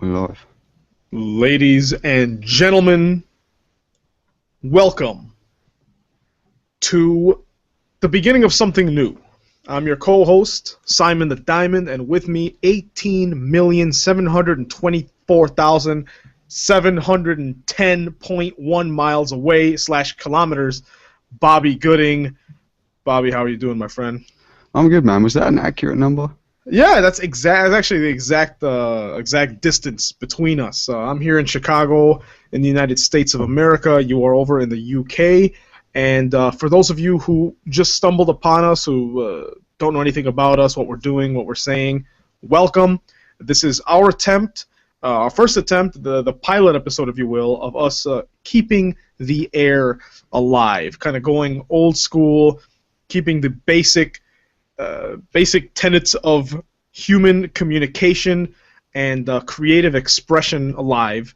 We're live. Ladies and gentlemen, welcome to the beginning of something new. I'm your co-host, Simon the Diamond, and with me, 18,724,710.1 miles away / kilometers, Bobby Gooding. Bobby, how are you doing, my friend? I'm good, man. Was that an accurate number? Yeah, that's actually the exact distance between us. I'm here in Chicago, in the United States of America. You are over in the UK. And for those of you who just stumbled upon us, who don't know anything about us, what we're doing, what we're saying, welcome. This is our attempt, our first attempt, the pilot episode, if you will, of us keeping the air alive, kind of going old school, keeping the basic tenets of human communication and creative expression alive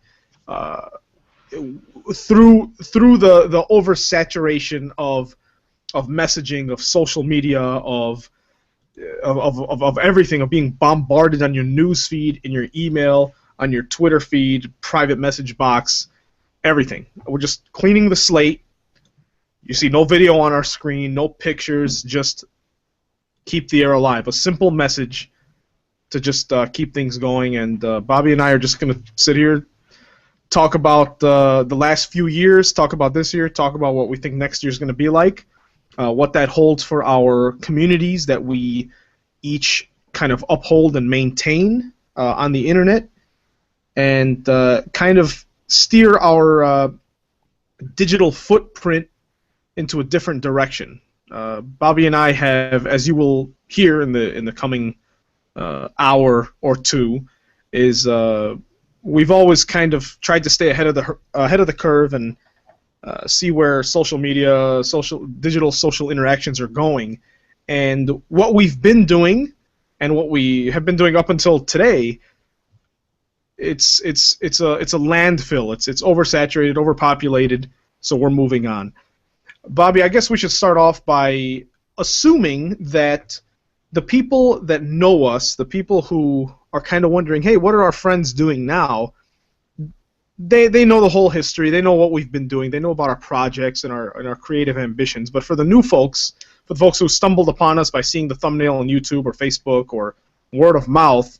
through the oversaturation of messaging, of social media, of everything, of being bombarded on your news feed, in your email, on your Twitter feed, private message box, everything. We're just cleaning the slate. You see no video on our screen, no pictures, just keep the air alive. A simple message to just keep things going. And Bobby and I are just going to sit here, talk about the last few years, talk about this year, talk about what we think next year is going to be like, what that holds for our communities that we each kind of uphold and maintain on the internet, and kind of steer our digital footprint into a different direction. Bobby and I have, as you will hear in the coming hour or two, is we've always kind of tried to stay ahead of the curve and see where social media, digital social interactions are going, and what we've been doing and what we have been doing up until today. It's a landfill. It's oversaturated, overpopulated. So we're moving on. Bobby, I guess we should start off by assuming that the people that know us, the people who are kind of wondering, hey, what are our friends doing now? They know the whole history. They know what we've been doing. They know about our projects and our creative ambitions. But for the new folks, for the folks who stumbled upon us by seeing the thumbnail on YouTube or Facebook or word of mouth,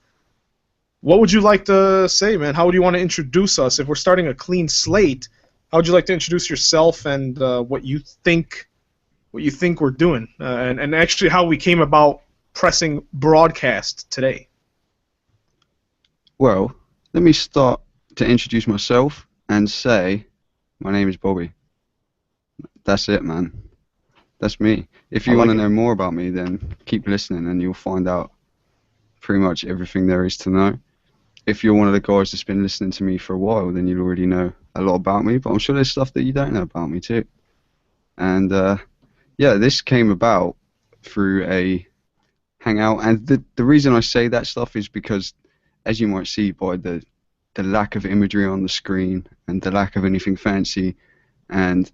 what would you like to say, man? How would you want to introduce us? If we're starting a clean slate, how would you like to introduce yourself and what you think we're doing, and actually how we came about pressing broadcast today? Well, let me start to introduce myself and say my name is Bobby. That's it, man. That's me. If you want to know more about me, then keep listening and you'll find out pretty much everything there is to know. If you're one of the guys that's been listening to me for a while, then you'll already know a lot about me, but I'm sure there's stuff that you don't know about me too. And yeah, this came about through a hangout, and the reason I say that stuff is because, as you might see by the lack of imagery on the screen and the lack of anything fancy and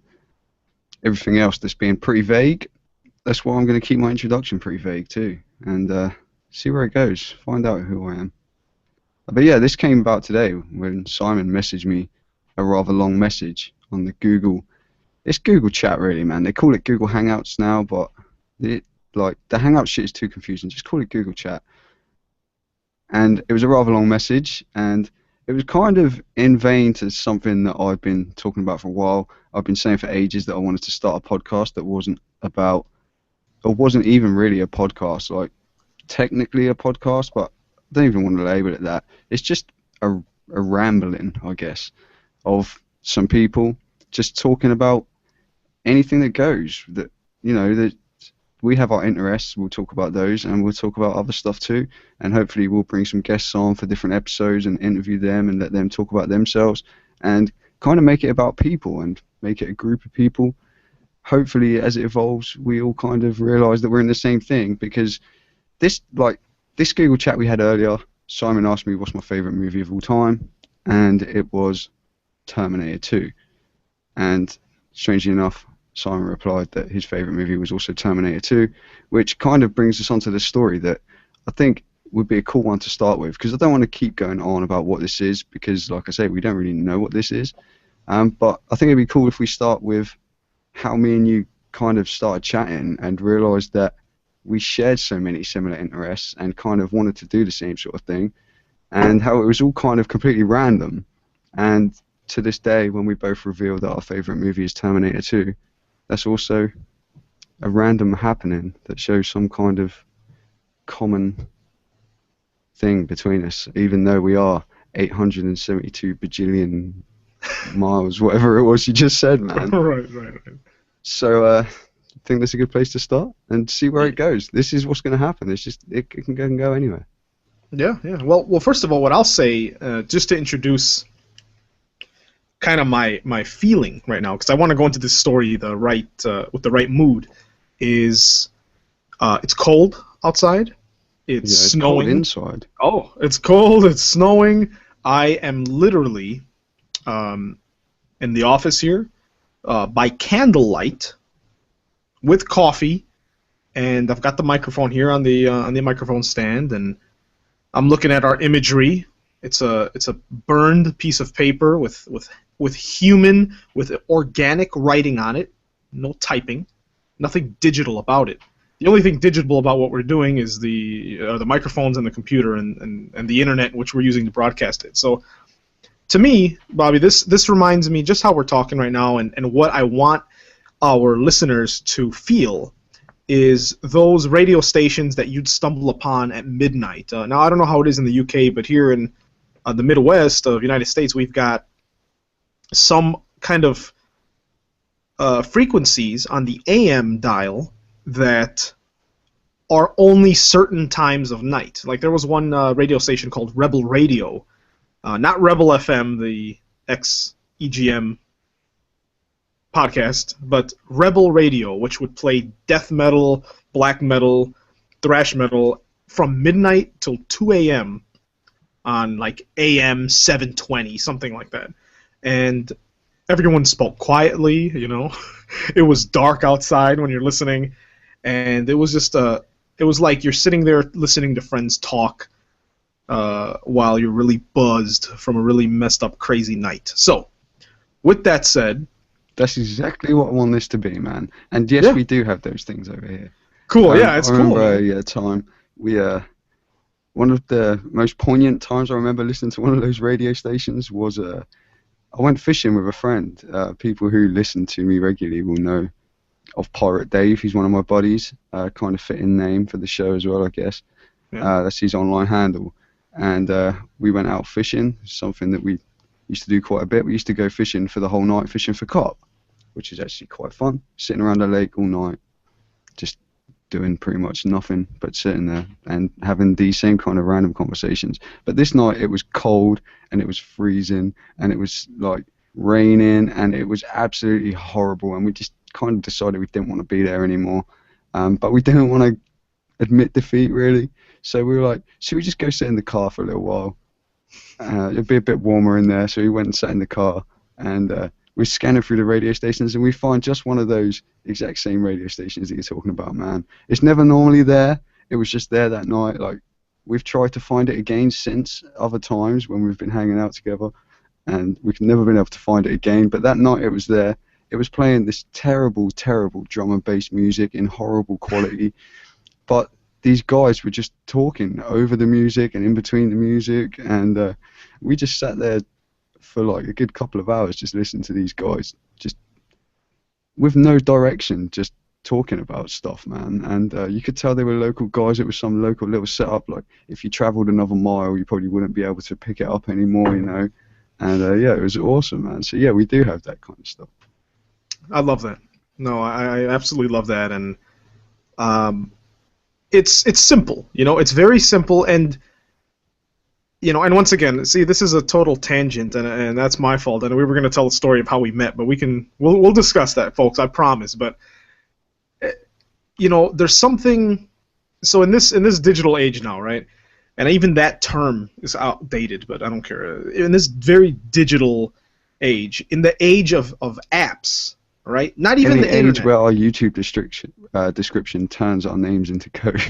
everything else that's being pretty vague, that's why I'm going to keep my introduction pretty vague too, and see where it goes, find out who I am. But yeah, this came about today when Simon messaged me a rather long message on the Google. It's Google Chat, really, man. They call it Google Hangouts now, but the Hangout shit is too confusing. Just call it Google Chat. And it was a rather long message, and it was kind of in vein to something that I've been talking about for a while. I've been saying for ages that I wanted to start a podcast that wasn't even really a podcast, like technically a podcast, but I don't even want to label it that. It's just a rambling, I guess, of some people just talking about anything that goes. That, you know, that we have our interests, we'll talk about those, and we'll talk about other stuff too, and hopefully we'll bring some guests on for different episodes and interview them and let them talk about themselves and kind of make it about people and make it a group of people. Hopefully, as it evolves, we all kind of realize that we're in the same thing, because this Google Chat we had earlier, Simon asked me what's my favorite movie of all time, and it was Terminator 2. And strangely enough, Simon replied that his favorite movie was also Terminator 2, which kind of brings us onto the story that I think would be a cool one to start with, because I don't want to keep going on about what this is, because like I say, we don't really know what this is. But I think it'd be cool if we start with how me and you kind of started chatting and realised that we shared so many similar interests and kind of wanted to do the same sort of thing, and how it was all kind of completely random. And to this day, when we both reveal that our favourite movie is Terminator 2, that's also a random happening that shows some kind of common thing between us, even though we are 872 bajillion miles, whatever it was you just said, man. Right. So I think that's a good place to start and see where it goes. This is what's going to happen. It's just it can go anywhere. Yeah. Well, first of all, what I'll say, just to introduce kind of my feeling right now, because I want to go into this story with the right mood, is it's cold outside. It's snowing. Cold inside. Oh, it's cold. It's snowing. I am literally in the office here by candlelight with coffee, and I've got the microphone here on the microphone stand, and I'm looking at our imagery. It's a burned piece of paper with organic writing on it. No typing. Nothing digital about it. The only thing digital about what we're doing is the microphones and the computer and the internet, which we're using to broadcast it. So, to me, Bobby, this reminds me just how we're talking right now, and what I want our listeners to feel is those radio stations that you'd stumble upon at midnight. Now, I don't know how it is in the UK, but here in the Midwest of the United States, we've got some kind of frequencies on the AM dial that are only certain times of night. Like there was one radio station called Rebel Radio, not Rebel FM, the ex-EGM podcast, but Rebel Radio, which would play death metal, black metal, thrash metal from midnight till 2 a.m. on like AM 720, something like that. And everyone spoke quietly, It was dark outside when you're listening, and it was just it was like you're sitting there listening to friends talk while you're really buzzed from a really messed up, crazy night. So, with that said, that's exactly what I want this to be, man. And yes, we do have those things over here. Cool, it's cool. I remember a time one of the most poignant times I remember listening to one of those radio stations was I went fishing with a friend. People who listen to me regularly will know of Pirate Dave. He's one of my buddies. Kind of fitting name for the show as well, I guess. Yeah. That's his online handle. And we went out fishing, something that we used to do quite a bit. We used to go fishing for the whole night, fishing for carp, which is actually quite fun. Sitting around the lake all night, just doing pretty much nothing but sitting there and having these same kind of random conversations. But this night it was cold and it was freezing and it was like raining and it was absolutely horrible, and we just kind of decided we didn't want to be there anymore. But we didn't want to admit defeat, really. So we were like, should we just go sit in the car for a little while? It'd be a bit warmer in there. So we went and sat in the car, and we're scanning through the radio stations, and we find just one of those exact same radio stations that you're talking about, man. It's never normally there. It was just there that night. Like, we've tried to find it again since other times when we've been hanging out together, and we've never been able to find it again. But that night it was there. It was playing this terrible, terrible drum and bass music in horrible quality. But these guys were just talking over the music and in between the music, and we just sat there for like a good couple of hours just listening to these guys, just with no direction, just talking about stuff, man. And you could tell they were local guys. It was some local little setup. Like, if you travelled another mile, you probably wouldn't be able to pick it up anymore, And yeah, it was awesome, man. So yeah, we do have that kind of stuff. I love that. No, I absolutely love that, and it's simple, It's very simple, and and once again, see, this is a total tangent, and that's my fault. And we were going to tell the story of how we met, but we'll discuss that, folks. I promise. But there's something. So in this digital age now, right? And even that term is outdated, but I don't care. In this very digital age, in the age of apps, right? Not even the internet. age where our YouTube description turns our names into code.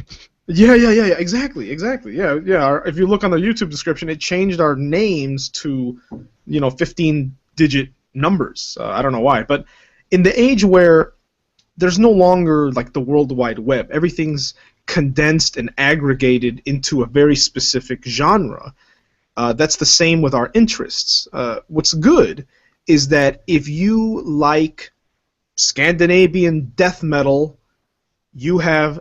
Yeah, exactly. Yeah. If you look on the YouTube description, it changed our names to, 15-digit numbers. I don't know why, but in the age where there's no longer like the World Wide Web, everything's condensed and aggregated into a very specific genre. That's the same with our interests. What's good is that if you like Scandinavian death metal, you have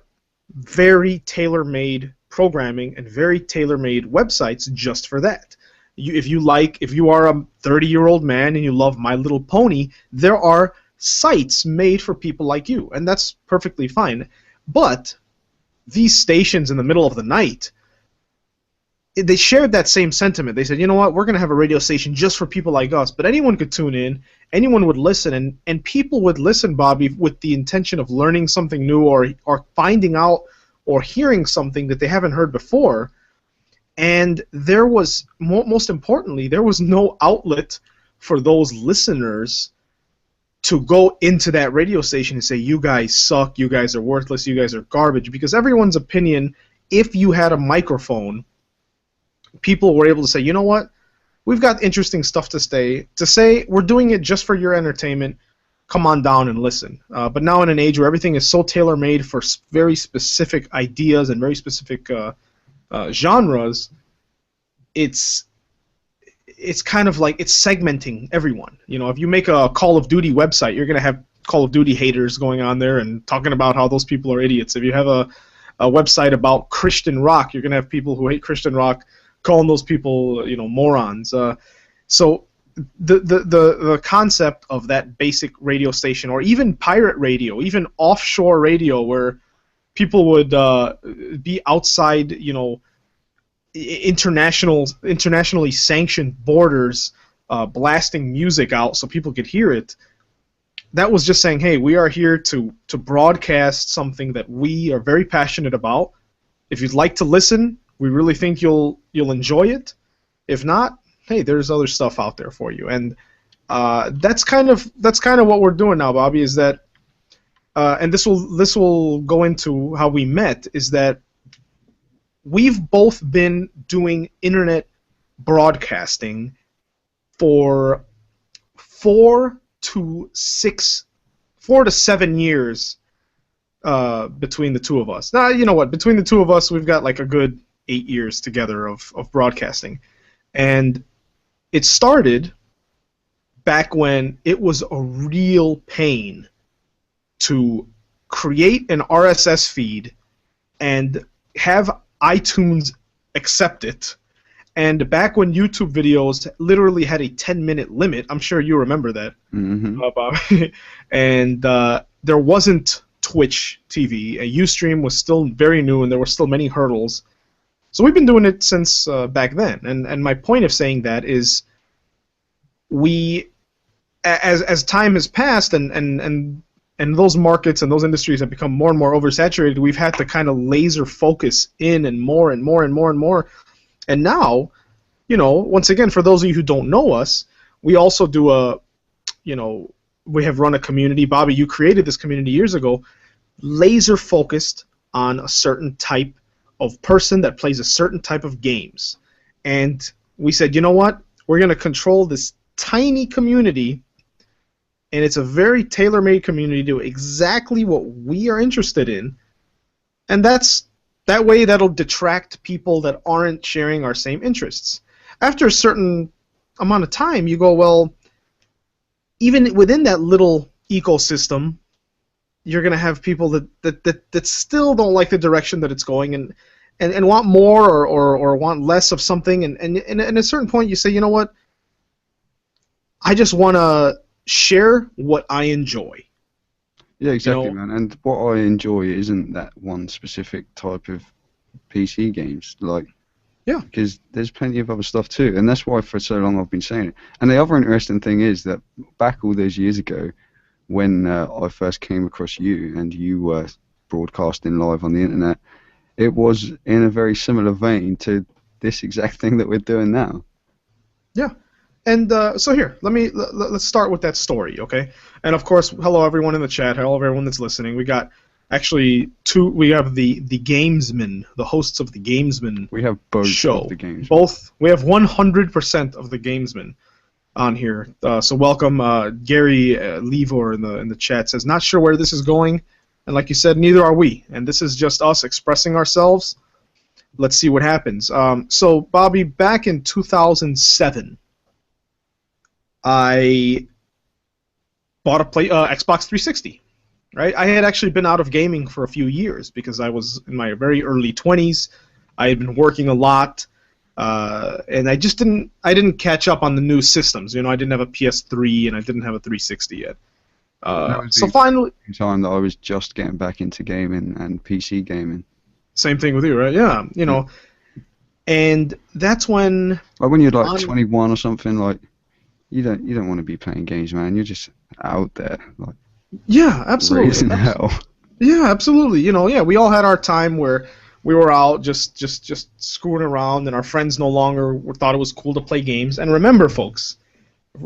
very tailor-made programming and very tailor-made websites just for that. If you are a 30-year-old man and you love My Little Pony, there are sites made for people like you, and that's perfectly fine. But these stations in the middle of the night, they shared that same sentiment. They said, you know what, we're going to have a radio station just for people like us, but anyone could tune in, anyone would listen, and people would listen, Bobby, with the intention of learning something new or finding out or hearing something that they haven't heard before. And there was, most importantly, there was no outlet for those listeners to go into that radio station and say, you guys suck, you guys are worthless, you guys are garbage, because everyone's opinion, if you had a microphone, people were able to say, you know what, we've got interesting stuff to say, we're doing it just for your entertainment, come on down and listen. But now in an age where everything is so tailor-made for very specific ideas and very specific genres, it's kind of like it's segmenting everyone. If you make a Call of Duty website, you're going to have Call of Duty haters going on there and talking about how those people are idiots. If you have a website about Christian rock, you're going to have people who hate Christian rock calling those people, morons. So the concept of that basic radio station, or even pirate radio, even offshore radio, where people would be outside, internationally sanctioned borders, blasting music out so people could hear it. That was just saying, hey, we are here to broadcast something that we are very passionate about. If you'd like to listen, we really think you'll enjoy it. If not, hey, there's other stuff out there for you. And that's kind of what we're doing now, Bobby. Is that, and this will go into how we met. Is that we've both been doing internet broadcasting for 4 to 7 years between the two of us. Now, you know what? Between the two of us, we've got like a good 8 years together of broadcasting. And it started back when it was a real pain to create an RSS feed and have iTunes accept it. And back when YouTube videos literally had a 10-minute limit, I'm sure you remember that, Bob. And there wasn't Twitch TV. Ustream was still very new, and there were still many hurdles. So we've been doing it since back then. And my point of saying that is, we, as time has passed and those markets and those industries have become more and more oversaturated, we've had to kind of laser focus in and more and more and more and more. And now, once again, for those of you who don't know us, we also do we have run a community. Bobby, you created this community years ago, laser focused on a certain type of person that plays a certain type of games. And we said, you know what? We're going to control this tiny community, and it's a very tailor-made community to do exactly what we are interested in. And that way that'll detract people that aren't sharing our same interests. After a certain amount of time, you go, well, even within that little ecosystem, you're going to have people that still don't like the direction that it's going and want more or want less of something. And at a certain point, you say, you know what? I just want to share what I enjoy. Yeah, exactly, man. And what I enjoy isn't that one specific type of PC games. Because there's plenty of other stuff too. And that's why for so long I've been saying it. And the other interesting thing is that back all those years ago, when I first came across you and you were broadcasting live on the internet, it was in a very similar vein to this exact thing that we're doing now. Yeah. And so here, let's start with that story, okay? And of course, hello everyone in the chat, hello everyone that's listening. We got Actually, two. We have the Gamesmen, the hosts of the Gamesmen. We have both show. of the games. Both. We have 100% of the Gamesmen on here. So welcome, Gary Levor in the chat says, not sure where this is going, and like you said, neither are we. And this is just us expressing ourselves. Let's see what happens. So Bobby, back in 2007, I bought a Xbox 360. Right, I had actually been out of gaming for a few years because I was in my very early 20s. I had been working a lot, and I just didn't catch up on the new systems. You know, I didn't have a PS3 and I didn't have a 360 yet. So finally, time that I was just getting back into gaming and PC gaming. Same thing with you, right? Yeah, you know, and that's when. Like when you're like 21 or something, like you don't want to be playing games, man. You're just out there, like. Yeah, absolutely. Raising hell. Yeah, absolutely. You know, yeah, we all had our time where we were out just screwing around, and our friends no longer thought it was cool to play games. And remember, folks,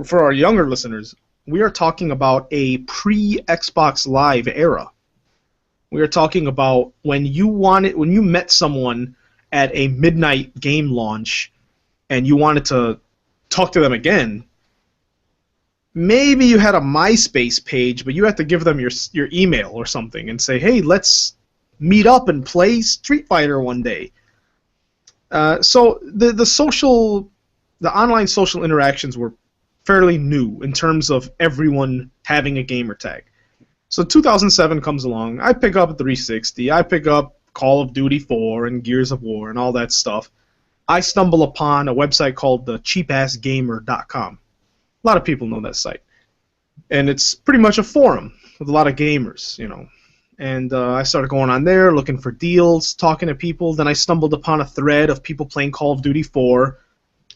for our younger listeners, we are talking about a pre-Xbox Live era. We are talking about when you met someone at a midnight game launch, and you wanted to talk to them again. Maybe you had a MySpace page, but you had to give them your email or something and say, hey, let's meet up and play Street Fighter one day. So the online social interactions were fairly new in terms of everyone having a gamer tag. So 2007 comes along. I pick up a 360. I pick up Call of Duty 4 and Gears of War and all that stuff. I stumble upon a website called the cheapassgamer.com. A lot of people know that site, and it's pretty much a forum with a lot of gamers, you know. And I started going on there, looking for deals, talking to people. Then I stumbled upon a thread of people playing Call of Duty 4,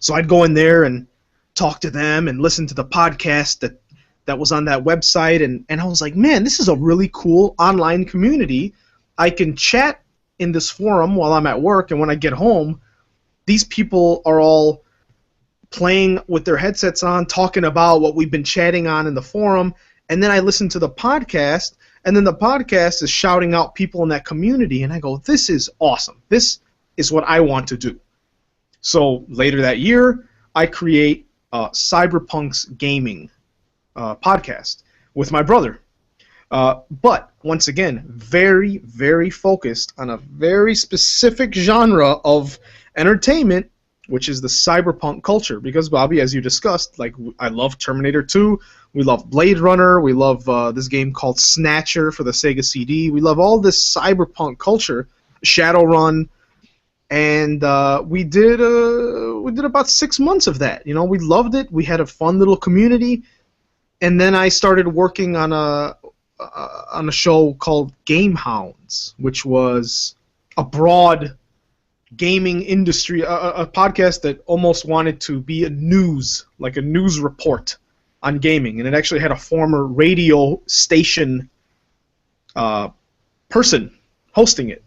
so I'd go in there and talk to them and listen to the podcast that was on that website, and I was like, man, this is a really cool online community. I can chat in this forum while I'm at work, and when I get home, these people are all playing with their headsets on, talking about what we've been chatting on in the forum, and then I listen to the podcast, and then the podcast is shouting out people in that community, and I go, this is awesome. This is what I want to do. So later that year, I create Cyberpunk's Gaming podcast with my brother. But, once again, very, very focused on a very specific genre of entertainment, which is the cyberpunk culture. Because, Bobby, as you discussed, like, I love Terminator 2, we love Blade Runner, we love this game called Snatcher for the Sega CD, we love all this cyberpunk culture, Shadowrun, and we did about 6 months of that. You know, we loved it, we had a fun little community, and then I started working on a show called Game Hounds, which was a broad gaming industry, a podcast that almost wanted to be a news report on gaming, and it actually had a former radio station person hosting it.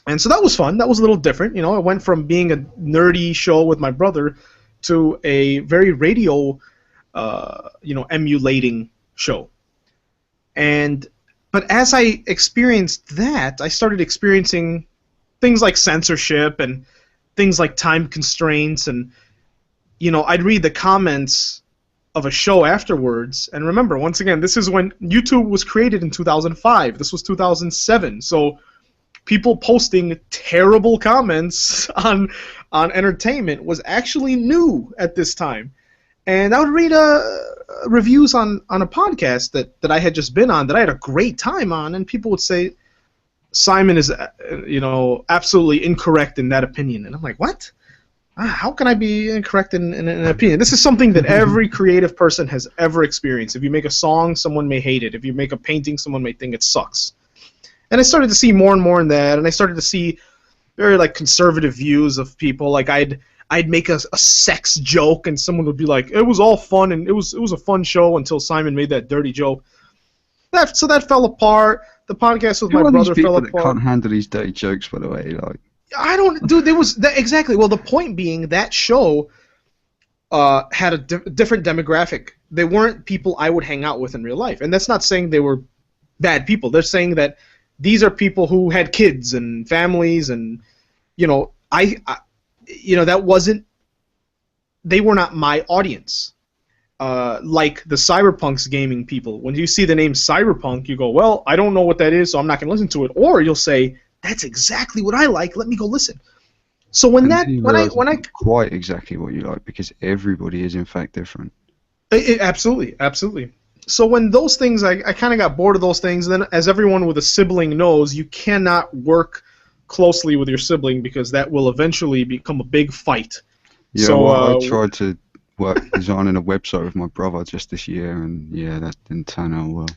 And so that was fun. That was a little different. You know, it went from being a nerdy show with my brother to a very radio, emulating show. But as I experienced that, I started experiencing things like censorship and things like time constraints, and I'd read the comments of a show afterwards. And remember, once again, this is when YouTube was created in 2005. This was 2007. So people posting terrible comments on entertainment was actually new at this time. And I would read reviews on a podcast that I had just been on that I had a great time on, and people would say, Simon is, absolutely incorrect in that opinion. And I'm like, what? How can I be incorrect in an opinion? This is something that every creative person has ever experienced. If you make a song, someone may hate it. If you make a painting, someone may think it sucks. And I started to see more and more in that, and I started to see very conservative views of people. Like I'd make a sex joke, and someone would be like, it was all fun, and it was a fun show until Simon made that dirty joke. So that fell apart. The podcast with my brother fell apart. That can't handle these dirty jokes, by the way. I don't, dude. There was exactly. Well, the point being that show had a different demographic. They weren't people I would hang out with in real life, and that's not saying they were bad people. They're saying that these are people who had kids and families, and that wasn't. They were not my audience. Like the Cyberpunk's gaming people. When you see the name Cyberpunk, you go, well, I don't know what that is, so I'm not going to listen to it. Or you'll say, that's exactly what I like. Let me go listen. So when I quite exactly what you like, because everybody is in fact different. Absolutely. So when those things, I kind of got bored of those things. And then, as everyone with a sibling knows, you cannot work closely with your sibling because that will eventually become a big fight. Yeah, so, I tried to work designing a website with my brother just this year, and yeah, that didn't turn out well.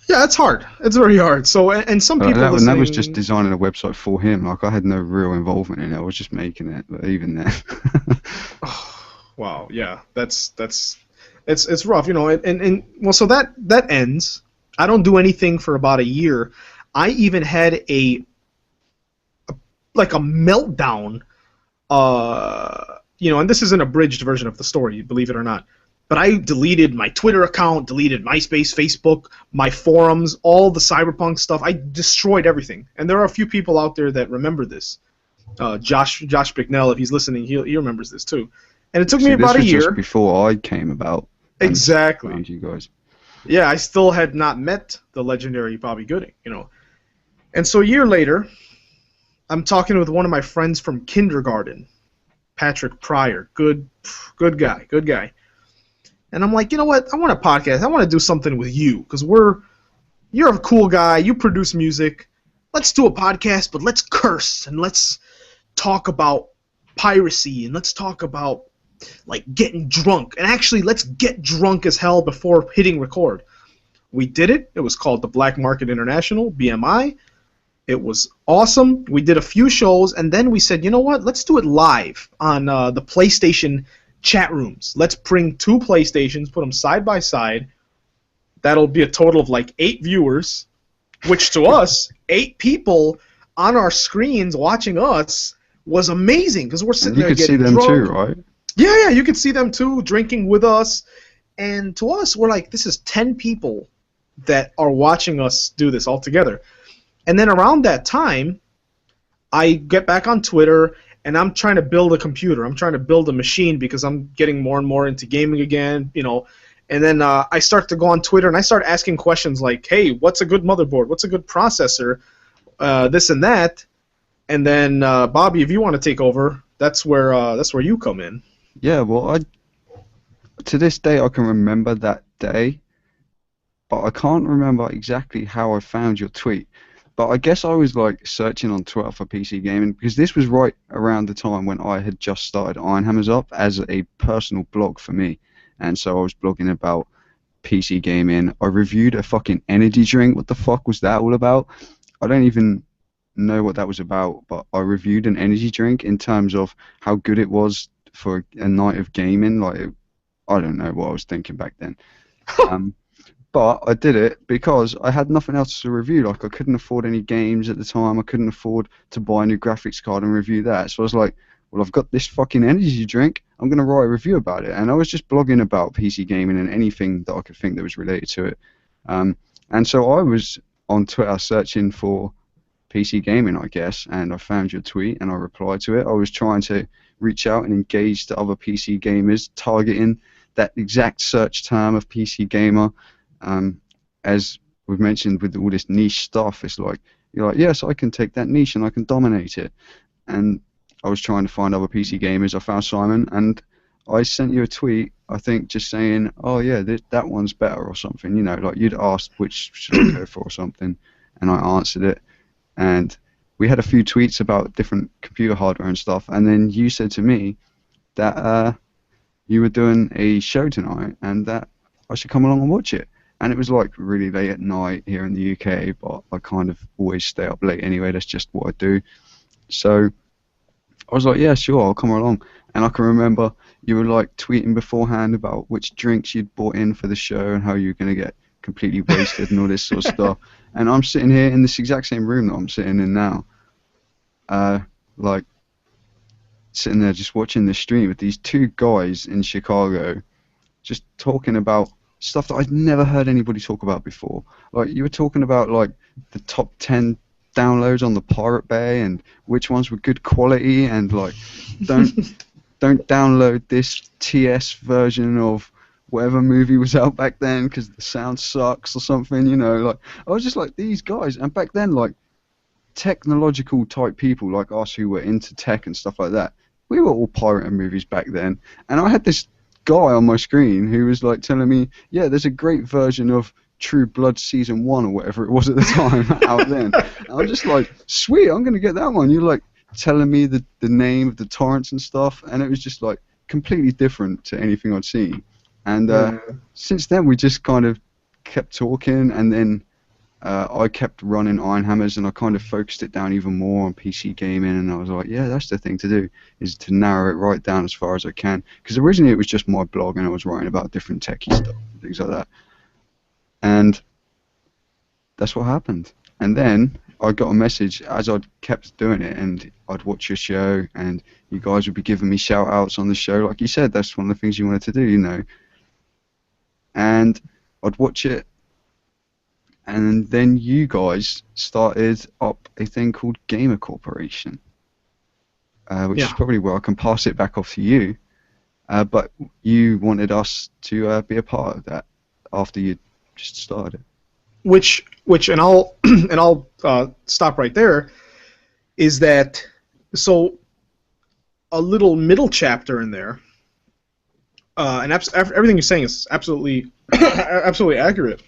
Yeah, it's hard. It's very hard. So, and some people that was just designing a website for him. Like, I had no real involvement in it. I was just making it. But even then. Wow. Yeah. It's rough, and well, so that ends. I don't do anything for about a year. I even had a meltdown. And this is an abridged version of the story, believe it or not. But I deleted my Twitter account, deleted MySpace, Facebook, my forums, all the Cyberpunk stuff. I destroyed everything. And there are a few people out there that remember this. Josh Bicknell, if he's listening, he remembers this too. And it took me about a year. This was just before I came about. Exactly. You guys. Yeah, I still had not met the legendary Bobby Gooding, And so a year later, I'm talking with one of my friends from kindergarten, Patrick Pryor. Good guy. And I'm like, you know what? I want a podcast. I want to do something with you because you're a cool guy. You produce music. Let's do a podcast, but let's curse and let's talk about piracy and let's talk about getting drunk. And actually, let's get drunk as hell before hitting record. We did it. It was called the Black Market International, BMI. It was awesome. We did a few shows, and then we said, you know what? Let's do it live on the PlayStation chat rooms. Let's bring 2 PlayStations, put them side by side. That'll be a total of 8 viewers, which to us, 8 people on our screens watching us was amazing because we're sitting there getting drunk. You could see them too, right? Yeah, you could see them too, drinking with us. And to us, we're like, this is 10 people that are watching us do this all together. And then around that time, I get back on Twitter, and I'm trying to build a computer. I'm trying to build a machine because I'm getting more and more into gaming again, And then I start to go on Twitter, and I start asking questions like, hey, what's a good motherboard? What's a good processor? This and that. And then, Bobby, if you want to take over, that's where you come in. Yeah, well, to this day, I can remember that day, but I can't remember exactly how I found your tweet. But I guess I was searching on Twitter for PC gaming because this was right around the time when I had just started Iron Hammers Up as a personal blog for me. And so I was blogging about PC gaming. I reviewed a fucking energy drink. What the fuck was that all about? I don't even know what that was about, but I reviewed an energy drink in terms of how good it was for a night of gaming. I don't know what I was thinking back then. But I did it because I had nothing else to review. I couldn't afford any games at the time. I couldn't afford to buy a new graphics card and review that. So I was like, well, I've got this fucking energy drink. I'm going to write a review about it. And I was just blogging about PC gaming and anything that I could think that was related to it. And so I was on Twitter searching for PC gaming, I guess, and I found your tweet and I replied to it. I was trying to reach out and engage the other PC gamers, targeting that exact search term of PC gamer. As we've mentioned with all this niche stuff, it's you're like, yes, I can take that niche and I can dominate it. And I was trying to find other PC gamers. I found Simon, and I sent you a tweet, I think, just saying, oh yeah, that one's better or something. You'd asked which should I go for or something, and I answered it. And we had a few tweets about different computer hardware and stuff, and then you said to me that you were doing a show tonight and that I should come along and watch it. And it was really late at night here in the UK, but I kind of always stay up late anyway. That's just what I do. So I was like, yeah, sure, I'll come along. And I can remember you were tweeting beforehand about which drinks you'd bought in for the show and how you were going to get completely wasted and all this sort of stuff. And I'm sitting here in this exact same room that I'm sitting in now, sitting there just watching the stream with these 2 guys in Chicago just talking about stuff that I'd never heard anybody talk about before. Like, you were talking about, like, the top 10 downloads on the Pirate Bay and which ones were good quality, and, like, don't download this TS version of whatever movie was out back then because the sound sucks or something, you know. Like, I was just like, these guys, and back then, like, technological type people like us who were into tech and stuff like that, we were all pirating movies back then, and I had this guy on my screen who was like telling me, yeah, there's a great version of True Blood season 1 or whatever it was at the time out then. And I'm just like, sweet, I'm gonna get that one. You're like telling me the name of the torrents and stuff, and it was just like completely different to anything I'd seen. And since then we just kind of kept talking, and then I kept running Iron Hammers, and I kind of focused it down even more on PC gaming, and I was like, yeah, that's the thing to do, is to narrow it right down as far as I can. Because originally it was just my blog, and I was writing about different techie stuff, things like that. And that's what happened. And then I got a message as I'd kept doing it, and I'd watch your show, and you guys would be giving me shout-outs on the show. Like you said, that's one of the things you wanted to do, you know. And I'd watch it, and then you guys started up a thing called Gamer Corporation, which is probably where I can pass it back off to you. But you wanted us to be a part of that after you just started. Which, and I'll stop right there. Is that so? A little middle chapter in there, and everything you're saying is absolutely accurate.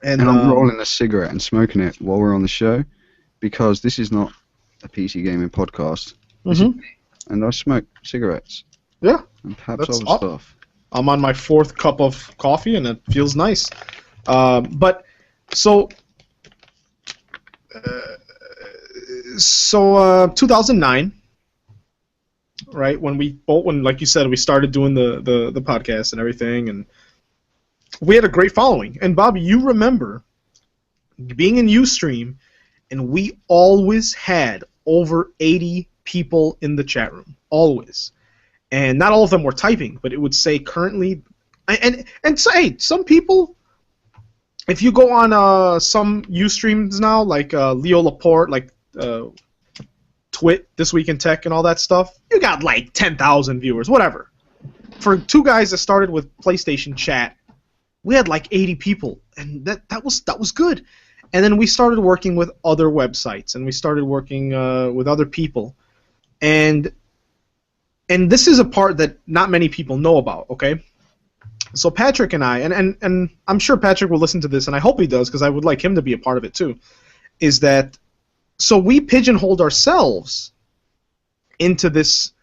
And I'm rolling a cigarette and smoking it while we're on the show, because this is not a PC gaming podcast. Mm-hmm. And I smoke cigarettes. Yeah. And perhaps other stuff. I'm on my 4th cup of coffee, and it feels nice. But so 2009, right? When like you said, we started doing the podcast and everything, and we had a great following. And Bobby, you remember being in Ustream, and we always had over 80 people in the chat room, always. And not all of them were typing, but it would say currently, and say some people. If you go on some Ustreams now, like Leo Laporte, like Twit, This Week in Tech, and all that stuff, you got like 10,000 viewers, whatever. For 2 guys that started with PlayStation chat, we had like 80 people, and that was good. And then we started working with other websites, and we started working with other people, and this is a part that not many people know about. Okay, so Patrick and I, and I'm sure Patrick will listen to this, and I hope he does, because I would like him to be a part of it too. Is that so? We pigeonholed ourselves into this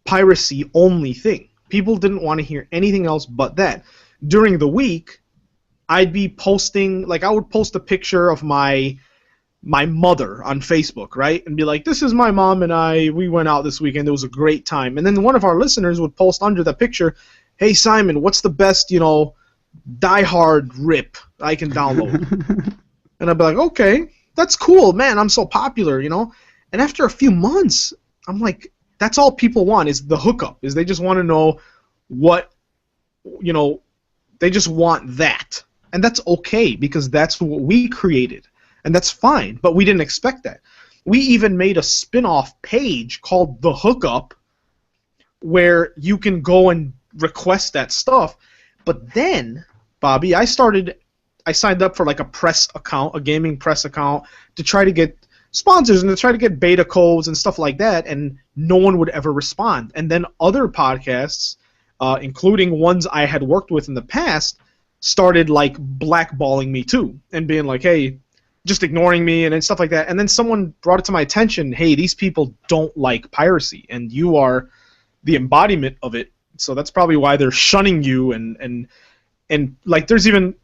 piracy only thing. People didn't want to hear anything else but that. During the week, I'd be posting, like I would post a picture of my mother on Facebook, right? And be like, this is my mom and we went out this weekend, it was a great time. And then one of our listeners would post under the picture, hey Simon, what's the best, Die Hard rip I can download? And I'd be like, okay, that's cool, man, I'm so popular, And after a few months, I'm like, that's all people want, is the hookup, is they just want to know what, they just want that. And that's okay, because that's what we created. And that's fine, but we didn't expect that. We even made a spin-off page called The Hookup, where you can go and request that stuff. But then, Bobby, I signed up for like a press account, a gaming press account, to try to get sponsors and to try to get beta codes and stuff like that, and no one would ever respond. And then other podcasts, including ones I had worked with in the past, started like blackballing me too, and being like, hey, just ignoring me and stuff like that. And then someone brought it to my attention, hey, these people don't like piracy, and you are the embodiment of it, so that's probably why they're shunning you. And like, there's even,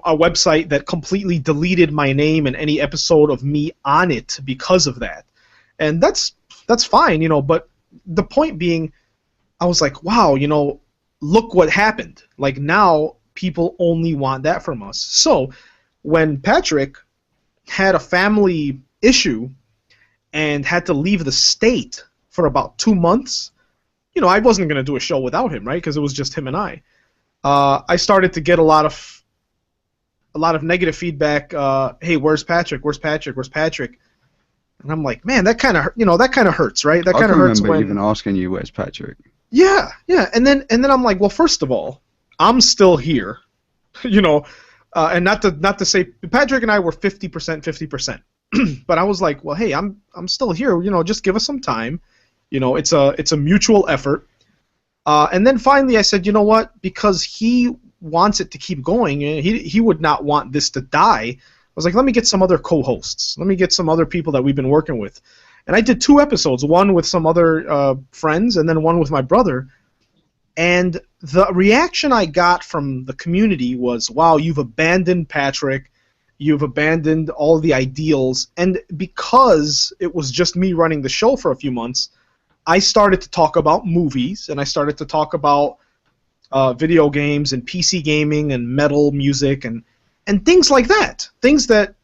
a website that completely deleted my name and any episode of me on it because of that. And that's fine, but the point being, I was like, wow, look what happened. Like, now people only want that from us. So when Patrick had a family issue and had to leave the state for about 2 months, I wasn't going to do a show without him, right? Because it was just him and I. I started to get a lot of negative feedback. Hey, where's Patrick? Where's Patrick? Where's Patrick? And I'm like, man, that kind of hurts, right? That kind of hurts remember when even asking you, where's Patrick? yeah. And then I'm like, well, first of all, I'm still here, and not to say Patrick and I were 50%, 50%, but I was like, well, hey, I'm still here, just give us some time, it's a mutual effort, and then finally I said, you know what, because he wants it to keep going, and he would not want this to die. I was like, let me get some other co-hosts. Let me get some other people that we've been working with. And I did 2 episodes, one with some other friends and then one with my brother. And the reaction I got from the community was, wow, you've abandoned Patrick. You've abandoned all the ideals. And because it was just me running the show for a few months, I started to talk about movies, and I started to talk about video games and PC gaming and metal music and things like that. Things that,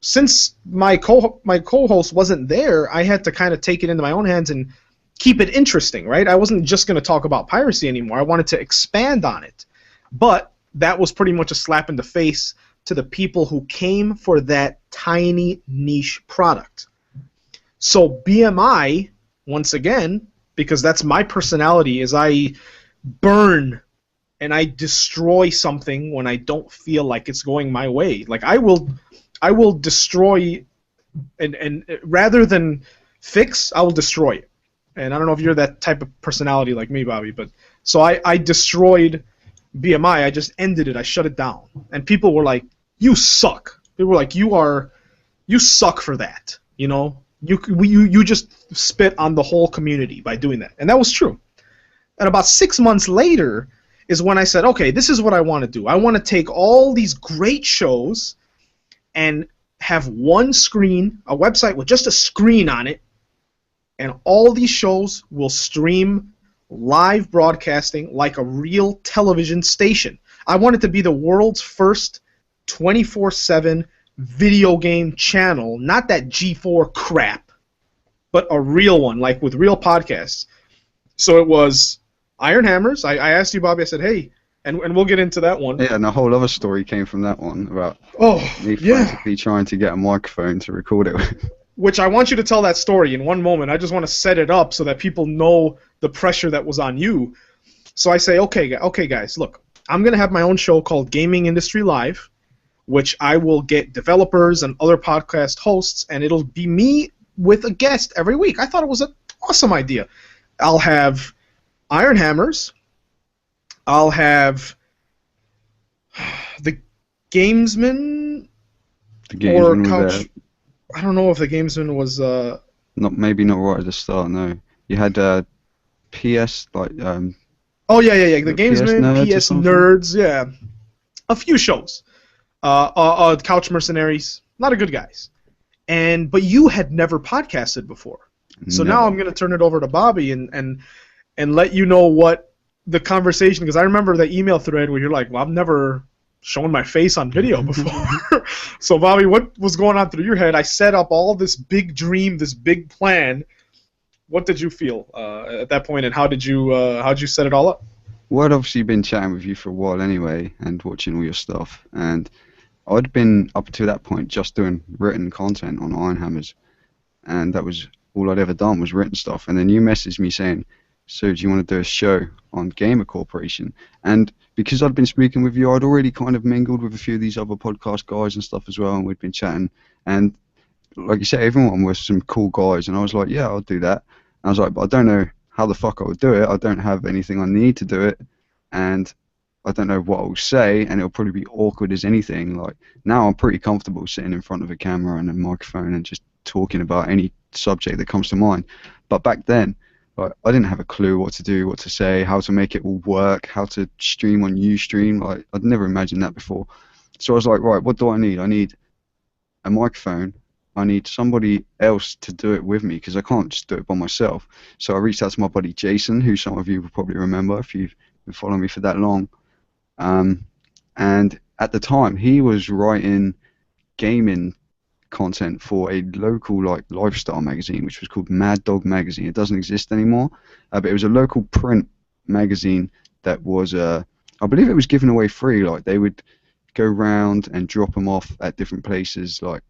since my co-host wasn't there, I had to kind of take it into my own hands and keep it interesting, right? I wasn't just going to talk about piracy anymore. I wanted to expand on it. But that was pretty much a slap in the face to the people who came for that tiny niche product. So BMI, once again, because that's my personality, is I burn and I destroy something when I don't feel like it's going my way. Like I will destroy, and rather than fix, I will destroy it. And I don't know if you're that type of personality like me, Bobby, but so I destroyed BMI. I just ended it. I shut it down. And people were like, "You suck." People were like, "You suck for that." You just spit on the whole community by doing that, and that was true. And about 6 months later is when I said, okay, this is what I want to do. I want to take all these great shows and have one screen, a website with just a screen on it, and all these shows will stream live broadcasting like a real television station. I want it to be the world's first 24/7 video game channel, not that G4 crap, but a real one, like with real podcasts. So it was Iron Hammers. I asked you, Bobby, I said, hey, and we'll get into that one. Yeah, and a whole other story came from that one about me yeah, frantically trying to get a microphone to record it with. which I want you to tell that story in one moment. I just want to set it up so that people know the pressure that was on you. So I say, okay, guys, look, I'm going to have my own show called Gaming Industry Live, which I will get developers and other podcast hosts, and it'll be me with a guest every week. I thought it was an awesome idea. I'll have Iron Hammers. I'll have the Gamesman. The Gamesman was there. I don't know if the Gamesman was. Maybe not right at the start. No, you had PS like. Oh yeah. The Gamesman, PS Nerds, yeah, a few shows. Couch Mercenaries, a lot of good guys. But you had never podcasted before. So now I'm going to turn it over to Bobby and let you know what the conversation, because I remember the email thread where you're like, well, I've never shown my face on video before. So Bobby, what was going on through your head? I set up all this big dream, this big plan. What did you feel at that point, and how'd you set it all up? Well, I'd obviously been chatting with you for a while anyway, and watching all your stuff, and I'd been up to that point just doing written content on Iron Hammers, and that was all I'd ever done was written stuff. And then you messaged me saying, so do you want to do a show on Gamer Corporation? And because I'd been speaking with you, I'd already kind of mingled with a few of these other podcast guys and stuff as well, and we'd been chatting, and like you said, everyone was some cool guys, and I was like, yeah, I'll do that. And I was like, but I don't know how the fuck I would do it. I don't have anything I need to do it, and I don't know what I'll say, and it'll probably be awkward as anything. Like, now I'm pretty comfortable sitting in front of a camera and a microphone and just talking about any subject that comes to mind. But back then, like, I didn't have a clue what to do, what to say, how to make it all work, how to stream on Ustream. Like, I'd never imagined that before. So I was like, right, what do I need? I need a microphone. I need somebody else to do it with me, because I can't just do it by myself. So I reached out to my buddy Jason, who some of you will probably remember if you've been following me for that long. And at the time, he was writing gaming content for a local lifestyle magazine, which was called Mad Dog Magazine. It doesn't exist anymore, but it was a local print magazine that was, I I believe it was given away free. Like they would go round and drop them off at different places, like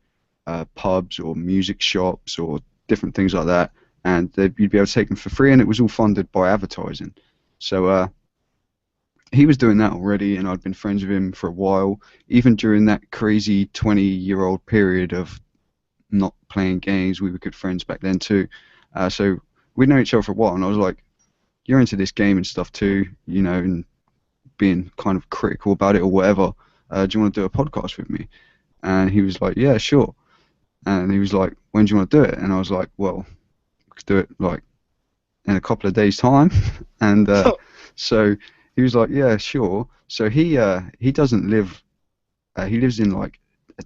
pubs or music shops or different things like that, and you'd be able to take them for free, and it was all funded by advertising. So he was doing that already, and I'd been friends with him for a while, even during that crazy 20-year-old period of not playing games. We were good friends back then too. So we'd known each other for a while, and I was like, you're into this game and stuff too, you know, and being kind of critical about it or whatever. Do you want to do a podcast with me? And he was like, yeah, sure. And he was like, when do you want to do it? And I was like, well, we could do it like in a couple of days' time. And so he was like, yeah, sure. So he doesn't live, he lives in like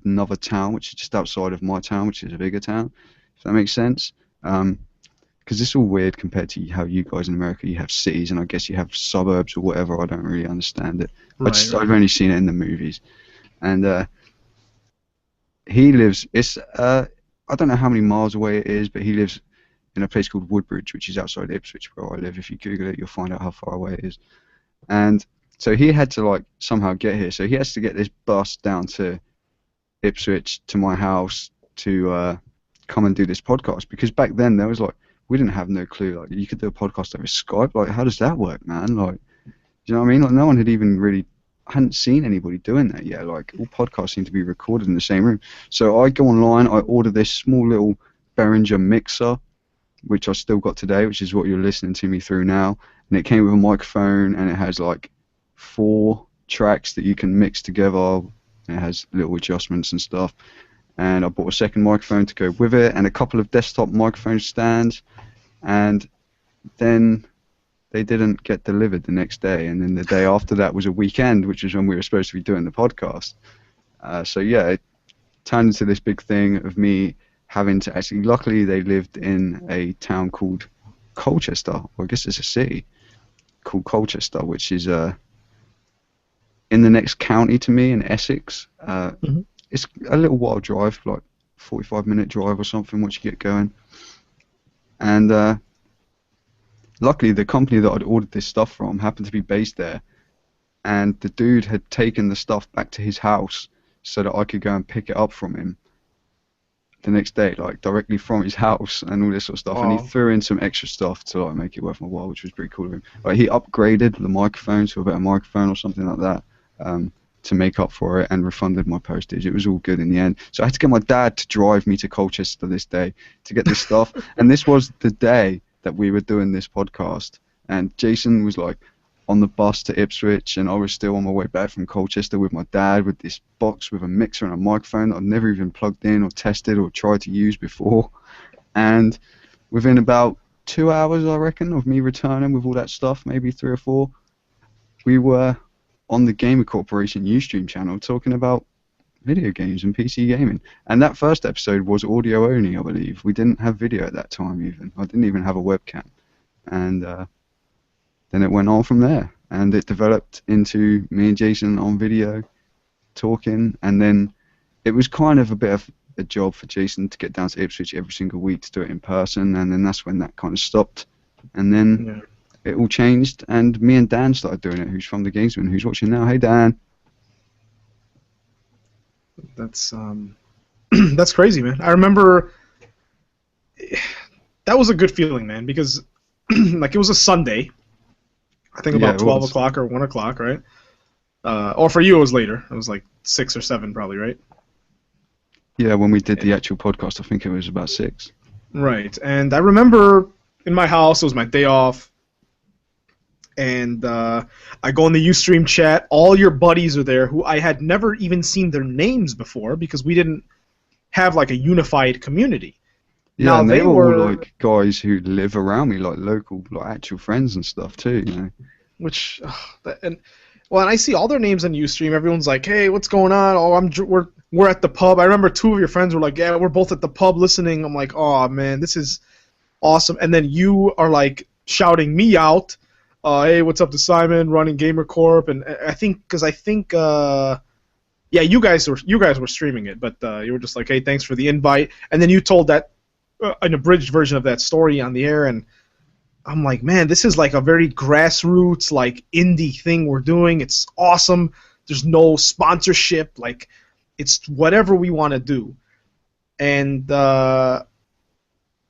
another town, which is just outside of my town, which is a bigger town, if that makes sense. Because it's all weird compared to how you guys in America, you have cities, and I guess you have suburbs or whatever. I don't really understand it. Right. I've only seen it in the movies. And he lives, I don't know how many miles away it is, but he lives in a place called Woodbridge, which is outside Ipswich, where I live. If you Google it, you'll find out how far away it is. And so he had to like somehow get here. So he has to get this bus down to Ipswich to my house to come and do this podcast, because back then there was like, we didn't have no clue. Like, you could do a podcast over Skype. Like, how does that work, man? Like, do you know what I mean? Like, no one had even really, hadn't seen anybody doing that yet. Like, all podcasts seem to be recorded in the same room. So I go online, I order this small little Behringer mixer, which I still got today, which is what you're listening to me through now. And it came with a microphone, and it has like 4 tracks that you can mix together. It has little adjustments and stuff. And I bought a second microphone to go with it, and a couple of desktop microphone stands. And then they didn't get delivered the next day, and then the day after that was a weekend, which was when we were supposed to be doing the podcast. So yeah, it turned into this big thing of me having to actually, luckily they lived in a town called Colchester, or I guess it's a city called Colchester, which is in the next county to me, in Essex. It's a little while drive, like 45-minute drive or something once you get going. And luckily the company that I'd ordered this stuff from happened to be based there, and the dude had taken the stuff back to his house so that I could go and pick it up from him the next day, like directly from his house and all this sort of stuff. And he threw in some extra stuff to like make it worth my while, which was pretty cool of him. Like, he upgraded the microphone to a better microphone or something like that, to make up for it, and refunded my postage. It was all good in the end. So I had to get my dad to drive me to Colchester this day to get this stuff. And this was the day that we were doing this podcast. And Jason was like on the bus to Ipswich, and I was still on my way back from Colchester with my dad with this box with a mixer and a microphone that I'd never even plugged in or tested or tried to use before. And within about 2 hours, I reckon, of me returning with all that stuff, maybe 3 or 4, we were on the Gamer Corporation Ustream channel talking about video games and PC gaming. And that first episode was audio only, I believe. We didn't have video at that time even. I didn't even have a webcam. And then it went on from there. And it developed into me and Jason on video talking. And then it was kind of a bit of a job for Jason to get down to Ipswich every single week to do it in person. And then that's when that kind of stopped. And then it all changed, and me and Dan started doing it, who's from the Gamesman, who's watching now. Hey, Dan. That's that's crazy, man. I remember that was a good feeling, man, because like, it was a Sunday, I think about 12 o'clock or 1 o'clock, right? Or for you it was later. It was like 6 or 7 probably, right? Yeah, when we did the actual podcast, I think it was about 6. Right, and I remember in my house, it was my day off, and I go in the Ustream chat. All your buddies are there who I had never even seen their names before, because we didn't have like a unified community. Yeah, now, and they were all like guys who live around me, like local, like actual friends and stuff too, you know. Which, and I see all their names on Ustream. Everyone's like, "Hey, what's going on?" "Oh, we're at the pub." I remember 2 of your friends were like, "Yeah, we're both at the pub listening." I'm like, "Oh man, this is awesome." And then you are like shouting me out. Hey, what's up to Simon, running Gamer Corp? And I think, yeah, you guys were streaming it, but you were just like, hey, thanks for the invite. And then you told that an abridged version of that story on the air, and I'm like, man, this is like a very grassroots, like indie thing we're doing. It's awesome. There's no sponsorship. Like, it's whatever we want to do. And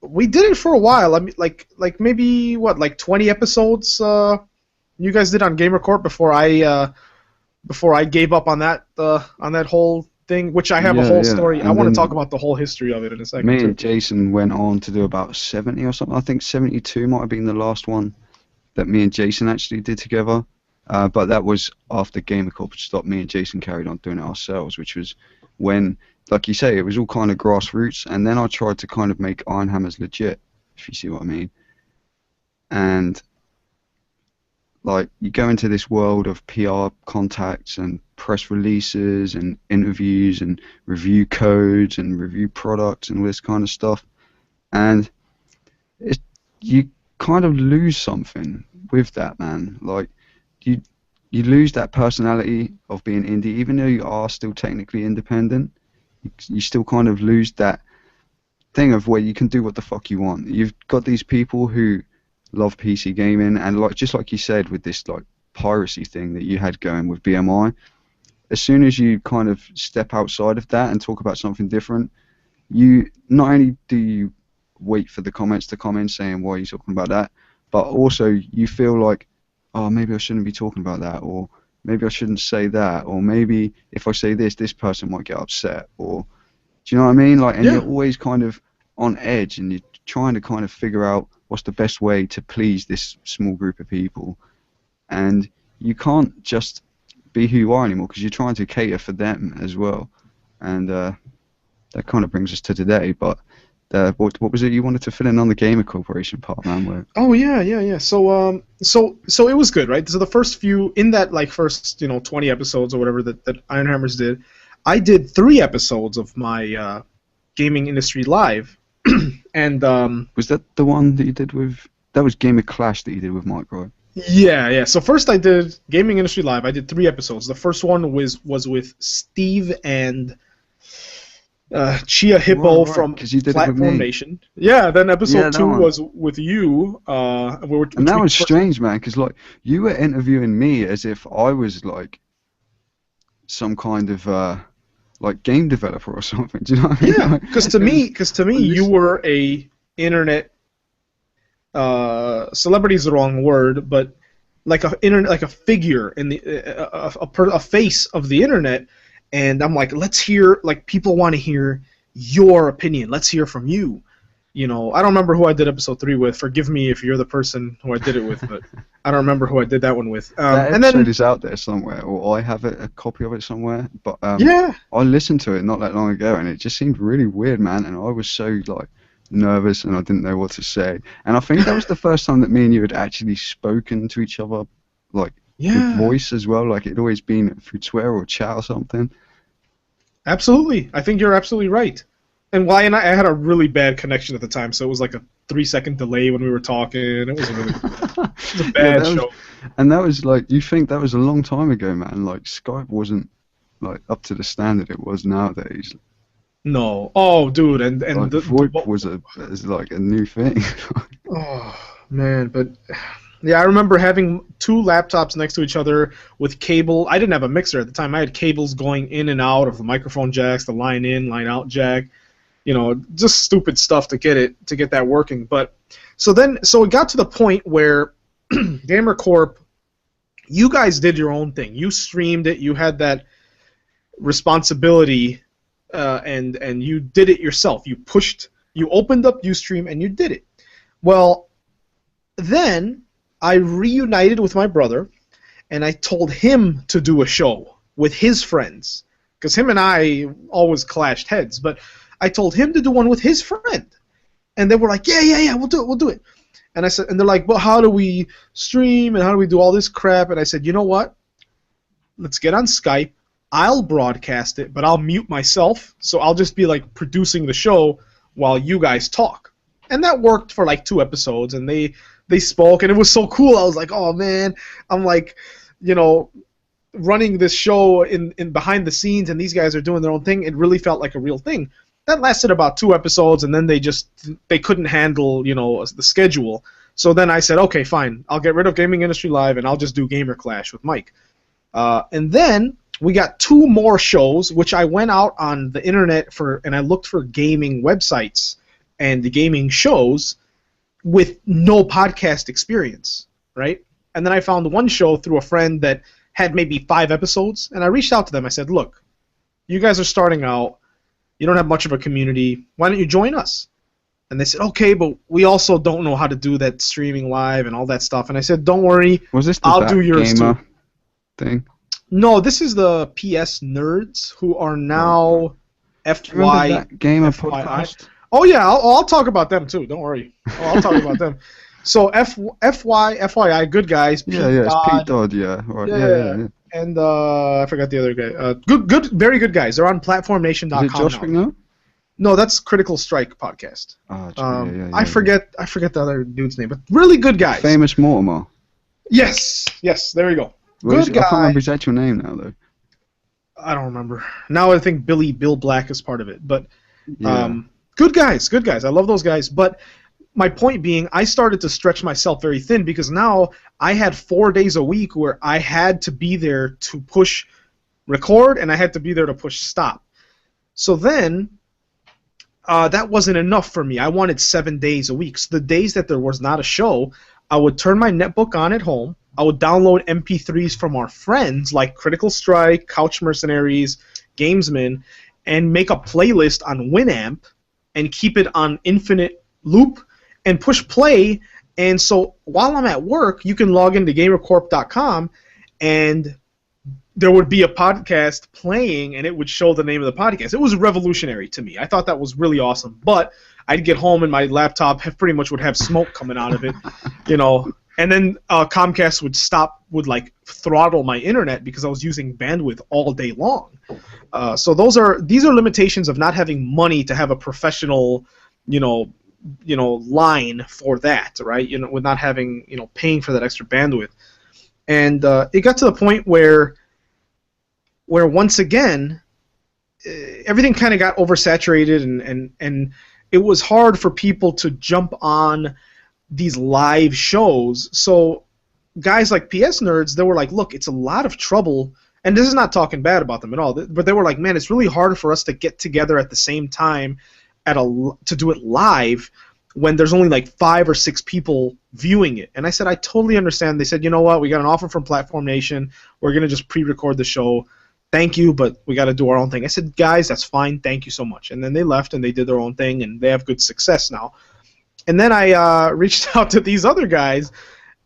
we did it for a while. I mean, like maybe what, like 20 episodes. You guys did on GamerCorp before I gave up on that whole thing, which I have a whole story. I want to talk about the whole history of it in a second. Me and Jason went on to do about 70 or something. I think 72 might have been the last one that me and Jason actually did together. But that was after GamerCorp stopped. Me and Jason carried on doing it ourselves, which was when, like you say, it was all kind of grassroots. And then I tried to kind of make Iron Hammers legit, if you see what I mean. And like, you go into this world of PR contacts and press releases and interviews and review codes and review products and all this kind of stuff, and you kind of lose something with that, man. Like, you lose that personality of being indie, even though you are still technically independent. You still kind of lose that thing of where you can do what the fuck you want. You've got these people who love PC gaming, and like, just like you said with this like piracy thing that you had going with BMI, as soon as you kind of step outside of that and talk about something different, you not only do you wait for the comments to come in saying why are you talking about that, but also you feel like, oh, maybe I shouldn't be talking about that, or maybe I shouldn't say that, or maybe if I say this person might get upset, or do you know what I mean? Like, and you're always kind of on edge, and you're trying to kind of figure out what's the best way to please this small group of people, and you can't just be who you are anymore because you're trying to cater for them as well. And that kind of brings us to today. But what was it you wanted to fill in on the Gamer Corporation part, man? Oh yeah. So it was good, right? So the first few in that like first 20 episodes or whatever that Iron Hammers did, I did 3 episodes of my Gaming Industry Live. And was that the one that you did with? That was Gamer Clash that you did with Mike, right? Yeah. So first I did Gaming Industry Live. I did 3 episodes. The first one was with Steve and Chia Hippo from Platform Nation. Yeah. Then episode 2 was with you. And that was strange, man, because like you were interviewing me as if I was like some kind of like game developer or something. Do you know what I mean? Yeah, because to me, you were a internet celebrity is the wrong word, but like a figure in the a face of the internet. And I'm like, let's hear, like, people want to hear your opinion. Let's hear from you. I don't remember who I did episode 3 with. Forgive me if you're the person who I did it with, but I don't remember who I did that one with. That episode is out there somewhere, or I have a copy of it somewhere. But I listened to it not that long ago, and it just seemed really weird, man. And I was so like nervous, and I didn't know what to say. And I think that was the first time that me and you had actually spoken to each other, like with voice as well. Like it'd always been through Twitter or chat or something. Absolutely, I think you're absolutely right. And I had a really bad connection at the time, so it was like a 3-second delay when we were talking. It was a bad show. And that was like, you think that was a long time ago, man. Like Skype wasn't like up to the standard it was nowadays. No. Oh, dude, and like, VoIP was like a new thing. Oh man, but yeah, I remember having 2 laptops next to each other with cable. I didn't have a mixer at the time. I had cables going in and out of the microphone jacks, the line in, line out jack. Just stupid stuff to get that working. But so it got to the point where GamerCorp, you guys did your own thing. You streamed it. You had that responsibility, and you did it yourself. You opened up Ustream and you did it. Well, then I reunited with my brother, and I told him to do a show with his friends, because him and I always clashed heads, but I told him to do one with his friend, and they were like, yeah, we'll do it. And I said, and they're like, well, how do we stream and how do we do all this crap? And I said, you know what? Let's get on Skype. I'll broadcast it, but I'll mute myself, so I'll just be like producing the show while you guys talk. And that worked for like 2 episodes, and they spoke, and it was so cool. I was like, oh man, I'm like, running this show in behind the scenes, and these guys are doing their own thing. It really felt like a real thing. That lasted about 2 episodes, and then they couldn't handle the schedule, So then I said, okay, fine, I'll get rid of Gaming Industry Live and I'll just do Gamer Clash with Mike. And then we got 2 more shows, which I went out on the internet and I looked for gaming websites and the gaming shows with no podcast experience, right? And then I found one show through a friend that had maybe 5 episodes, and I reached out to them. I said, look, you guys are starting out. You don't have much of a community. Why don't you join us? And they said, okay, but we also don't know how to do that streaming live and all that stuff. And I said, don't worry, Was this the I'll do yours gamer too. thing? No, this is the PS Nerds, who are now FY. That gamer FYI. podcast? Oh yeah, I'll talk about them too. Don't worry. I'll talk about them. So FYI, good guys. Yeah, it's Pete Dodd, yeah. Right. Yeah. And I forgot the other guy. Very good guys. They're on PlatformNation.com. Is it Josh now. McNeil? No, that's Critical Strike podcast. Oh, I forget the other dude's name, but really good guys. Famous Mortimer. Yes, there you go. Good guy. I can't remember his actual name now, though. I don't remember. Now I think Bill Black is part of it, but Yeah. good guys. I love those guys. But my point being, I started to stretch myself very thin because now I had 4 days a week where I had to be there to push record and I had to be there to push stop. So then that wasn't enough for me. I wanted 7 days a week. So the days that there was not a show, I would turn my netbook on at home. I would download MP3s from our friends like Critical Strike, Couch Mercenaries, Gamesman, and make a playlist on Winamp and keep it on infinite loop and push play. And so while I'm at work, you can log into GamerCorp.com and there would be a podcast playing and it would show the name of the podcast. It was revolutionary to me. I thought that was really awesome. But I'd get home and my laptop pretty much would have smoke coming out of it, And then Comcast would like throttle my internet because I was using bandwidth all day long. So these are limitations of not having money to have a professional, line for that, right? With not having, paying for that extra bandwidth. And it got to the point where once again, everything kind of got oversaturated and it was hard for people to jump on these live shows. So guys like PS Nerds, they were like, look, it's a lot of trouble, and this is not talking bad about them at all, but they were like, man, it's really hard for us to get together at the same time to do it live when there's only like 5 or 6 people viewing it. And I said, I totally understand. They said, you know what, we got an offer from Platform Nation. We're going to just pre-record the show. Thank you, but we got to do our own thing. I said, guys, that's fine. Thank you so much. And then they left and they did their own thing, and they have good success now. And then I reached out to these other guys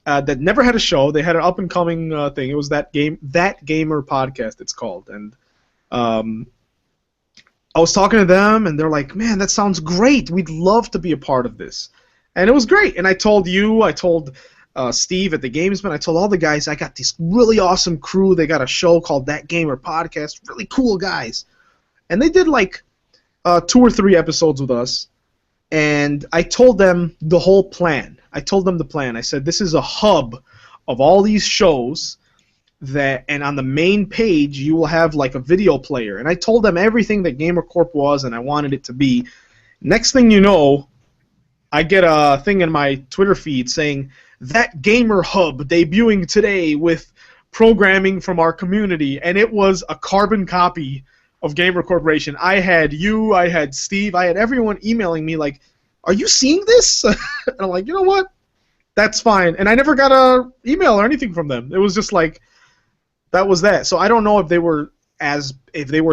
that never had a show. They had an up-and-coming thing. It was That Gamer podcast, it's called. And I was talking to them, and they're like, man, that sounds great. We'd love to be a part of this. And it was great. And I told Steve at the Gamesman, I told all the guys, I got this really awesome crew. They got a show called That Gamer Podcast. Really cool guys. And they did like 2 or 3 episodes with us. And I told them the whole plan. I told them the plan. I said, this is a hub of all these shows and on the main page you will have like a video player. And I told them everything that GamerCorp was and I wanted it to be. Next thing you know, I get a thing in my Twitter feed saying, That Gamer Hub debuting today with programming from our community. And it was a carbon copy of Gamer Corporation. I had you, I had Steve, I had everyone emailing me like, are you seeing this? And I'm like, you know what? That's fine. And I never got a email or anything from them. It was just like, that was that. So I don't know if they were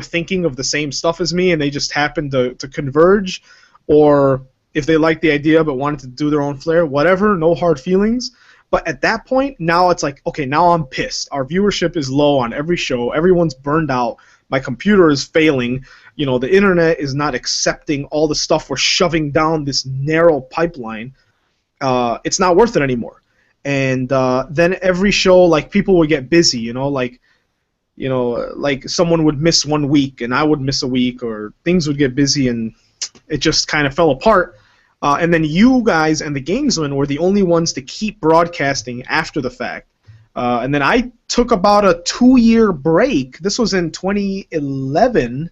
thinking of the same stuff as me and they just happened to converge, or if they liked the idea but wanted to do their own flair. Whatever, no hard feelings. But at that point, now it's like, okay, now I'm pissed. Our viewership is low on every show. Everyone's burned out. My computer is failing. The internet is not accepting all the stuff we're shoving down this narrow pipeline. It's not worth it anymore. And then every show, like, people would get busy, like someone would miss 1 week and I would miss a week, or things would get busy and it just kind of fell apart. And then you guys and the Gamesmen were the only ones to keep broadcasting after the fact. And then I took about a 2-year break. This was in 2010.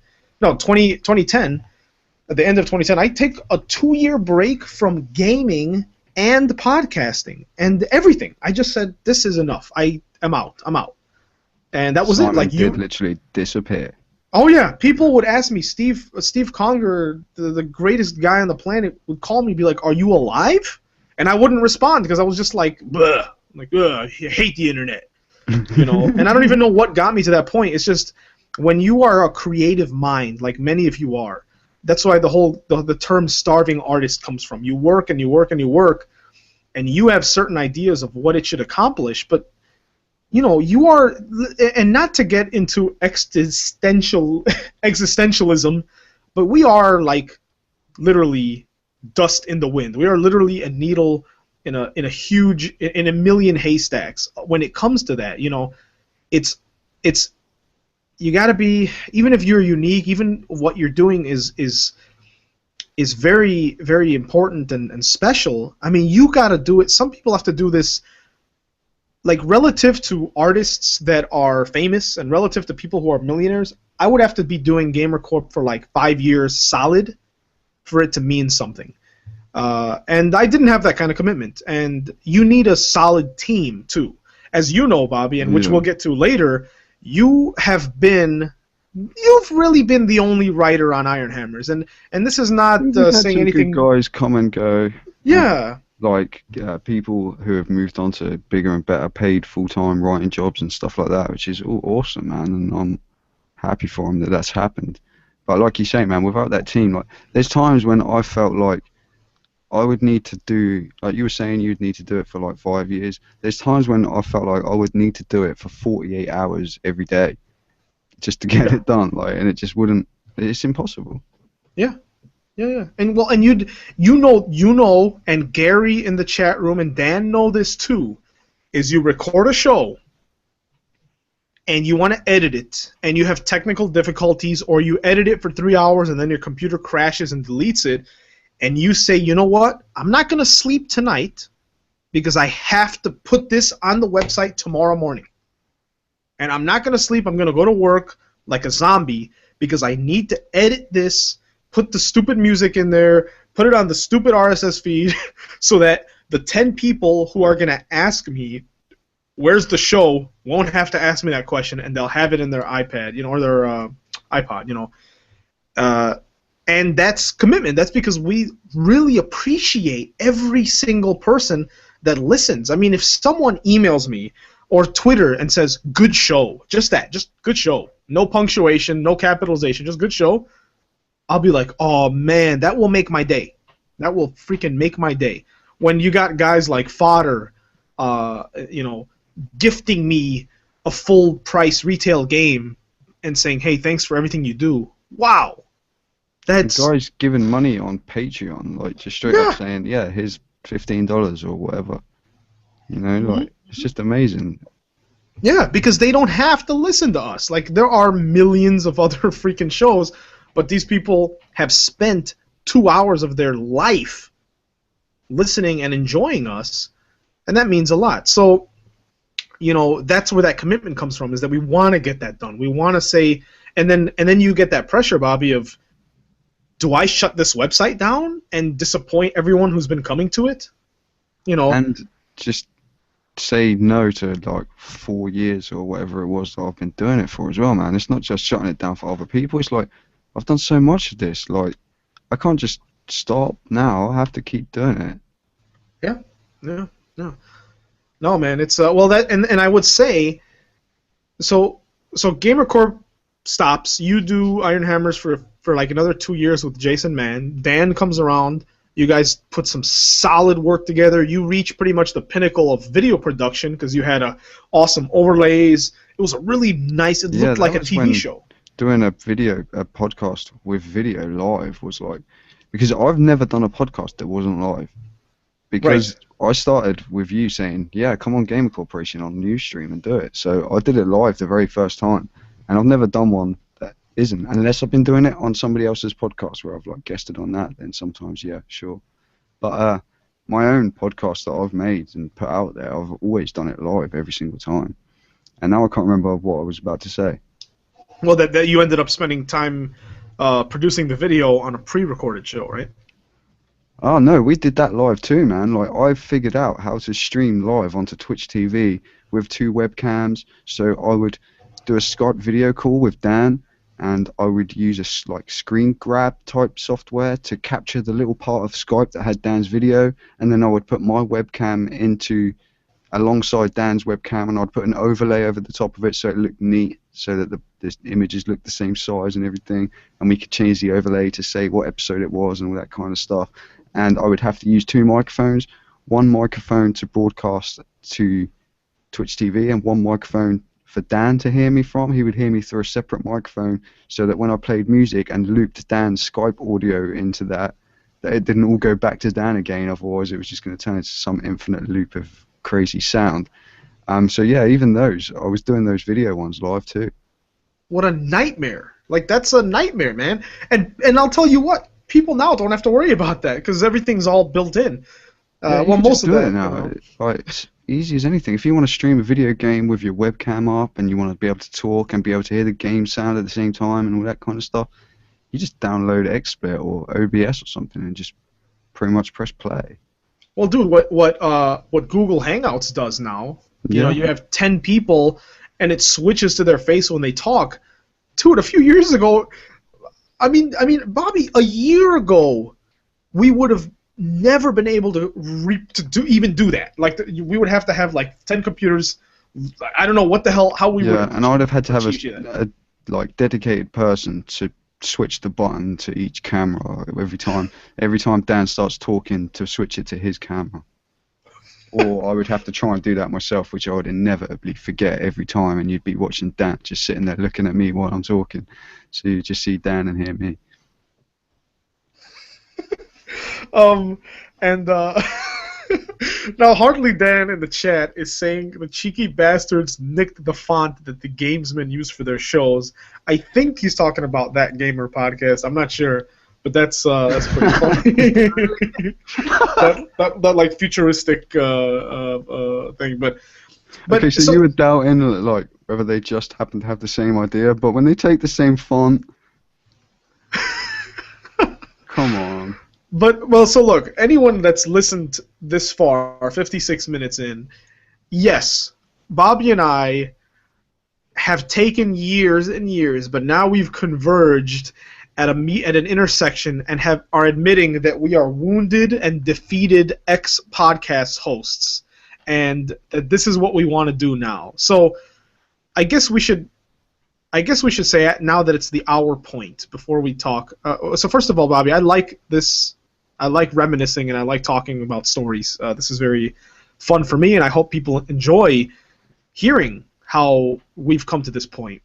At the end of 2010, I take a 2-year break from gaming and podcasting and everything. I just said, this is enough. I am out. I'm out. And that was Simon it. Like did literally disappear. Oh yeah, people would ask me, Steve Conger, the greatest guy on the planet, would call me, be like, "Are you alive?" And I wouldn't respond because I was just like, "Bleh," like, "Ugh, I hate the internet," you know. And I don't even know what got me to that point. It's just when you are a creative mind, like many of you are. That's why the term starving artist comes from. You work and you work and you work, and you have certain ideas of what it should accomplish, but you know, you are, and not to get into existentialism, but we are like literally dust in the wind. We are literally a needle in a million haystacks. When it comes to that, you know, it's you got to be, even if you're unique, even what you're doing is very, very important and special. I mean, you got to do it. Some people have to do this. Like, relative to artists that are famous and relative to people who are millionaires, I would have to be doing GamerCorp for like 5 years solid for it to mean something. And I didn't have that kind of commitment. And you need a solid team, too. As you know, Bobby, and which we'll get to later, you've really been the only writer on Iron Hammers. And this is not saying anything. Good guys come and go. Yeah. Like people who have moved on to bigger and better paid full-time writing jobs and stuff like that, which is all awesome, man, and I'm happy for them that that's happened. But like you say, man, without that team, like, there's times when I felt like I would need to do, like you were saying, you'd need to do it for like 5 years. There's times when I felt like I would need to do it for 48 hours every day just to get it done, like, and it just wouldn't. It's impossible. Yeah. Yeah, and well, and you know, and Gary in the chat room and Dan know this too, is you record a show, and you want to edit it, and you have technical difficulties, or you edit it for 3 hours and then your computer crashes and deletes it, and you say, you know what, I'm not gonna sleep tonight because I have to put this on the website tomorrow morning, and I'm not gonna sleep. I'm gonna go to work like a zombie because I need to edit this. Put the stupid music in there, put it on the stupid RSS feed so that the 10 people who are going to ask me, where's the show, won't have to ask me that question, and they'll have it in their iPad, you know, or their iPod, you know. And that's commitment. That's because we really appreciate every single person that listens. I mean, if someone emails me or Twitter and says, good show, just good show, no punctuation, no capitalization, just good show, I'll be like, oh man, that will make my day. That will freaking make my day. When you got guys like Fodder, you know, gifting me a full price retail game and saying, hey, thanks for everything you do. Wow. That's the guy's giving money on Patreon, like just straight up saying, yeah, here's $15 or whatever. You know, like, it's just amazing. Yeah, because they don't have to listen to us. Like, there are millions of other freaking shows. But these people have spent 2 hours of their life listening and enjoying us, and that means a lot. So, you know, that's where that commitment comes from, is that we want to get that done. We want to say, and then you get that pressure, Bobby, of, do I shut this website down and disappoint everyone who's been coming to it? You know, and just say no to like 4 years or whatever it was that I've been doing it for as well, man. It's not just shutting it down for other people. It's like, I've done so much of this, like, I can't just stop now. I have to keep doing it. Yeah. No, man, it's, well, that, and I would say, so GamerCorp stops, you do Iron Hammers for like another 2 years with Jason Mann, Dan comes around, you guys put some solid work together, you reach pretty much the pinnacle of video production, because you had awesome overlays, it was a really nice, it looked like a TV show. Doing a podcast with video live was like, because I've never done a podcast that wasn't live, because I started with you saying, yeah, come on Gamer Corporation on Ustream and do it. So I did it live the very first time, and I've never done one that isn't, unless I've been doing it on somebody else's podcast where I've like guested on that, then sometimes, yeah, sure. But my own podcast that I've made and put out there, I've always done it live every single time. And now I can't remember what I was about to say. Well, that you ended up spending time producing the video on a pre-recorded show, right? Oh no, we did that live too, man. Like I figured out how to stream live onto Twitch TV with two webcams. So I would do a Skype video call with Dan, and I would use like screen grab type software to capture the little part of Skype that had Dan's video, and then I would put my webcam into alongside Dan's webcam, and I'd put an overlay over the top of it so it looked neat, so that the images looked the same size and everything, and we could change the overlay to say what episode it was and all that kind of stuff. And I would have to use two microphones, one microphone to broadcast to Twitch TV and one microphone for Dan to hear me from. He would hear me through a separate microphone, so that when I played music and looped Dan's Skype audio into that it didn't all go back to Dan again, otherwise it was just going to turn into some infinite loop of crazy sound. So yeah, even those, I was doing those video ones live too. What a nightmare! Like that's a nightmare, man. And I'll tell you what, people now don't have to worry about that because everything's all built in. Yeah, well, most of that now. You know. Like, it's easy as anything. If you want to stream a video game with your webcam up and you want to be able to talk and be able to hear the game sound at the same time and all that kind of stuff, you just download XSplit or OBS or something and just pretty much press play. Well, dude, what Google Hangouts does now, you know, you have 10 people and it switches to their face when they talk. Dude, a few years ago, I mean, Bobby, a year ago, we would have never been able to even do that. Like, we would have to have like 10 computers. I don't know what the hell, how we would. Yeah, and I would have had to have a like dedicated person to switch the button to each camera every time Dan starts talking, to switch it to his camera. Or I would have to try and do that myself, which I would inevitably forget every time, and you'd be watching Dan just sitting there looking at me while I'm talking, so you just see Dan and hear me. Now Hardly Dan in the chat is saying the cheeky bastards nicked the font that the gamesmen use for their shows. I think he's talking about That Gamer podcast. I'm not sure, but that's pretty funny. that like futuristic thing, but okay, so you were doubting like whether they just happen to have the same idea, but when they take the same font, come on. But, well, so look, anyone that's listened this far, 56 minutes in, yes, Bobby and I have taken years and years, but now we've converged at an intersection and are admitting that we are wounded and defeated ex-podcast hosts, and that this is what we want to do now. So I guess we should say it now that it's the hour point before we talk. So first of all, Bobby, I like reminiscing and I like talking about stories. This is very fun for me, and I hope people enjoy hearing how we've come to this point.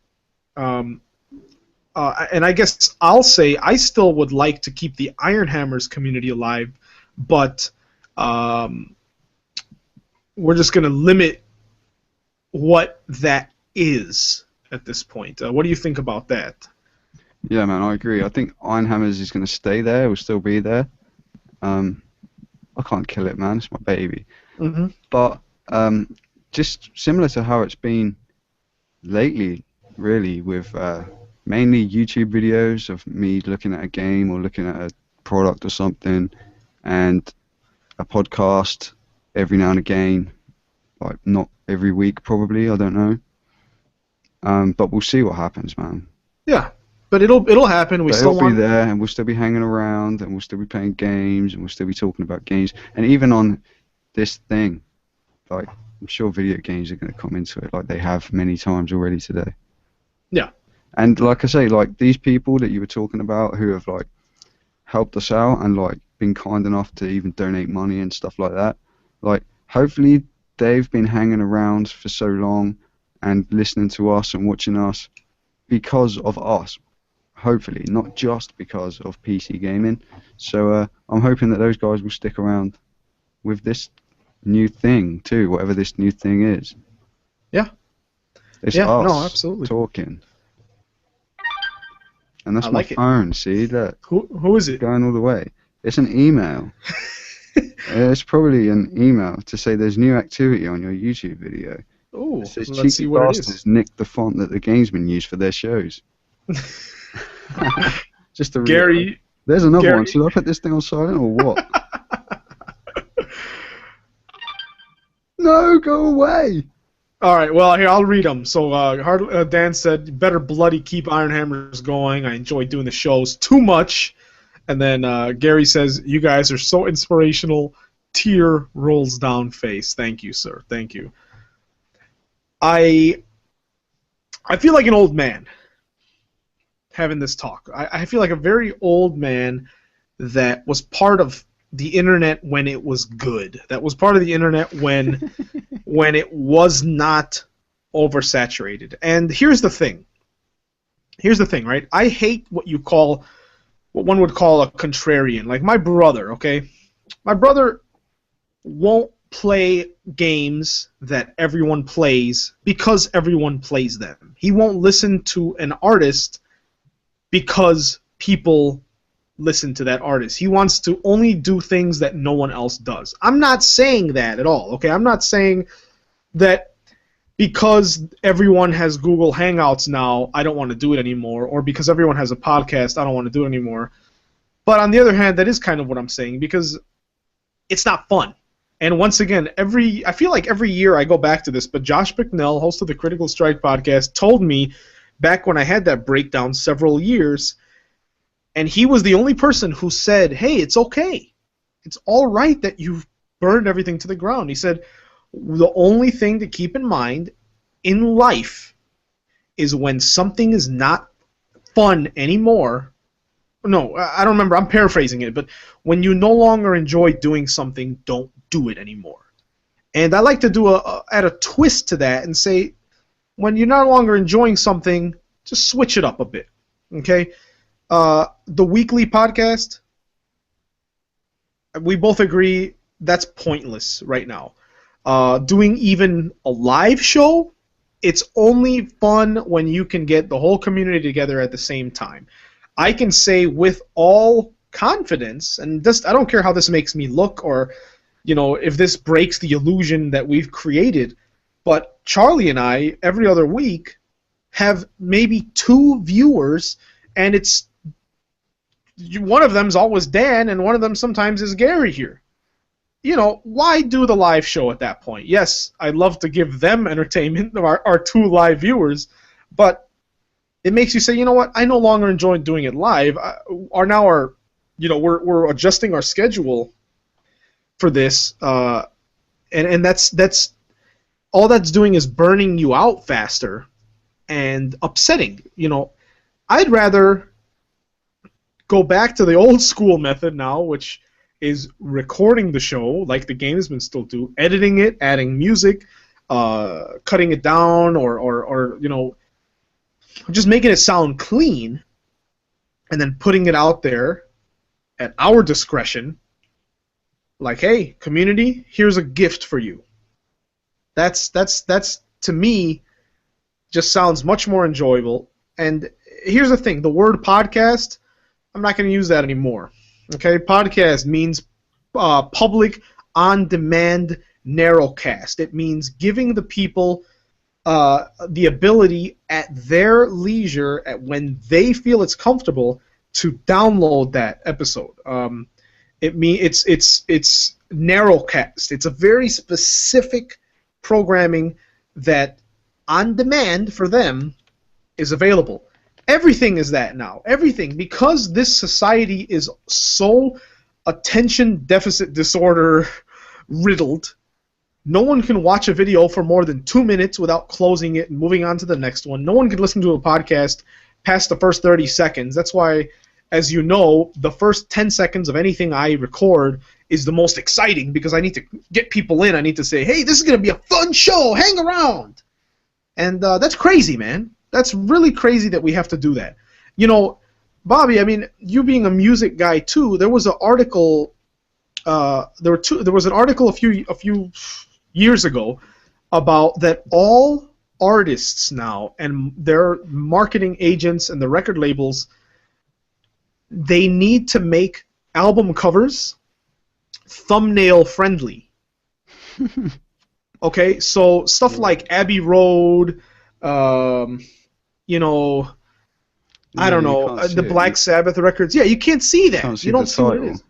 And I guess I'll say I still would like to keep the Iron Hammers community alive, but we're just going to limit what that is at this point. What do you think about that? Yeah, man, I agree. I think Iron Hammers is going to stay there. It will still be there. I can't kill it, man. It's my baby. Mm-hmm. But just similar to how it's been lately, really, with mainly YouTube videos of me looking at a game or looking at a product or something, and a podcast every now and again, like not every week probably, I don't know. But we'll see what happens, man. Yeah. But it'll happen. It'll be there, and we'll still be hanging around, and we'll still be playing games, and we'll still be talking about games. And even on this thing, like, I'm sure video games are going to come into it, like they have many times already today. Yeah. And like I say, like these people that you were talking about who have like helped us out and like been kind enough to even donate money and stuff like that, like hopefully they've been hanging around for so long and listening to us and watching us because of us. Hopefully, not just because of PC gaming. So I'm hoping that those guys will stick around with this new thing too, whatever this new thing is. Yeah. It's us no, absolutely. talking. And that's I my like phone, see? Look. Who is it? Going all the way. It's an email. It's probably an email to say there's new activity on your YouTube video. Oh, let's see what it is. Nicked the font that the gamesmen use for their shows. Just to Gary. There's another Gary. one. Should I put this thing on silent or what? No, go away. All right, well, here, I'll read them. So Dan said, better bloody keep Iron Hammers going. I enjoy doing the shows too much. And then Gary says, you guys are so inspirational. Tear rolls down face. Thank you, sir. Thank you. I feel like an old man having this talk. I feel like a very old man that was part of the internet when it was good. That was part of the internet when when it was not oversaturated. And here's the thing. Here's the thing, right? I hate what one would call a contrarian. Like my brother, okay? My brother won't play games that everyone plays because everyone plays them. He won't listen to an artist because people listen to that artist. He wants to only do things that no one else does. I'm not saying that at all, okay? I'm not saying that because everyone has Google Hangouts now, I don't want to do it anymore, or because everyone has a podcast, I don't want to do it anymore. But on the other hand, that is kind of what I'm saying, because it's not fun. And once again, I feel like every year I go back to this, but Josh Bicknell, host of the Critical Strike podcast, told me back when I had that breakdown several years, and he was the only person who said, hey, it's okay. It's all right that you've burned everything to the ground. He said, the only thing to keep in mind in life is when something is not fun anymore. No, I don't remember. I'm paraphrasing it. But when you no longer enjoy doing something, don't do it anymore. And I like to add a twist to that and say, when you're no longer enjoying something, just switch it up a bit. Okay? The weekly podcast, we both agree that's pointless right now. Doing even a live show, it's only fun when you can get the whole community together at the same time. I can say with all confidence, and I don't care how this makes me look or if this breaks the illusion that we've created, but Charlie and I, every other week, have maybe 2 viewers, and it's one of them's always Dan, and one of them sometimes is Gary here. Why do the live show at that point? Yes, I'd love to give them entertainment, our 2 live viewers, but it makes you say, you know what? I no longer enjoy doing it live. We're adjusting our schedule for this, and that's all that's doing is burning you out faster and upsetting. I'd rather go back to the old school method now, which is recording the show like the Gamesmen still do, editing it, adding music, cutting it down, or just making it sound clean, and then putting it out there at our discretion. Like, hey, community, here's a gift for you. That's to me just sounds much more enjoyable. And here's the thing, the word podcast, I'm not going to use that anymore. Okay, podcast means public, on-demand, narrowcast. It means giving the people the ability at their leisure, when they feel it's comfortable, to download that episode. It's narrowcast. It's a very specific programming that, on demand for them, is available. Everything is that now. Everything. Because this society is so attention deficit disorder riddled, no one can watch a video for more than 2 minutes without closing it and moving on to the next one. No one can listen to a podcast past the first 30 seconds. That's why, as you know, the first 10 seconds of anything I record is the most exciting, because I need to get people in. I need to say, hey, this is going to be a fun show. Hang around. And that's crazy, man. That's really crazy that we have to do that. Bobby, I mean, you being a music guy too, there was an article. There was an article a few years ago about that all artists now and their marketing agents and the record labels, they need to make album covers thumbnail friendly. Okay, so stuff like Abbey Road, I don't know, the Black Sabbath records. Yeah, you can't see that. You don't see what it is.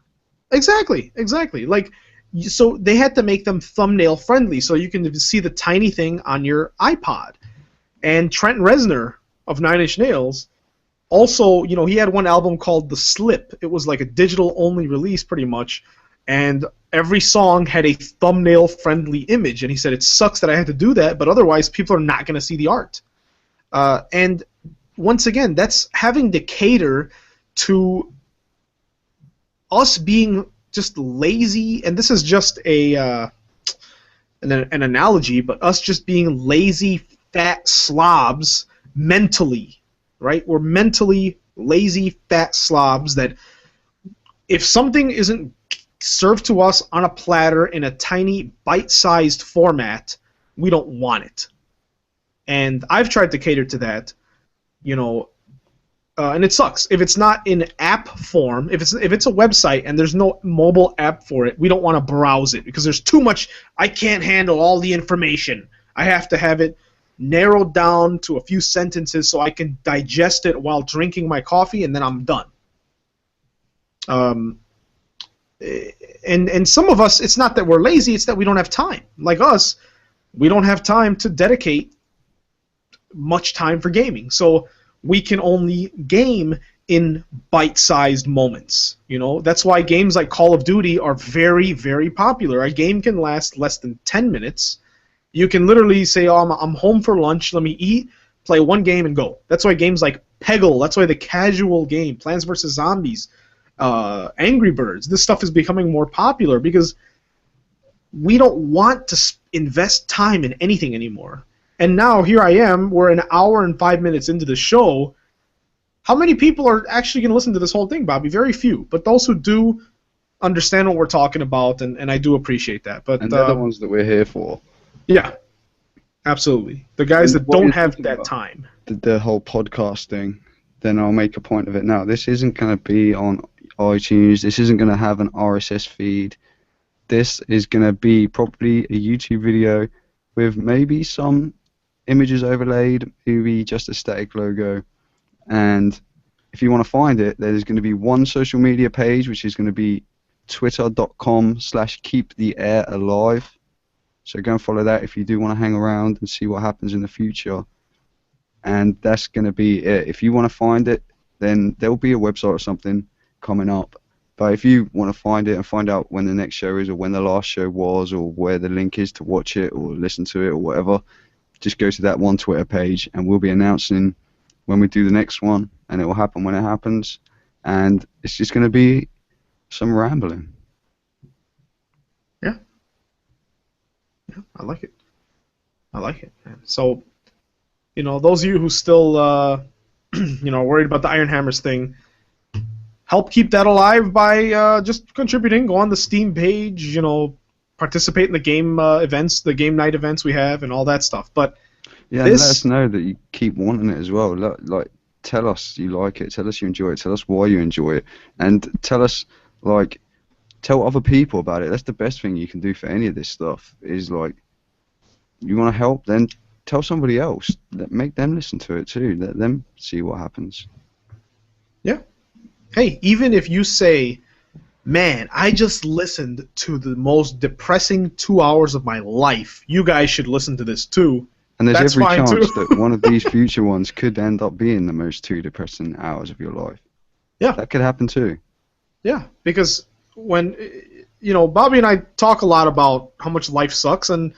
Exactly. Like, So they had to make them thumbnail friendly, so you can see the tiny thing on your iPod. And Trent Reznor of Nine Inch Nails also, he had one album called The Slip. It was like a digital only release pretty much, and every song had a thumbnail friendly image. And he said, it sucks that I had to do that, but otherwise people are not going to see the art. And once again, that's having to cater to us being just lazy, and this is just an analogy, but us just being lazy, fat slobs mentally, right? We're mentally lazy, fat slobs that if something isn't served to us on a platter in a tiny, bite-sized format, we don't want it. And I've tried to cater to that, and it sucks. If it's not in app form, if it's a website and there's no mobile app for it, we don't want to browse it because there's too much. I can't handle all the information. I have to have it narrowed down to a few sentences so I can digest it while drinking my coffee, and then I'm done. And some of us, it's not that we're lazy, it's that we don't have time. Like us, we don't have time to dedicate much time for gaming. So we can only game in bite-sized moments. That's why games like Call of Duty are very, very popular. A game can last less than 10 minutes. You can literally say, oh, I'm home for lunch, let me eat, play one game, and go. That's why games like Peggle, that's why the casual game, Plants vs. Zombies, Angry Birds, this stuff is becoming more popular because we don't want to invest time in anything anymore. And now here I am, we're an hour and 5 minutes into the show. How many people are actually going to listen to this whole thing, Bobby? Very few. But those who do understand what we're talking about, and I do appreciate that. But and they're the ones that we're here for. Yeah, absolutely. The guys that don't have that time. The whole podcast thing, then I'll make a point of it now. This isn't going to be on iTunes. This isn't going to have an RSS feed. This is going to be probably a YouTube video with maybe some images overlaid, maybe just a static logo. And if you want to find it, there's going to be one social media page, which is going to be twitter.com/keeptheairalive. So go and follow that if you do want to hang around and see what happens in the future. And that's going to be it. If you want to find it, then there'll be a website or something coming up. But if you want to find it and find out when the next show is or when the last show was or where the link is to watch it or listen to it or whatever, just go to that one Twitter page and we'll be announcing when we do the next one, and it will happen when it happens. And it's just going to be some rambling. Yeah, I like it. Man. So, those of you who still, worried about the Iron Hammers thing, help keep that alive by just contributing. Go on the Steam page, participate in the game events, the game night events we have, and all that stuff. But yeah, and let us know that you keep wanting it as well. Like, tell us you like it. Tell us you enjoy it. Tell us why you enjoy it, and tell us tell other people about it. That's the best thing you can do for any of this stuff. Is you want to help, then tell somebody else. Make them listen to it too. Let them see what happens. Yeah. Hey, even if you say, man, I just listened to the most depressing 2 hours of my life. You guys should listen to this too. And there's That's every chance too. that one of these future ones could end up being the most 2 depressing hours of your life. Yeah. That could happen too. Yeah, because when, Bobby and I talk a lot about how much life sucks, and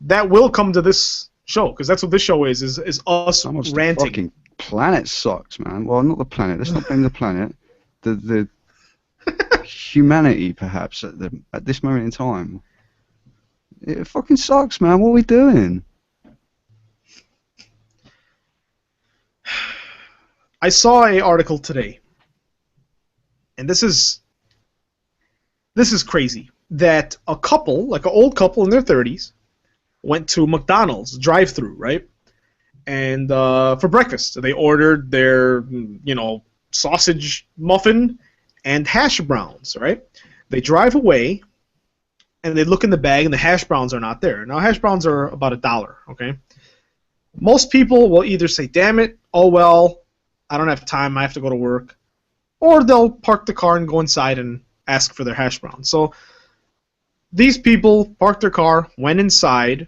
that will come to this show, because that's what this show is us How much ranting. the fucking planet sucks, man. Well, not the planet. Let's not blame the planet. The humanity, perhaps, at this moment in time. It fucking sucks, man. What are we doing? I saw an article today, and this is crazy, that a couple, like an old couple in their 30s, went to McDonald's drive-thru, right? And for breakfast, they ordered their, sausage muffin and hash browns, right? They drive away, and they look in the bag, and the hash browns are not there. Now, hash browns are about $1, okay? Most people will either say, damn it, oh well, I don't have time, I have to go to work. Or they'll park the car and go inside and ask for their hash browns. So These people parked their car, went inside,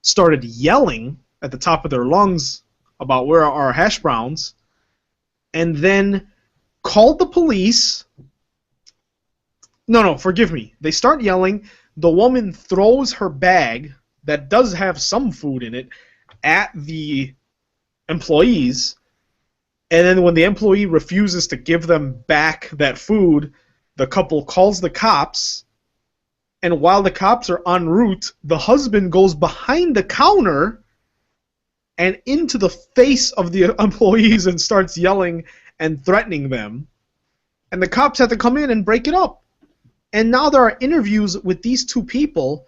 started yelling at the top of their lungs about where are our hash browns, and then called the police. No, forgive me. They start yelling. The woman throws her bag that does have some food in it at the employees, and then when the employee refuses to give them back that food, the couple calls the cops, and while the cops are en route, the husband goes behind the counter and into the face of the employees and starts yelling and threatening them, and the cops have to come in and break it up. And now there are interviews with these two people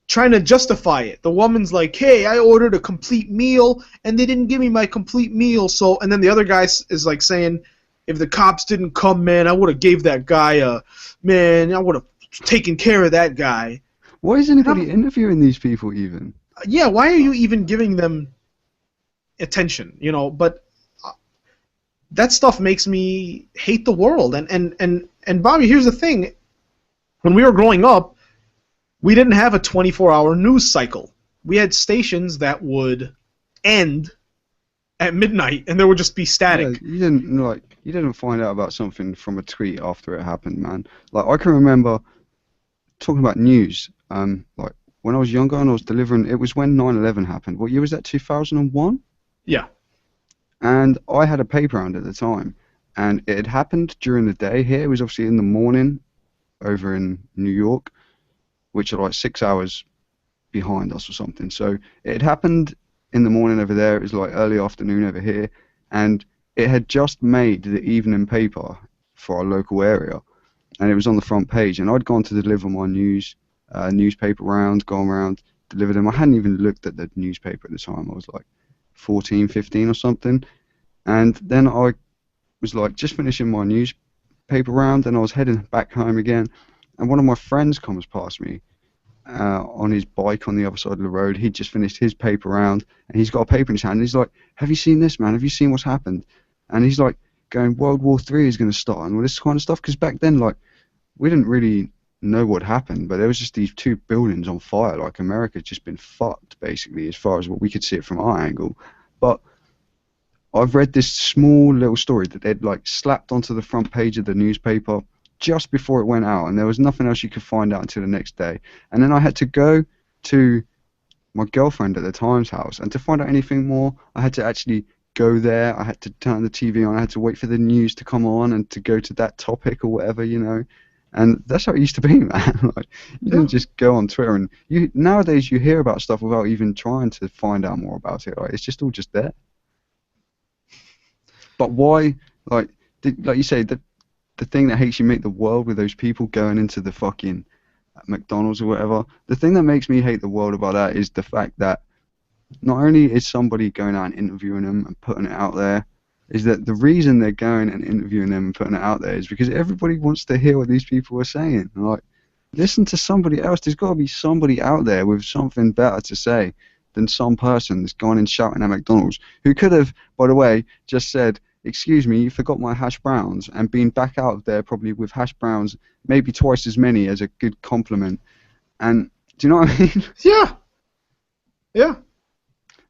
trying to justify it. The woman's like, hey, I ordered a complete meal, and they didn't give me my complete meal. So, and then the other guy is like saying, if the cops didn't come, man, I would have gave that guy I would have taken care of that guy. Why is anybody interviewing these people even? Yeah, why are you even giving them attention? You know, but that stuff makes me hate the world. And Bobby, here's the thing. When we were growing up, we didn't have a 24-hour news cycle. We had stations that would end at midnight, and there would just be static. Yeah, you didn't find out about something from a tweet after it happened, man. Like, I can remember talking about news. Like when I was younger and I was delivering. It was when 9/11 happened. What year was that? 2001. Yeah. And I had a paper round at the time, and it had happened during the day here. It was obviously in the morning over in New York, which are like 6 hours behind us or something. So it had happened in the morning over there. It was like early afternoon over here, and it had just made the evening paper for our local area, and it was on the front page. And I'd gone to deliver my newspaper round, gone around, delivered them. I hadn't even looked at the newspaper at the time. I was like 14, 15 or something. And then I was like just finishing my newspaper round, and I was heading back home again. And one of my friends comes past me on his bike on the other side of the road. He'd just finished his paper round, and he's got a paper in his hand. And he's like, have you seen this, man? Have you seen what's happened? And he's like going, World War III is going to start and all this kind of stuff. Because back then, like, we didn't really know what happened, but there was just these two buildings on fire. Like, America's just been fucked, basically, as far as what we could see it from our angle. But I've read this small little story that they'd like slapped onto the front page of the newspaper just before it went out, and there was nothing else you could find out until the next day. And then I had to go to my girlfriend at the time's house, and to find out anything more, I had to actually go there. I had to turn the TV on. I had to wait for the news to come on and to go to that topic or whatever, you know. And that's how it used to be, man. Like, you didn't just go on Twitter, and nowadays you hear about stuff without even trying to find out more about it. Like, it's just all just there. But why, like you say, the thing that makes you make the world with those people going into the fucking McDonald's or whatever, the thing that makes me hate the world about that is the fact that not only is somebody going out and interviewing them and putting it out there, is that the reason they're going and interviewing them and putting it out there is because everybody wants to hear what these people are saying. Like, listen to somebody else. There's got to be somebody out there with something better to say than some person that's gone and shouting at McDonald's, who could have, by the way, just said, excuse me, you forgot my hash browns, and been back out of there probably with hash browns maybe twice as many as a good compliment. And do you know what I mean? Yeah. Yeah.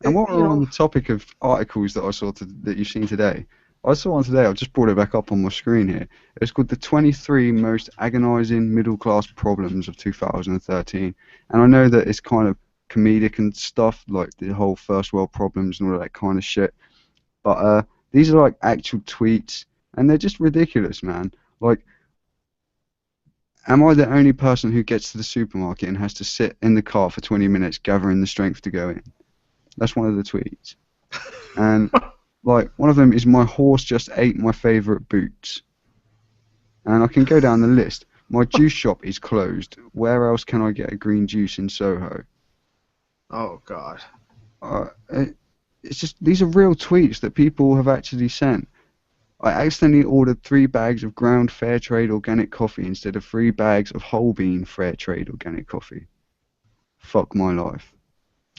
And while we're on the topic of articles that I saw that you've seen today, I saw one today. I've just brought it back up on my screen here. It's called the 23 Most Agonizing Middle-Class Problems of 2013. And I know that it's kind of comedic and stuff, like the whole first world problems and all that kind of shit. But these are like actual tweets, and they're just ridiculous, man. Like, am I the only person who gets to the supermarket and has to sit in the car for 20 minutes gathering the strength to go in? That's one of the tweets. And like, one of them is, my horse just ate my favourite boots. And I can go down the list. My juice shop is closed. Where else can I get a green juice in Soho? Oh, God. It's just, these are real tweets that people have actually sent. I accidentally ordered 3 bags of ground fair trade organic coffee instead of 3 bags of whole bean fair trade organic coffee. Fuck my life.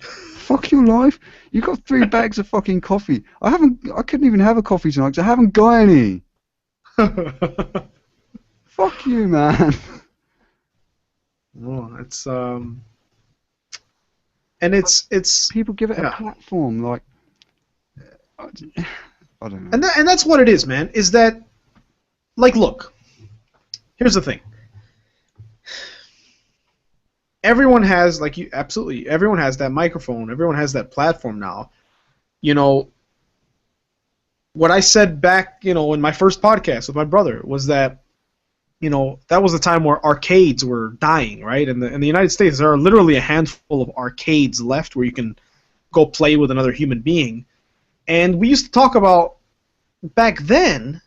Fuck your life. You got 3 bags of fucking coffee. I couldn't even have a coffee tonight because I haven't got any. Fuck you, man. Well, it's People give it a yeah. platform, like I don't know. And that's what it is, man. Is that like, look, here's the thing. Everyone has absolutely everyone has that microphone. Everyone has that platform now. You know, what I said back, in my first podcast with my brother was that, that was the time where arcades were dying, right? In the United States, there are literally a handful of arcades left where you can go play with another human being. And we used to talk about back then,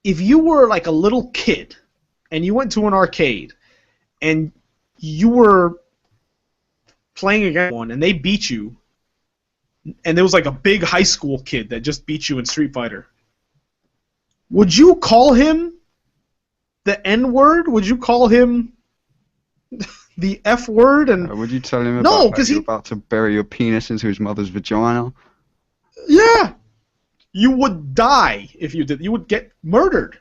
if you were like a little kid and you went to an arcade and you were playing against one and they beat you, and there was like a big high school kid that just beat you in Street Fighter, would you call him the N-word? Would you call him the F-word? And would you tell him no, about because you're about to bury your penis into his mother's vagina? Yeah, you would die if you did. You would get murdered.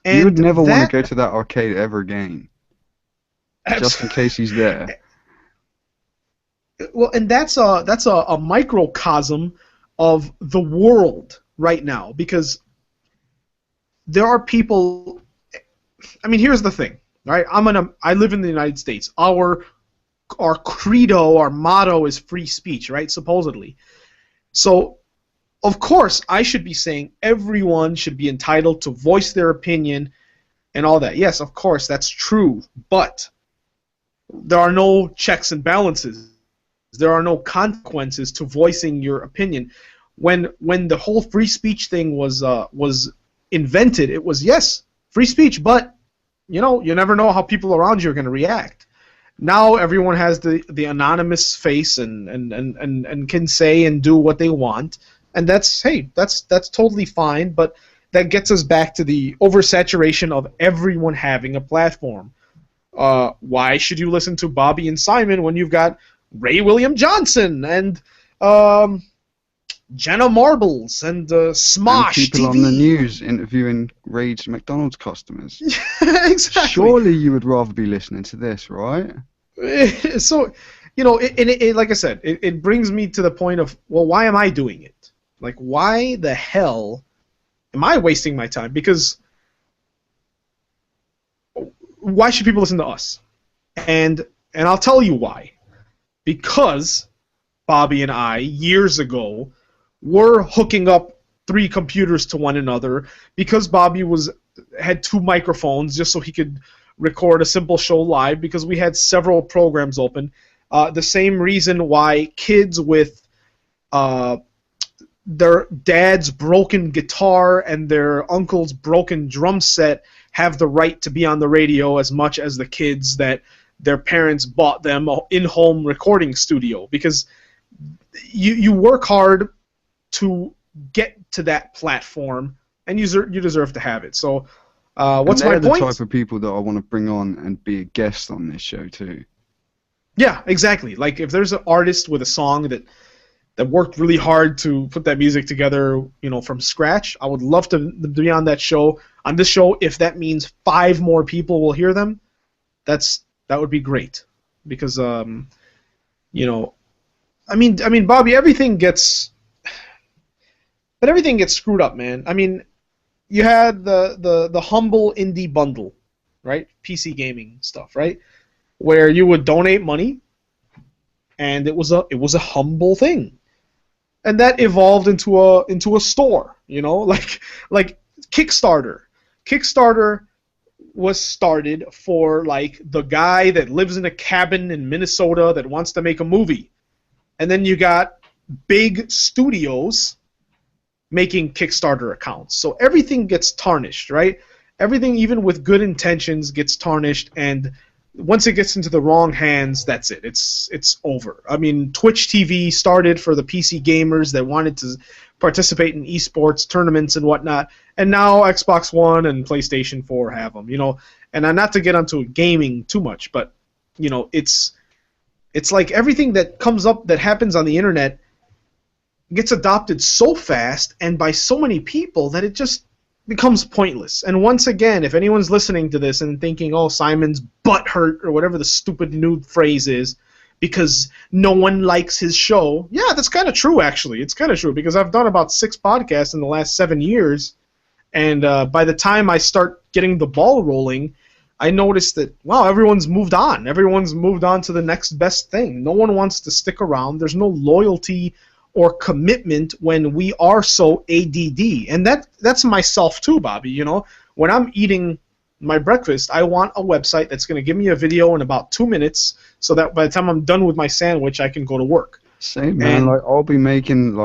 And you would never want to go to that arcade ever again, just in case he's there. Well, and that's a microcosm of the world right now, because there are people. I mean, here's the thing, right? I live in the United States. Our credo, our motto is free speech, right? Supposedly. So, of course, I should be saying everyone should be entitled to voice their opinion and all that. Yes, of course, that's true. But there are no checks and balances. There are no consequences to voicing your opinion. When the whole free speech thing was invented, it was, yes, free speech, but you never know how people around you are going to react. Now everyone has the anonymous face and can say and do what they want, and that's totally fine. But that gets us back to the oversaturation of everyone having a platform. Why should you listen to Bobby and Simon when you've got Ray William Johnson and Jenna Marbles and Smosh and people TV. on the news interviewing Rage McDonald's customers? Exactly. Surely you would rather be listening to this, right? So, like I said, it brings me to the point of, well, why am I doing it? Like, why the hell am I wasting my time? Because why should people listen to us? And I'll tell you why. Because Bobby and I, years ago, were hooking up 3 computers to one another, because Bobby had 2 microphones just so he could record a simple show live, because we had several programs open. The same reason why kids with their dad's broken guitar and their uncle's broken drum set have the right to be on the radio as much as the kids that their parents bought them an in-home recording studio, because you work hard to get to that platform, and you deserve to have it. So, what's my point? They're the type of people that I want to bring on and be a guest on this show too. Yeah, exactly. Like, if there's an artist with a song that worked really hard to put that music together, from scratch, I would love to be on that show. On this show, if that means 5 more people will hear them, that would be great. Because I mean, Bobby, everything gets screwed up, man. I mean, you had the humble indie bundle, right? PC gaming stuff, right? Where you would donate money, and it was a humble thing, and that evolved into a store, like Kickstarter. Kickstarter was started for like the guy that lives in a cabin in Minnesota that wants to make a movie, and then you got big studios making Kickstarter accounts. So everything gets tarnished, right? Everything, even with good intentions, gets tarnished, and once it gets into the wrong hands, that's it. It's over. I mean, Twitch TV started for the PC gamers that wanted to participate in esports tournaments and whatnot, and now Xbox One and PlayStation 4 have them, And not to get onto gaming too much, but it's like everything that comes up that happens on the internet gets adopted so fast and by so many people that becomes pointless. And once again, if anyone's listening to this and thinking, oh, Simon's butt hurt or whatever the stupid new phrase is because no one likes his show, yeah, that's kind of true, actually. It's kind of true because I've done about 6 podcasts in the last 7 years, and by the time I start getting the ball rolling, I noticed that, wow, everyone's moved on. Everyone's moved on to the next best thing. No one wants to stick around. There's no loyalty or commitment when we are so ADD. And that's myself too, Bobby. You know, when I'm eating my breakfast, I want a website that's going to give me a video in about 2 minutes so that by the time I'm done with my sandwich, I can go to work. Same, man. Like, I'll be making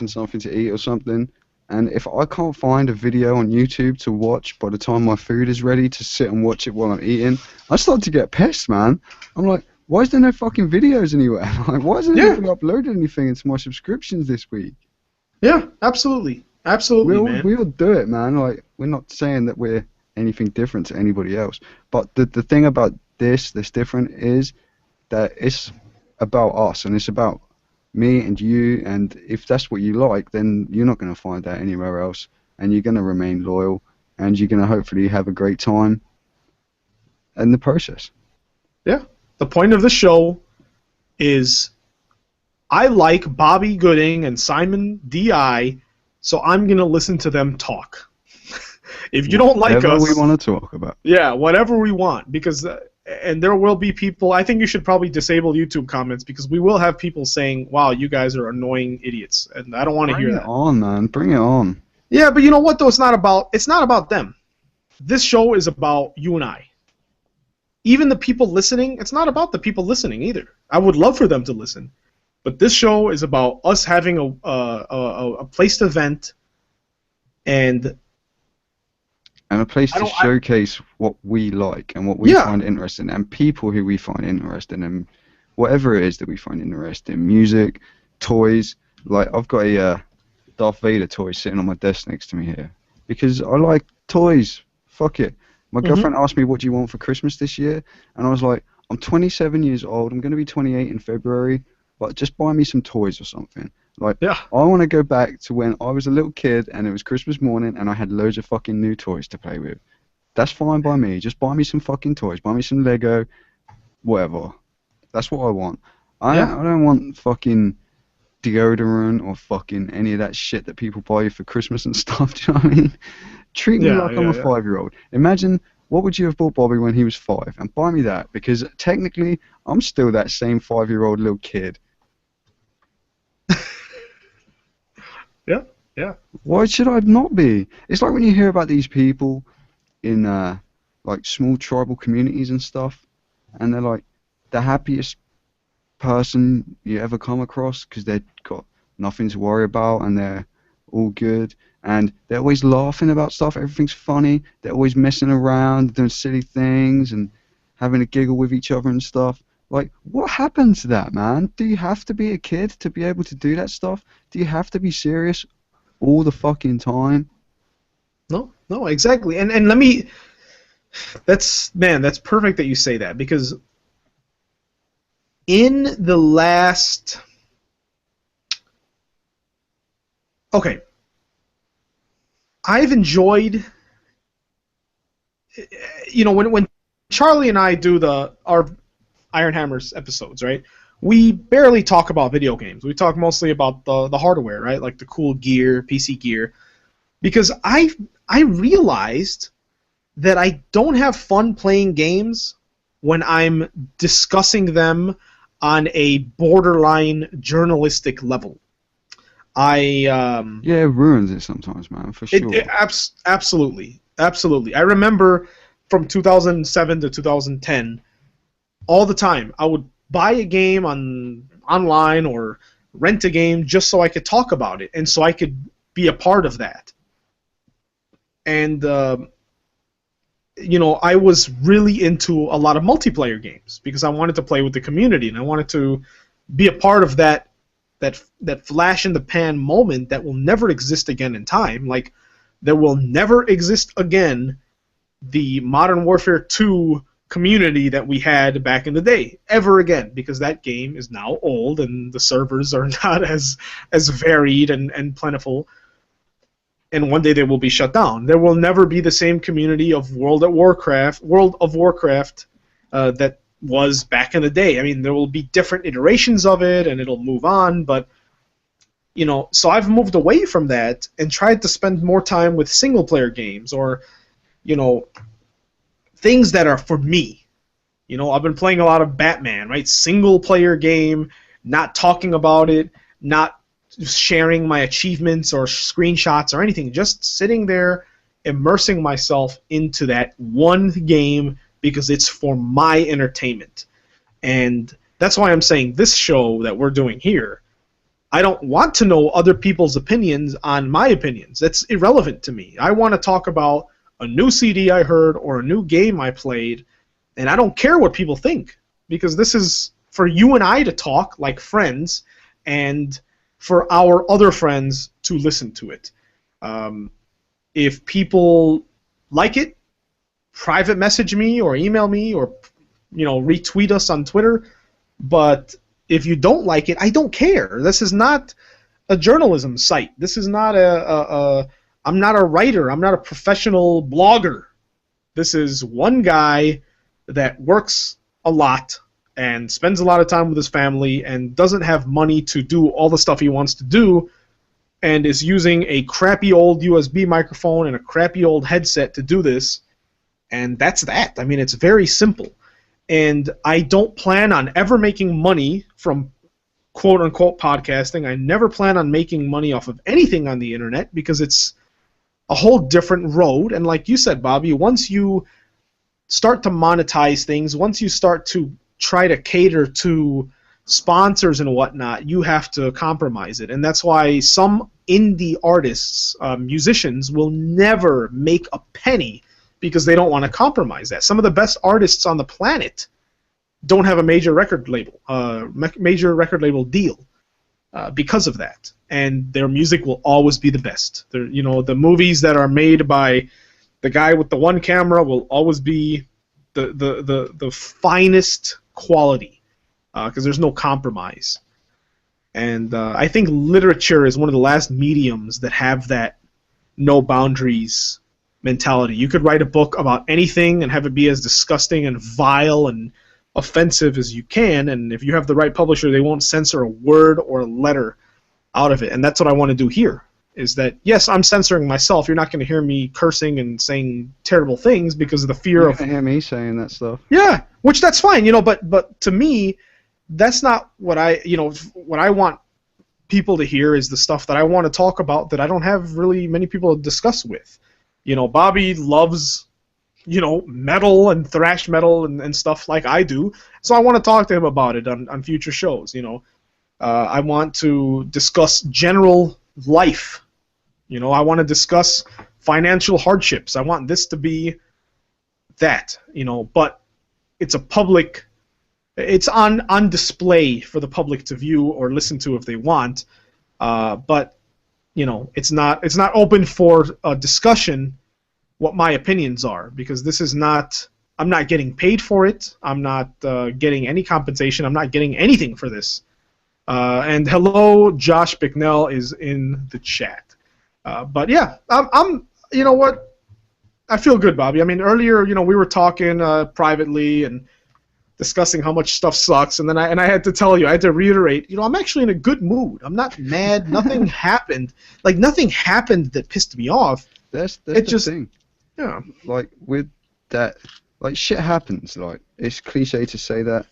something to eat or something, and if I can't find a video on YouTube to watch by the time my food is ready to sit and watch it while I'm eating, I start to get pissed, man. I'm like, why is there no fucking videos anywhere? Like, why hasn't anybody uploaded anything into my subscriptions this week? Yeah, absolutely. Absolutely, man. We'll do it, man. Like, we're not saying that we're anything different to anybody else. But the thing about this that's different is that it's about us, and it's about me and you, and if that's what you like, then you're not going to find that anywhere else, and you're going to remain loyal, and you're going to hopefully have a great time in the process. Yeah. The point of the show is I like Bobby Gooding and Simon D.I., so I'm going to listen to them talk. If you don't like us... Whatever we want to talk about. Yeah, whatever we want, because... and there will be people... I think you should probably disable YouTube comments, because we will have people saying, wow, you guys are annoying idiots, and I don't want to hear that. Bring it on, man. Bring it on. Yeah, but you know what, though? It's not about them. This show is about you and I. Even the people listening, it's not about the people listening either. I would love for them to listen. But this show is about us having a place to vent and a place to showcase what we like and what we find interesting, and people who we find interesting, and whatever it is that we find interesting. Music, toys. Like, I've got a Darth Vader toy sitting on my desk next to me here because I like toys. Fuck it. My girlfriend asked me, what do you want for Christmas this year? And I was like, I'm 27 years old. I'm going to be 28 in February. But just buy me some toys or something. Like, I want to go back to when I was a little kid and it was Christmas morning and I had loads of fucking new toys to play with. That's fine by me. Just buy me some fucking toys. Buy me some Lego. Whatever. That's what I want. I don't want fucking deodorant or fucking any of that shit that people buy you for Christmas and stuff. Do you know what I mean? Treat me like I'm a 5-year-old. Imagine, what would you have bought Bobby when he was 5? And buy me that, because technically I'm still that same 5-year-old little kid. Yeah. Why should I not be? It's like when you hear about these people in like small tribal communities and stuff, and they're like the happiest person you ever come across because they've got nothing to worry about and they're all good. And they're always laughing about stuff. Everything's funny. They're always messing around, doing silly things, and having a giggle with each other and stuff. Like, what happened to that, man? Do you have to be a kid to be able to do that stuff? Do you have to be serious all the fucking time? No, exactly. And let me... That's perfect that you say that, because in the last... Okay. I've enjoyed, you know, when Charlie and I do our Iron Hammers episodes, right? We barely talk about video games. We talk mostly about the hardware, right? Like the cool gear, PC gear. Because I realized that I don't have fun playing games when I'm discussing them on a borderline journalistic level. Yeah, it ruins it sometimes, man, for sure. Absolutely. I remember from 2007 to 2010, all the time, I would buy a game online or rent a game just so I could talk about it and so I could be a part of that. And, you know, I was really into a lot of multiplayer games because I wanted to play with the community and I wanted to be a part of that flash in the pan moment that will never exist again in time. Like, there will never exist again the Modern Warfare 2 community that we had back in the day, ever again, because that game is now old and the servers are not as varied and plentiful. and one day they will be shut down. There will never be the same community of World of Warcraft that was back in the day. I mean, there will be different iterations of it, and it'll move on, but so I've moved away from that and tried to spend more time with single-player games or, things that are for me. I've been playing a lot of Batman, right? Single-player game, not talking about it, not sharing my achievements or screenshots or anything, just sitting there, immersing myself into that one game because it's for my entertainment. And that's why I'm saying this show that we're doing here, I don't want to know other people's opinions on my opinions. That's irrelevant to me. I want to talk about a new CD I heard or a new game I played, and I don't care what people think, because this is for you and I to talk like friends and for our other friends to listen to it. If people like it, private message me or email me or retweet us on Twitter, but if you don't like it, I don't care. This is not a journalism site. This is not I'm not a writer. I'm not a professional blogger. This is one guy that works a lot and spends a lot of time with his family and doesn't have money to do all the stuff he wants to do and is using a crappy old USB microphone and a crappy old headset to do this. And that's that. I mean, it's very simple. And I don't plan on ever making money from quote-unquote podcasting. I never plan on making money off of anything on the internet because it's a whole different road. And like you said, Bobby, once you start to monetize things, once you start to try to cater to sponsors and whatnot, you have to compromise it. And that's why some indie artists, musicians, will never make a penny because they don't want to compromise that. Some of the best artists on the planet don't have a major record label deal because of that, and their music will always be the best. The movies that are made by the guy with the one camera will always be the finest quality because there's no compromise. And I think literature is one of the last mediums that have that no boundaries mentality. You could write a book about anything and have it be as disgusting and vile and offensive as you can, and if you have the right publisher, they won't censor a word or a letter out of it. And that's what I want to do here, is that, yes, I'm censoring myself. You're not going to hear me cursing and saying terrible things because of the fear of... You can hear me saying that stuff. Yeah, which that's fine, but to me, that's not what what I want people to hear is the stuff that I want to talk about that I don't have really many people to discuss with. Bobby loves, metal and thrash metal and stuff like I do, so I want to talk to him about it on future shows. I want to discuss general life. I want to discuss financial hardships. I want this to be that. But it's a public. It's on display for the public to view or listen to if they want. But it's not open for a discussion what my opinions are, because this is not, I'm not getting paid for it, I'm not getting any compensation, I'm not getting anything for this. And hello, Josh Bicknell is in the chat. But yeah, I'm you know what, I feel good, Bobby. I mean, earlier, we were talking privately and discussing how much stuff sucks, and then I had to tell you, I had to reiterate, I'm actually in a good mood. I'm not mad. Nothing happened. Like, nothing happened that pissed me off. That's the thing. Yeah. Like, with that, like, shit happens. Like, it's cliche to say that,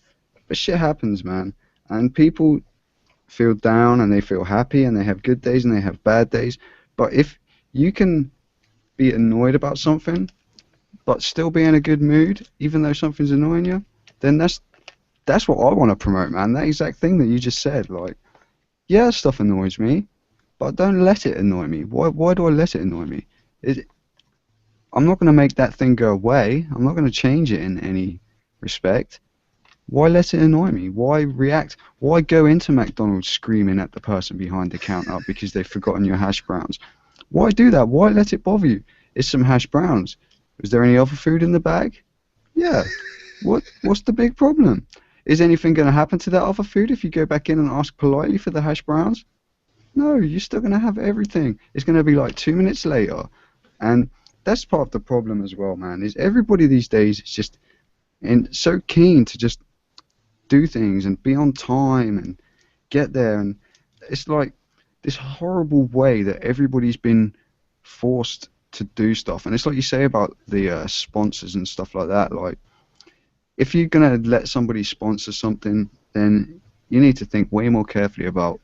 but shit happens, man. And people feel down, and they feel happy, and they have good days, and they have bad days. But if you can be annoyed about something, but still be in a good mood, even though something's annoying you, then that's what I want to promote, man. That exact thing that you just said. Like, yeah, stuff annoys me, but don't let it annoy me. Why do I let it annoy me? I'm not going to make that thing go away. I'm not going to change it in any respect. Why let it annoy me? Why react? Why go into McDonald's screaming at the person behind the counter because they've forgotten your hash browns? Why do that? Why let it bother you? It's some hash browns. Is there any other food in the bag? Yeah. What's the big problem? Is anything going to happen to that other food if you go back in and ask politely for the hash browns? No, you're still going to have everything. It's going to be like 2 minutes later. And that's part of the problem as well, man, is everybody these days is just so keen to just do things and be on time and get there. And it's like this horrible way that everybody's been forced to do stuff. And it's like you say about the sponsors and stuff like that. Like, if you're going to let somebody sponsor something, then you need to think way more carefully about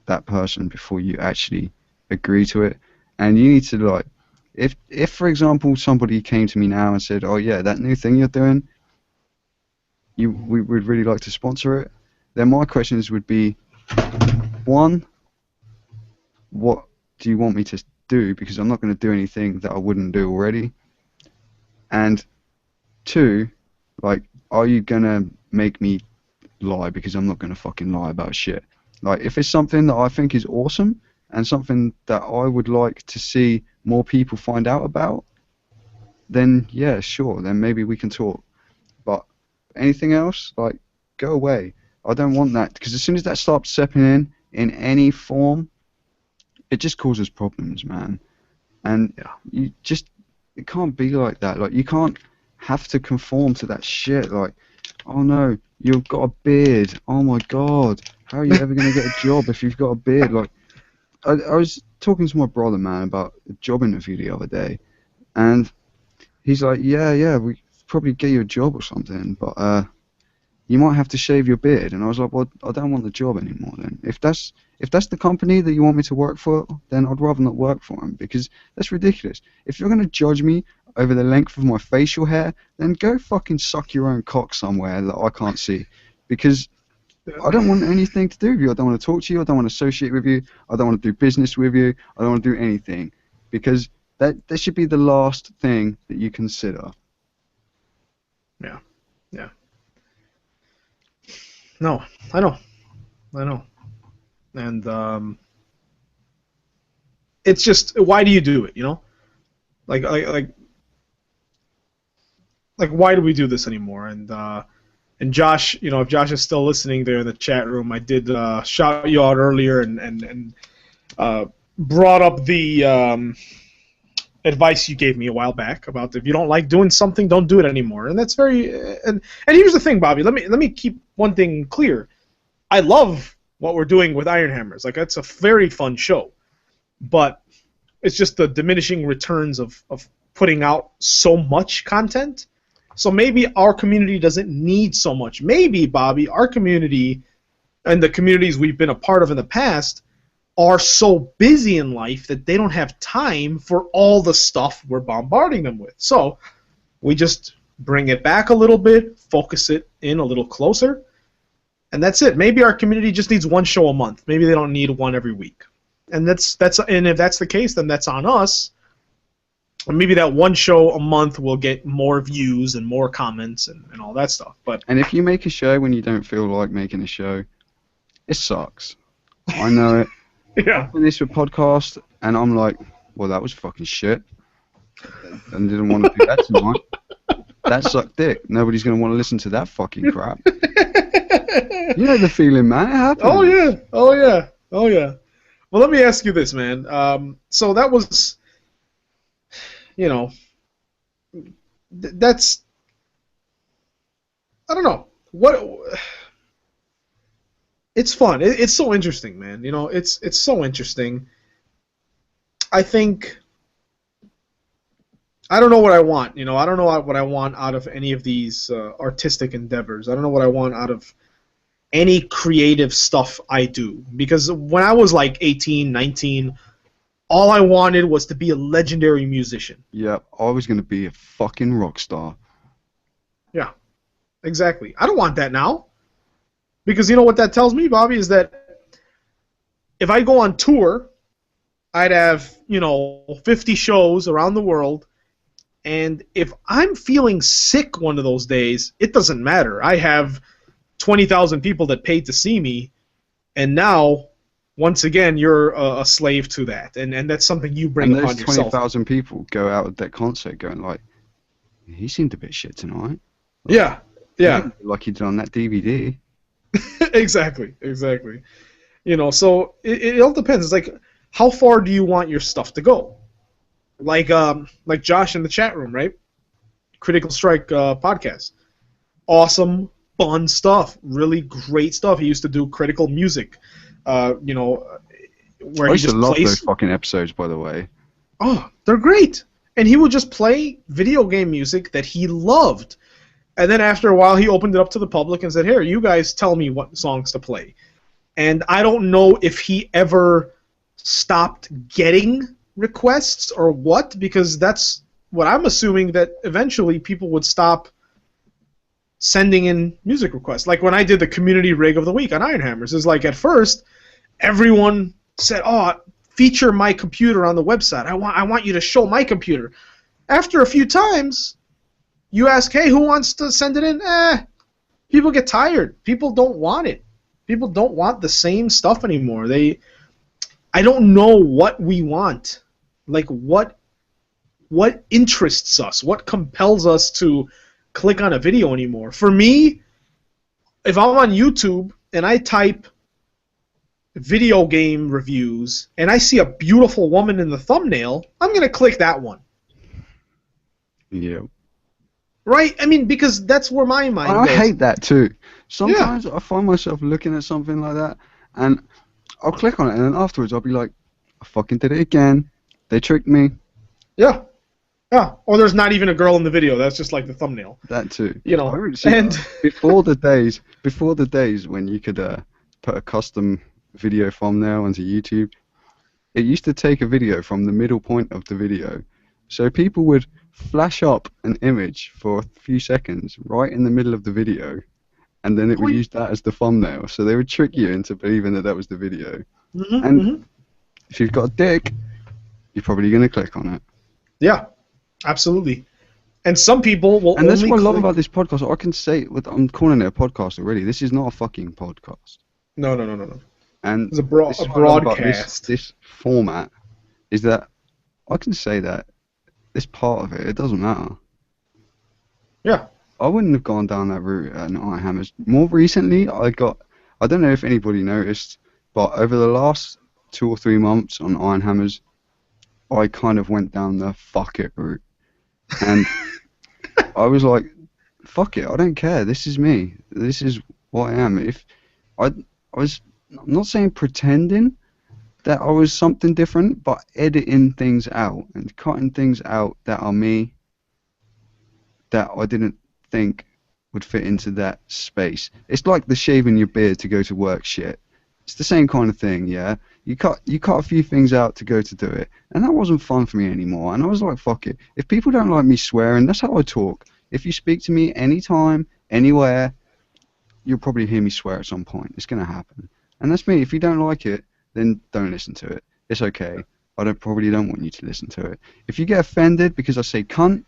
that person before you actually agree to it. And you need to, like, if for example somebody came to me now and said, oh yeah, that new thing you're doing, we would really like to sponsor it, then my questions would be, one, what do you want me to do? Because I'm not going to do anything that I wouldn't do already. And two, like, are you going to make me lie? Because I'm not going to fucking lie about shit. Like, if it's something that I think is awesome and something that I would like to see more people find out about, then yeah, sure, then maybe we can talk. But anything else, like, go away. I don't want that, because as soon as that starts stepping in any form, it just causes problems, man. And you just, it can't be like that. Like, you can't have to conform to that shit. Like, oh no, you've got a beard. Oh my god, how are you ever going to get a job if you've got a beard? Like, I was talking to my brother, man, about a job interview the other day, and he's like, yeah, we probably get you a job or something, but you might have to shave your beard. And I was like, well, I don't want the job anymore then. If that's the company that you want me to work for, then I'd rather not work for them, because that's ridiculous. If you're going to judge me over the length of my facial hair, then go fucking suck your own cock somewhere that I can't see, because I don't want anything to do with you. I don't want to talk to you. I don't want to associate with you. I don't want to do business with you. I don't want to do anything, because that should be the last thing that you consider. Yeah. No, I know. And it's just, why do you do it, you know? Like why do we do this anymore? And Josh, you know, if Josh is still listening there in the chat room, I did shout you out earlier and brought up the advice you gave me a while back about, if you don't like doing something, don't do it anymore. And that's very and here's the thing, Bobby. Let me keep one thing clear. I love what we're doing with Iron Hammers. Like, that's a very fun show, but it's just the diminishing returns of putting out so much content. So maybe our community doesn't need so much. Maybe, Bobby, our community and the communities we've been a part of in the past are so busy in life that they don't have time for all the stuff we're bombarding them with. So we just bring it back a little bit, focus it in a little closer, and that's it. Maybe our community just needs one show a month. Maybe they don't need one every week. And and if that's the case, then that's on us. And maybe that one show a month will get more views and more comments and all that stuff. And if you make a show when you don't feel like making a show, it sucks. I know it. Yeah. I finished a podcast, and I'm like, well, that was fucking shit. And didn't want to do that tonight. That sucked dick. Nobody's going to want to listen to that fucking crap. You know the feeling, man. It happens. Oh, yeah. Well, let me ask you this, man. So that was, you know, that's, I don't know. It's fun. It's so interesting, man. You know, it's so interesting. I think, I don't know what I want. You know, I don't know what I want out of any of these artistic endeavors. I don't know what I want out of any creative stuff I do. Because when I was like 18, 19, all I wanted was to be a legendary musician. Yeah, I was going to be a fucking rock star. Yeah, exactly. I don't want that now. Because you know what that tells me, Bobby, is that if I go on tour, I'd have, 50 shows around the world, and if I'm feeling sick one of those days, it doesn't matter. I have 20,000 people that paid to see me, and now, once again, you're a slave to that, and that's something you bring upon yourself. And those 20,000 people go out at that concert going like, he seemed a bit shit tonight. Yeah. Like he did on that DVD. Exactly. So it all depends. It's like, how far do you want your stuff to go? Like Josh in the chat room, right? Critical Strike podcast. Awesome, fun stuff. Really great stuff. He used to do critical music. Where I he used to just love plays. those fucking episodes, by the way. Oh, they're great. And he would just play video game music that he loved. And then after a while, he opened it up to the public and said, "Here, you guys tell me what songs to play." And I don't know if he ever stopped getting requests or what, because that's what I'm assuming, that eventually people would stop sending in music requests. Like when I did the community rig of the week on Iron Hammers, is like at first everyone said, "Oh, feature my computer on the website. I want you to show my computer." After a few times, you ask, "Hey, who wants to send it in?" People get tired. People don't want it. People don't want the same stuff anymore. I don't know what we want. Like what interests us? What compels us to click on a video anymore? For me, if I'm on YouTube and I type video game reviews and I see a beautiful woman in the thumbnail, I'm going to click that one. Yeah. Right? I mean, because that's where my mind I goes. hate that too. Sometimes I find myself looking at something like that, and I'll click on it, and then afterwards I'll be like, "I fucking did it again. They tricked me." Yeah. Yeah. Or there's not even a girl in the video. That's just like the thumbnail. That too. You know, I really see and before the days when you could put a custom video thumbnail onto YouTube, it used to take a video from the middle point of the video. So people would flash up an image for a few seconds right in the middle of the video, and then it would use that as the thumbnail. So they would trick you into believing that was the video. And if you've got a dick, you're probably going to click on it. Yeah, absolutely. And some people will And that's only what I love click... about this podcast. I can say, I'm calling it a podcast already. This is not a fucking podcast. No. And It's a this is what I love about broadcast. this format is that I can say that this part of it doesn't matter. Yeah. I wouldn't have gone down that route at Iron Hammers. More recently, I don't know if anybody noticed, but over the last 2 or 3 months on Iron Hammers, I kind of went down the fuck it route. And I was like, fuck it, I don't care. This is me. This is what I am. If I'm not saying pretending that I was something different, but editing things out and cutting things out that are me, that I didn't think would fit into that space. It's like the shaving your beard to go to work shit. It's the same kind of thing, yeah? You cut a few things out to go to do it, and that wasn't fun for me anymore, and I was like, fuck it. If people don't like me swearing, that's how I talk. If you speak to me anytime, anywhere, you'll probably hear me swear at some point. It's going to happen. And that's me. If you don't like it, then don't listen to it. It's okay. I probably don't want you to listen to it. If you get offended because I say cunt,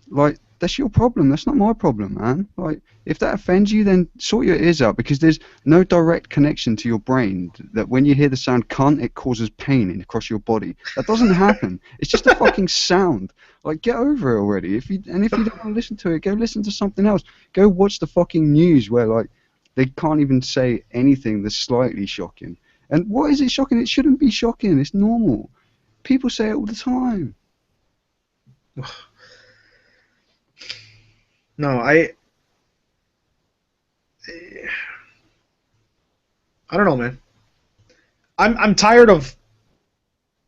like, that's your problem. That's not my problem, man. Like, if that offends you, then sort your ears out, because there's no direct connection to your brain that when you hear the sound cunt, it causes pain across your body. That doesn't happen. It's just a fucking sound. Like, get over it already. If you don't want to listen to it, go listen to something else. Go watch the fucking news where, like, they can't even say anything that's slightly shocking. And what is it shocking? It shouldn't be shocking. It's normal. People say it all the time. No, I don't know, man. I'm tired of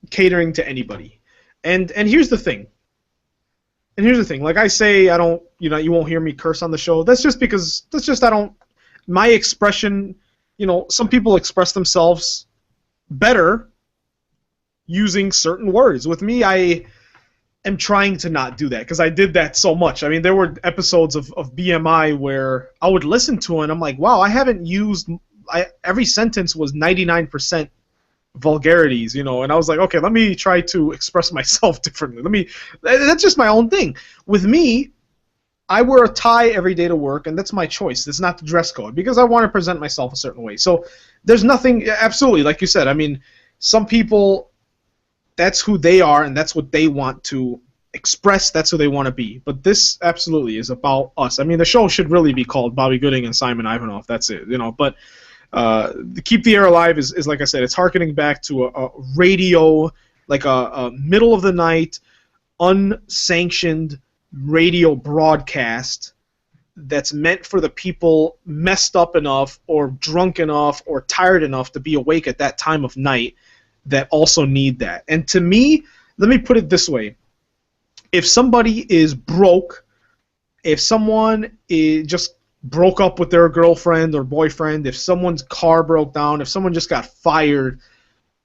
catering to anybody. And here's the thing. Like I say, I don't, you won't hear me curse on the show. That's just because I don't, my expression, some people express themselves better using certain words. With me, I am trying to not do that, because I did that so much. I mean, there were episodes of BMI where I would listen to it and I'm like, wow, I haven't used, every sentence was 99% vulgarities, and I was like, okay, let me try to express myself differently. That's just my own thing. With me, I wear a tie every day to work, and that's my choice. It's not the dress code, because I want to present myself a certain way. So there's nothing, absolutely, like you said, I mean, some people, that's who they are, and that's what they want to express. That's who they want to be. But this absolutely is about us. I mean, the show should really be called Bobby Gooding and Simon Ivanov. That's it, But Keep the Air Alive is like I said, it's harkening back to a radio, like a middle of the night, unsanctioned radio broadcast that's meant for the people messed up enough or drunk enough or tired enough to be awake at that time of night that also need that. And to me, let me put it this way. If somebody is broke, if someone just broke up with their girlfriend or boyfriend, if someone's car broke down, if someone just got fired,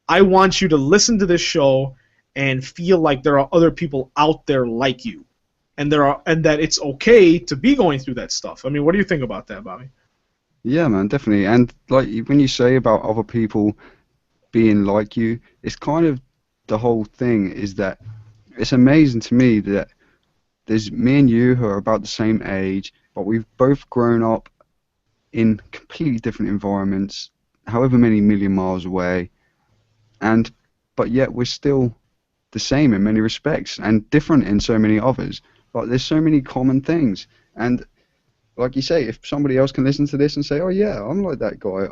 I want you to listen to this show and feel like there are other people out there like you. And that it's okay to be going through that stuff. I mean, what do you think about that, Bobby? Yeah, man, definitely. And like when you say about other people being like you, it's kind of the whole thing is that it's amazing to me that there's me and you who are about the same age, but we've both grown up in completely different environments, however many million miles away, but yet we're still the same in many respects and different in so many others. But there's so many common things, and like you say, if somebody else can listen to this and say, oh yeah, I'm like that guy,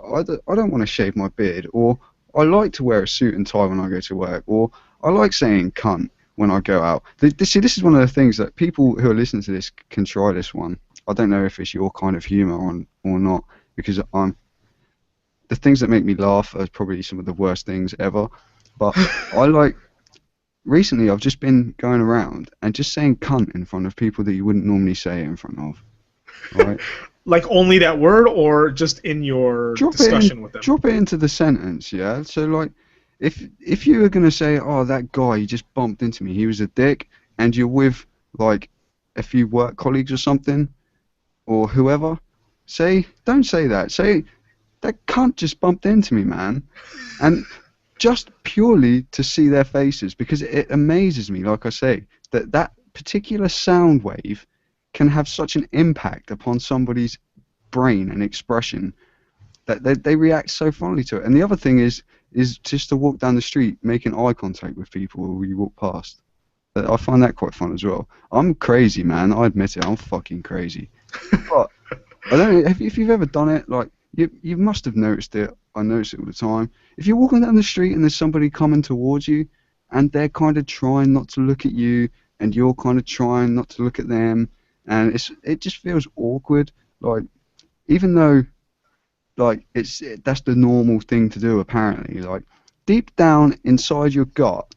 I don't want to shave my beard, or I like to wear a suit and tie when I go to work, or I like saying cunt when I go out. See, this is one of the things that people who are listening to this can try this one. I don't know if it's your kind of humour or not, because the things that make me laugh are probably some of the worst things ever, but recently, I've just been going around and just saying cunt in front of people that you wouldn't normally say it in front of. Right? Like only that word, or just in your discussion with them? Drop it into the sentence, yeah? So, like, if you were going to say, oh, that guy, he just bumped into me, he was a dick, and you're with, like, a few work colleagues or something, or whoever, don't say that. Say, that cunt just bumped into me, man. And just purely to see their faces, because it amazes me, like I say, that particular sound wave can have such an impact upon somebody's brain and expression that they react so fondly to it. And the other thing is just to walk down the street making eye contact with people when you walk past. I find that quite fun as well. I'm crazy, man. I admit it. I'm fucking crazy. But I don't know if you've ever done it. Like you must have noticed it. I notice it all the time. If you're walking down the street and there's somebody coming towards you, and they're kind of trying not to look at you, and you're kind of trying not to look at them, and it just feels awkward. Like even though like that's the normal thing to do apparently. Like deep down inside your gut,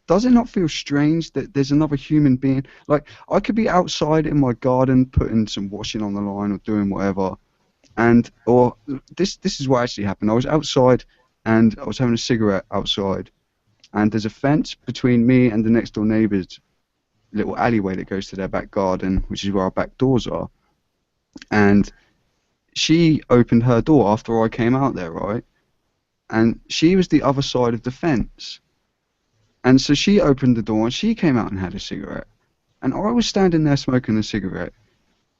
does it not feel strange that there's another human being? Like I could be outside in my garden putting some washing on the line or doing whatever. Or this is what actually happened. I was outside and I was having a cigarette outside, and there's a fence between me and the next door neighbour's little alleyway that goes to their back garden, which is where our back doors are. And she opened her door after I came out there, right? And she was the other side of the fence. And so she opened the door and she came out and had a cigarette. And I was standing there smoking a cigarette.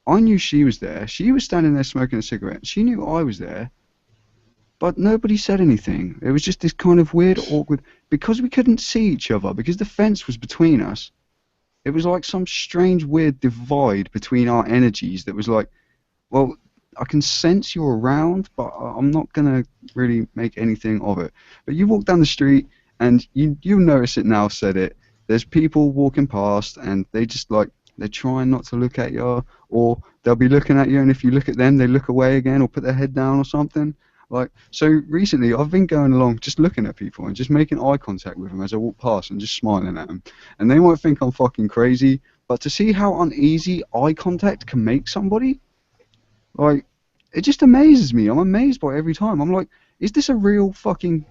I knew she was there. She was standing there smoking a cigarette. She knew I was there. But nobody said anything. It was just this kind of weird, awkward... Because we couldn't see each other, because the fence was between us, it was like some strange, weird divide between our energies that was like, well, I can sense you're around, but I'm not going to really make anything of it. But you walk down the street, and you notice it now, said it. There's people walking past, and they just like... They're trying not to look at you, or they'll be looking at you, and if you look at them, they look away again, or put their head down or something. Like, so recently, I've been going along just looking at people and just making eye contact with them as I walk past and just smiling at them. And they might think I'm fucking crazy, but to see how uneasy eye contact can make somebody, like, it just amazes me. I'm amazed by it every time. I'm like, is this a real fucking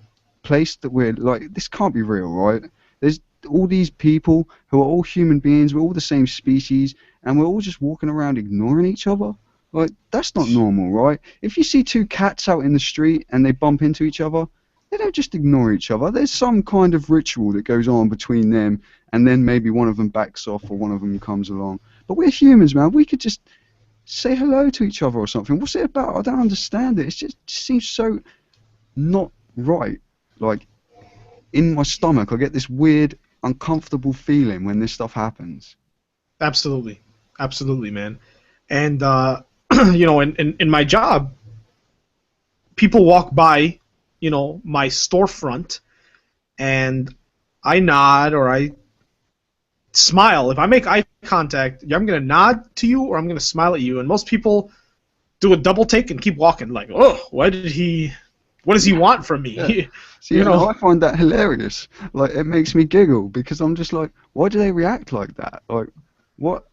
place that we're, like, this can't be real, right? There's all these people who are all human beings, we're all the same species, and we're all just walking around ignoring each other. Like, that's not normal, right? If you see two cats out in the street and they bump into each other, they don't just ignore each other. There's some kind of ritual that goes on between them, and then maybe one of them backs off or one of them comes along. But we're humans, man. We could just say hello to each other or something. What's it about? I don't understand it. It just seems so not right. Like, in my stomach, I get this weird, uncomfortable feeling when this stuff happens. Absolutely, man. And you know, in my job, people walk by, my storefront, and I nod or I smile. If I make eye contact, I'm going to nod to you or I'm going to smile at you. And most people do a double take and keep walking like, oh, what does he want from me? Yeah. See, I find that hilarious. Like, it makes me giggle because I'm just like, why do they react like that? Like, what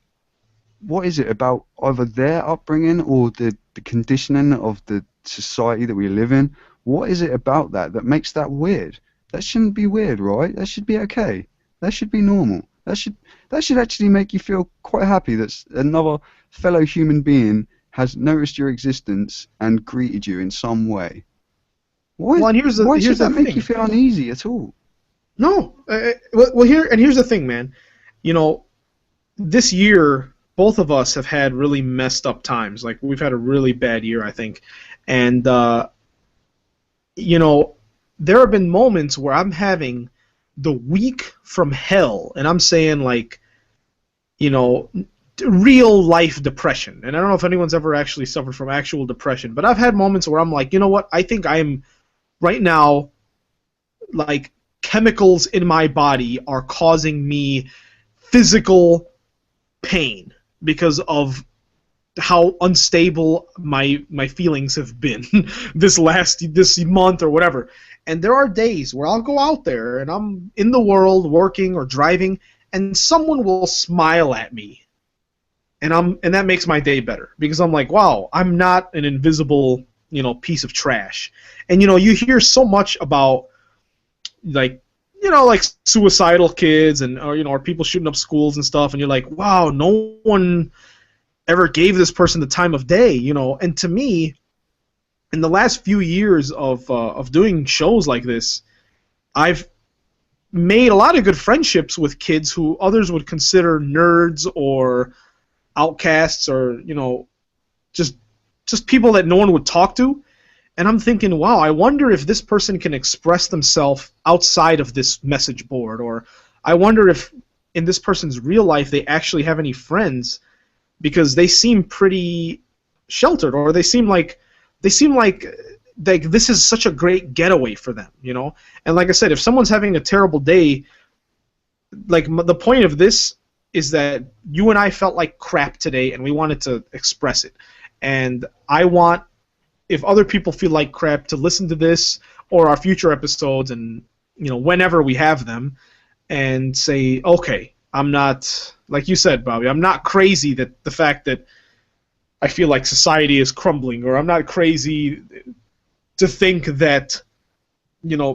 is it about either their upbringing or the conditioning of the society that we live in? What is it about that makes that weird? That shouldn't be weird, right? That should be okay. That should be normal. That should actually make you feel quite happy that another fellow human being has noticed your existence and greeted you in some way. Why should that make you feel uneasy at all? No. Here's the thing, man. This year, both of us have had really messed up times. Like, we've had a really bad year, I think. And, there have been moments where I'm having the week from hell, and I'm saying, like, real life depression. And I don't know if anyone's ever actually suffered from actual depression, but I've had moments where I'm like, you know what? I think I'm right now, like, chemicals in my body are causing me physical pain because of how unstable my feelings have been this month or whatever. And there are days where I'll go out there and I'm in the world working or driving and someone will smile at me. And that makes my day better because I'm like, wow, I'm not an invisible, piece of trash. And you hear so much about like suicidal kids or people shooting up schools and stuff, and you're like, wow, no one ever gave this person the time of day, And to me, in the last few years of doing shows like this, I've made a lot of good friendships with kids who others would consider nerds or outcasts or just people that no one would talk to. And I'm thinking, wow, I wonder if this person can express themselves outside of this message board, or I wonder if in this person's real life they actually have any friends, because they seem pretty sheltered, or they seem like this is such a great getaway for them, And like I said, if someone's having a terrible day, like the point of this is that you and I felt like crap today, and we wanted to express it. And I want, if other people feel like crap, to listen to this or our future episodes, and whenever we have them, and say, okay, I'm not, like you said, Bobby, I'm not crazy that the fact that I feel like society is crumbling, or I'm not crazy to think that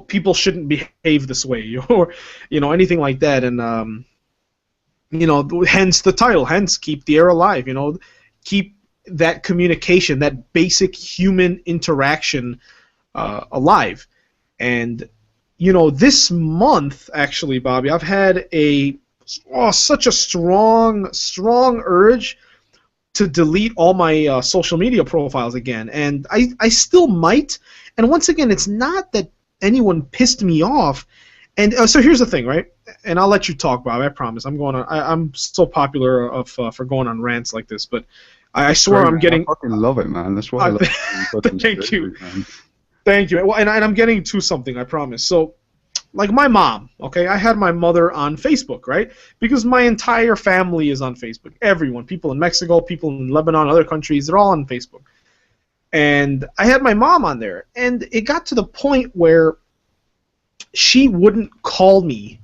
people shouldn't behave this way, or anything like that. And hence the title, hence Keep the Air Alive. Keep that communication, that basic human interaction alive. And this month, actually, Bobby, I've had such a strong urge to delete all my social media profiles again. And I still might. And once again, it's not that anyone pissed me off. And so here's the thing, right? And I'll let you talk, Bob. I promise. I'm so popular for going on rants like this, but I swear I'm getting. I fucking love it, man. That's why I love it. Thank you. Thank you. Well, and I'm getting to something, I promise. So, like my mom, okay? I had my mother on Facebook, right? Because my entire family is on Facebook. Everyone. People in Mexico, people in Lebanon, other countries, they're all on Facebook. And I had my mom on there. And it got to the point where she wouldn't call me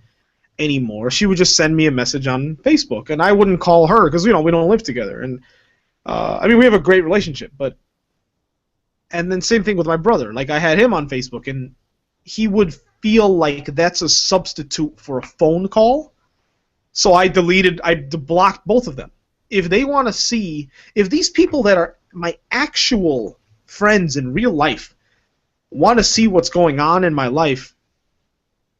anymore. She would just send me a message on Facebook. And I wouldn't call her because, we don't live together. And, we have a great relationship, but... And then same thing with my brother. Like, I had him on Facebook, and he would feel like that's a substitute for a phone call. So I blocked both of them. If they want to see, if these people that are my actual friends in real life want to see what's going on in my life,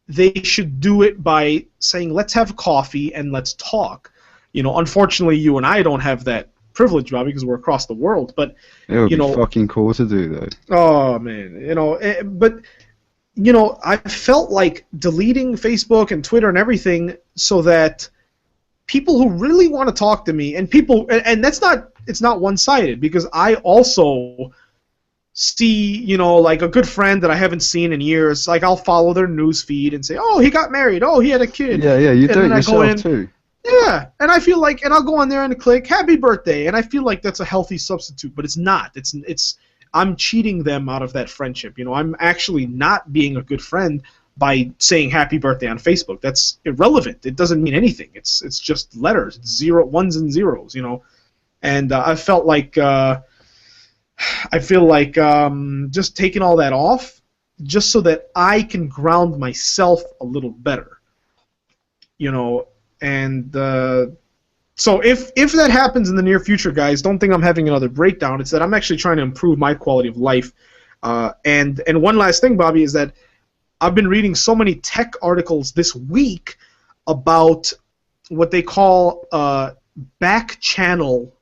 they should do it by saying, let's have coffee and let's talk. Unfortunately, you and I don't have that privilege, Bobby, because we're across the world, but it would be fucking cool to do though. Oh man, but I felt like deleting Facebook and Twitter and everything so that people who really want to talk to me, and it's not one-sided, because I also see, like a good friend that I haven't seen in years, like I'll follow their news feed and say, oh, he got married, oh, he had a kid. Yeah, you And do it then I go yourself in, too. yeah, and I feel like, and I'll go on there and click happy birthday, and I feel like that's a healthy substitute, but it's not. I'm cheating them out of that friendship. I'm actually not being a good friend by saying happy birthday on Facebook. That's irrelevant. It doesn't mean anything. It's just letters, ones and zeros. And I feel like just taking all that off, just so that I can ground myself a little better. And so if that happens in the near future, guys, don't think I'm having another breakdown. It's that I'm actually trying to improve my quality of life. And one last thing, Bobby, is that I've been reading so many tech articles this week about what they call back-channel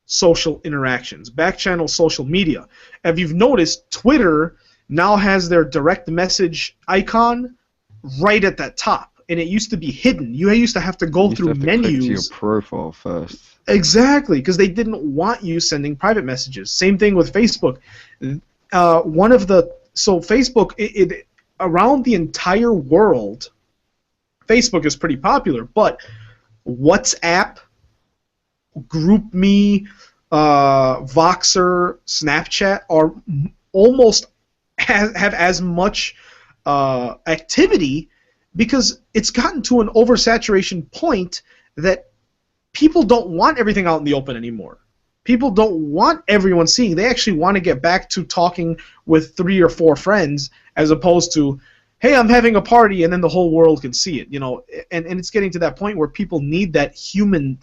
social interactions, back-channel social media. If you've noticed, Twitter now has their direct message icon right at that top. And it used to be hidden. You used to have to go through menus. Click to your profile first. Exactly, because they didn't want you sending private messages. Same thing with Facebook. Facebook, around the entire world, Facebook is pretty popular, but WhatsApp, GroupMe, Voxer, Snapchat are almost have as much activity, because it's gotten to an oversaturation point that people don't want everything out in the open anymore. People don't want everyone seeing. They actually want to get back to talking with 3 or 4 friends, as opposed to, hey, I'm having a party, and then the whole world can see it. And it's getting to that point where people need that human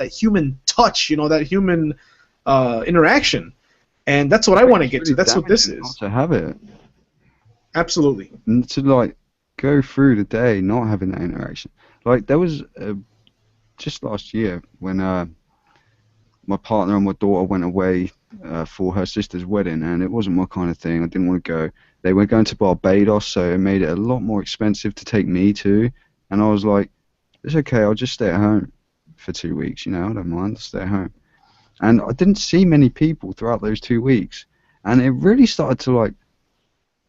touch, that human interaction. And that's what I want to get to. That's what this is. Not to have it. Absolutely. And to go through the day not having that interaction. There was just last year when my partner and my daughter went away for her sister's wedding, and it wasn't my kind of thing. I didn't want to go. They were going to Barbados, so it made it a lot more expensive to take me to. And I was like, it's okay, I'll just stay at home for 2 weeks. I don't mind, I'll stay at home. And I didn't see many people throughout those 2 weeks, and it really started to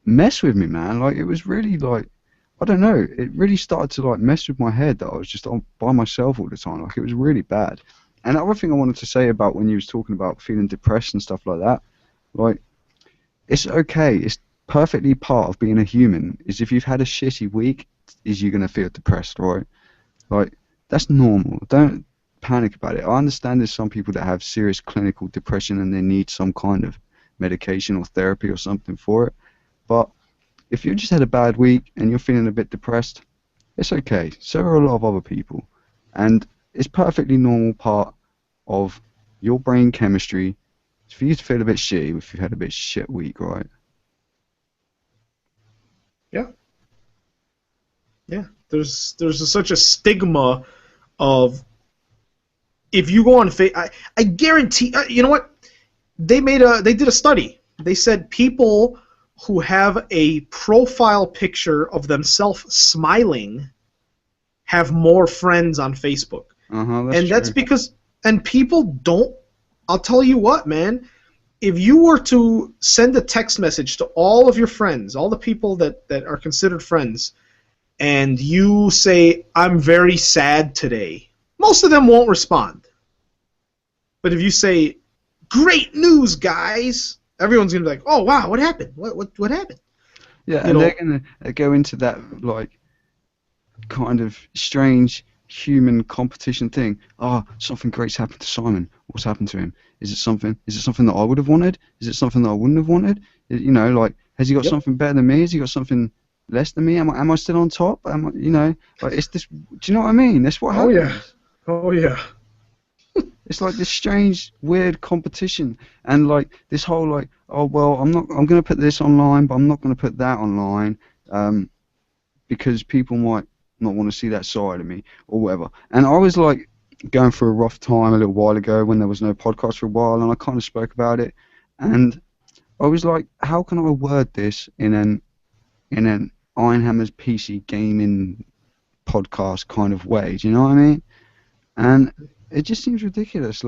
mess with me, man. It was really I don't know, it really started to mess with my head that I was just by myself all the time. It was really bad. And the other thing I wanted to say about when you was talking about feeling depressed and stuff like that, it's okay, it's perfectly part of being a human, is if you've had a shitty week, is you're going to feel depressed, right? That's normal. Don't panic about it. I understand there's some people that have serious clinical depression and they need some kind of medication or therapy or something for it. But if you just had a bad week and you're feeling a bit depressed, it's okay. So are a lot of other people. And it's perfectly normal part of your brain chemistry for you to feel a bit shitty if you've had a bit shit week, right? Yeah. Yeah. There's such a stigma of, if you go on Facebook, I guarantee, you know what? They did a study. They said people who have a profile picture of themselves smiling have more friends on Facebook. That's because, and people don't, I'll tell you what, man, if you were to send a text message to all of your friends, all the people that are considered friends, and you say, I'm very sad today, most of them won't respond. But if you say, great news, guys, everyone's going to be like, oh, wow, what happened? What happened? Yeah, and they're going to go into that, kind of strange human competition thing. Oh, something great's happened to Simon. What's happened to him? Is it something that I would have wanted? Is it something that I wouldn't have wanted? Has he got something better than me? Has he got something less than me? Am I still on top? It's this. Do you know what I mean? That's what happens. Oh yeah. It's this strange, weird competition, and this whole oh well, I'm going to put this online, but I'm not going to put that online, because people might not want to see that side of me or whatever. And I was going through a rough time a little while ago when there was no podcast for a while, and I kind of spoke about it, and I was like, how can I word this in an Iron Hammer's PC gaming podcast kind of way? Do you know what I mean? And it just seems ridiculous.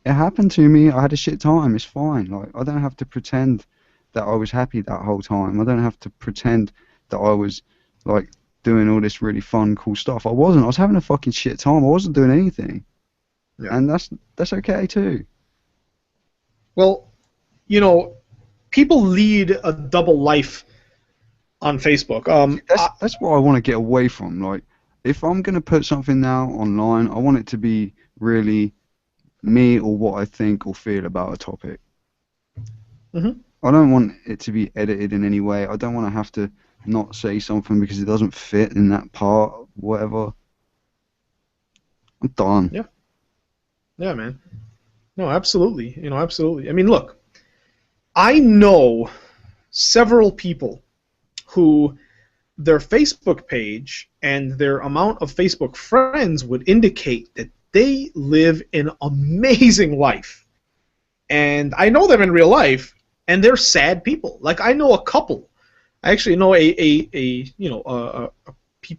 it happened to me. I had a shit time. It's fine. Like, I don't have to pretend that I was happy that whole time. I don't have to pretend that I was like doing all this really fun, cool stuff. I wasn't. I was having a fucking shit time. I wasn't doing anything, Yeah. and that's okay too. Well, you know, people lead a double life on Facebook. That's what I want to get away from. Like, if I'm gonna put something now online, I want it to be really me or what I think or feel about a topic. Mhm. I don't want it to be edited in any way. I don't want to have to not say something because it doesn't fit in that part, whatever. I'm done. Yeah. Yeah, man. No, absolutely. Absolutely. I mean, look, I know several people who their Facebook page and their amount of Facebook friends would indicate that they live an amazing life. And I know them in real life, and they're sad people. Like, I know a couple. I actually know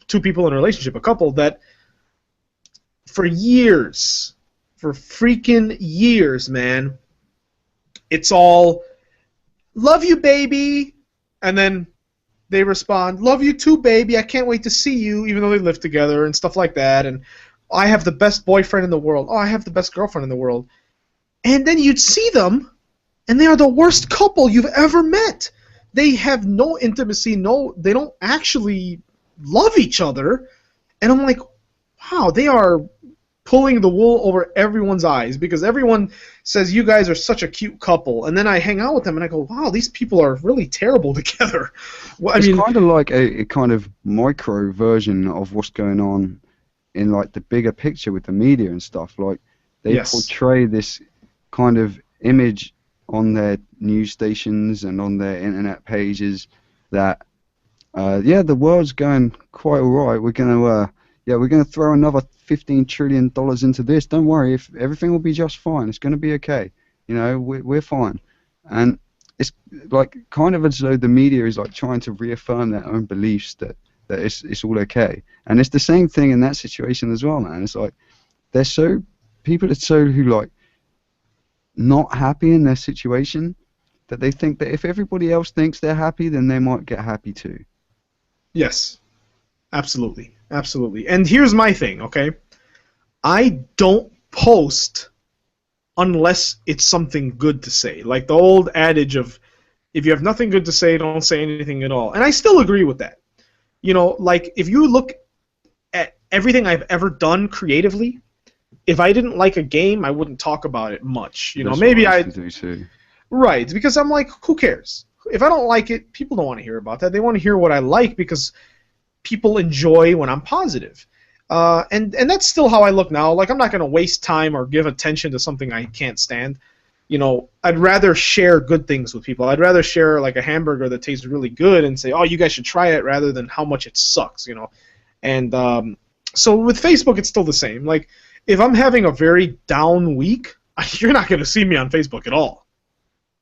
two people in a relationship, a couple that for years, for freaking years, man, it's all love you, baby, and then they respond, love you too, baby, I can't wait to see you, even though they live together and stuff like that, and I have the best boyfriend in the world, oh, I have the best girlfriend in the world. And then you'd see them, and they are the worst couple you've ever met. They have no intimacy, they don't actually love each other, and I'm like, wow, they are pulling the wool over everyone's eyes because everyone says you guys are such a cute couple, and then I hang out with them and I go, wow, these people are really terrible together. Well, It's kind of like a kind of micro version of what's going on in like the bigger picture with the media and stuff. Like, they yes, portray this kind of image on their news stations and on their internet pages that yeah, the world's going quite all right. We're gonna throw another $15 trillion into this. Don't worry, if everything will be just fine. It's gonna be okay. You know, we're fine. And it's like kind of as though the media is like trying to reaffirm their own beliefs that it's all okay. And it's the same thing in that situation as well, man. It's like people are so who like not happy in their situation that they think that if everybody else thinks they're happy, then they might get happy too. yes, absolutely, absolutely. And here's my thing, okay? I don't post unless it's something good to say. Like the old adage of, if you have nothing good to say, don't say anything at all. And I still agree with that. Like if you look at everything I've ever done creatively, if I didn't like a game, I wouldn't talk about it much. That's Maybe what I I used to do too. right, because I'm like, who cares? If I don't like it, people don't want to hear about that. They want to hear what I like because people enjoy when I'm positive. And that's still how I look now. Like, I'm not going to waste time or give attention to something I can't stand. I'd rather share good things with people. I'd rather share like a hamburger that tastes really good and say, oh, you guys should try it, rather than how much it sucks. And so with Facebook, it's still the same. Like, if I'm having a very down week, you're not going to see me on Facebook at all.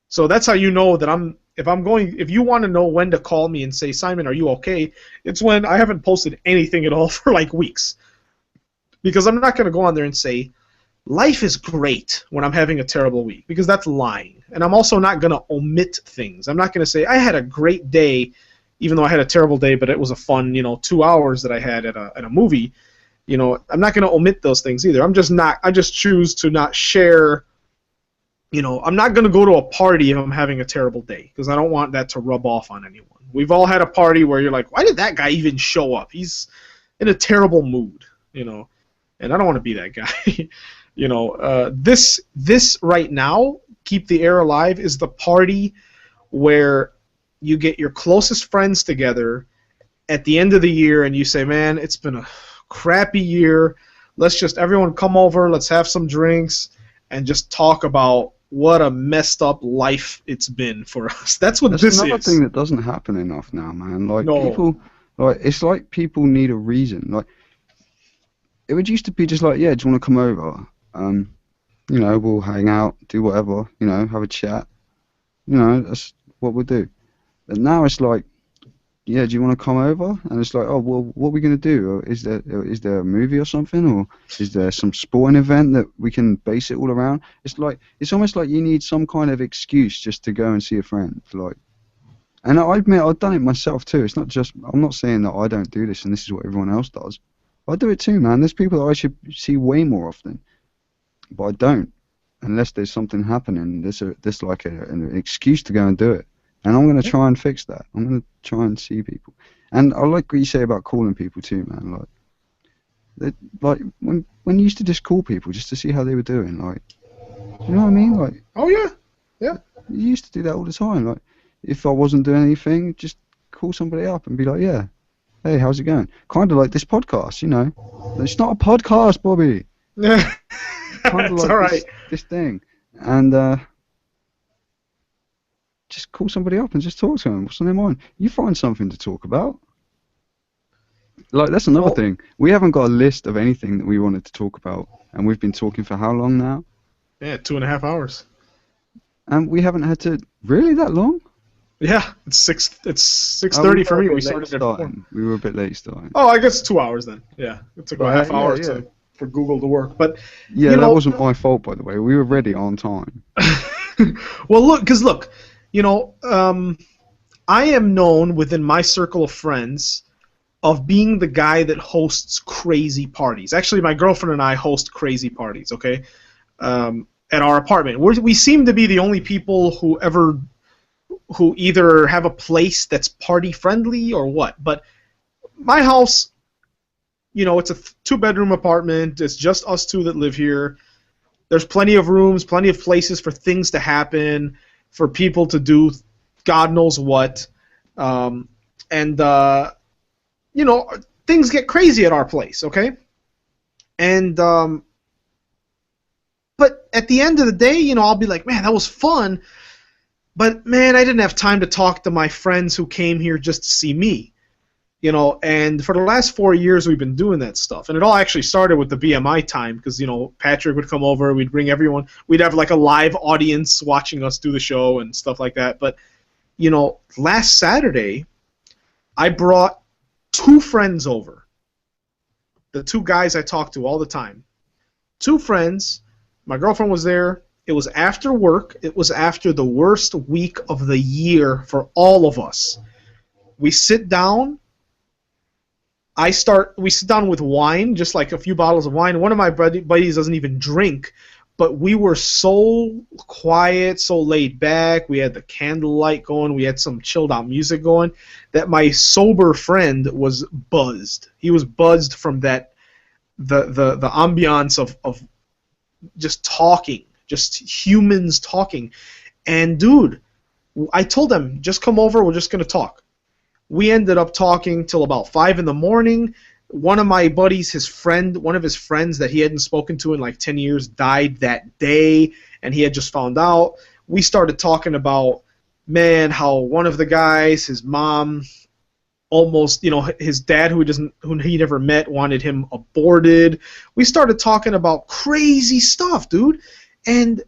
So that's how you know that if you want to know when to call me and say, Simon, are you okay? It's when I haven't posted anything at all for like weeks. Because I'm not going to go on there and say, life is great when I'm having a terrible week, because that's lying. And I'm also not going to omit things. I'm not going to say, I had a great day, even though I had a terrible day, but it was a fun, 2 hours that I had at a movie. I'm not going to omit those things either. I just choose to not share. I'm not going to go to a party if I'm having a terrible day, because I don't want that to rub off on anyone. We've all had a party where you're like, why did that guy even show up? He's in a terrible mood, and I don't want to be that guy. This right now, Keep the Air Alive, is the party where you get your closest friends together at the end of the year and you say, man, it's been a crappy year. Let's just everyone come over, let's have some drinks, and just talk about what a messed up life it's been for us. That's what this is. That's another thing that doesn't happen enough now, man. Like, No. people, like, it's like people need a reason. Like, it would used to be just like, yeah, do you want to come over? We'll hang out, do whatever, have a chat. That's what we'll do. But now it's like, yeah, do you want to come over? And it's like, oh, well, what are we going to do? Or is there a movie or something? Or is there some sporting event that we can base it all around? It's almost like you need some kind of excuse just to go and see a friend. Like, and I admit I've done it myself too. It's not just, I'm not saying that I don't do this and this is what everyone else does. I do it too, man. There's people that I should see way more often, but I don't, unless there's something happening. There's like an excuse to go and do it. And I'm going to try and fix that. I'm going to try and see people. And I like what you say about calling people too, man. Like when you used to just call people just to see how they were doing, like, you know what I mean? Like, oh yeah, yeah. You used to do that all the time. Like, if I wasn't doing anything, just call somebody up and be like, yeah, hey, how's it going? Kind of like this podcast, you know. It's not a podcast, Bobby. Yeah, Kind of it's like all right. this thing, and just call somebody up and just talk to them. What's on their mind? You find something to talk about. Like, that's another thing. We haven't got a list of anything that we wanted to talk about, and we've been talking for how long now? Yeah, 2.5 hours. And we haven't had to really that long. Yeah, it's 6:30 for me. We started at 4. We were a bit late starting. Oh, I guess 2 hours then. Yeah, it took a half hour for Google to work. But yeah, that wasn't my fault, by the way. We were ready on time. Well, look, you know, I am known within my circle of friends of being the guy that hosts crazy parties. Actually, my girlfriend and I host crazy parties, okay, at our apartment. We seem to be the only people who either have a place that's party-friendly or what. But my house, you know, it's a 2-bedroom apartment. It's just us two that live here. There's plenty of rooms, plenty of places for things to happen, for people to do God knows what. You know, things get crazy at our place, okay? And, but at the end of the day, you know, I'll be like, man, that was fun. But, man, I didn't have time to talk to my friends who came here just to see me. You know, and for the last 4 years, we've been doing that stuff. And it all actually started with the BMI time because, you know, Patrick would come over, we'd bring everyone, we'd have like a live audience watching us do the show and stuff like that. But, you know, last Saturday, I brought 2 friends over. The 2 guys I talk to all the time. 2 friends. My girlfriend was there. It was after work. It was after the worst week of the year for all of us. We sit down. We sit down with wine, just like a few bottles of wine. One of my buddies doesn't even drink, but we were so quiet, so laid back. We had the candlelight going. We had some chilled out music going that my sober friend was buzzed. He was buzzed from that, the ambiance of just talking, just humans talking. And dude, I told them, just come over. We're just going to talk. We ended up talking till about 5 in the morning. One of my buddies, one of his friends that he hadn't spoken to in like 10 years died that day, and he had just found out. We started talking about, man, how one of the guys, his mom, almost, you know, his dad who he never met wanted him aborted. We started talking about crazy stuff, dude, and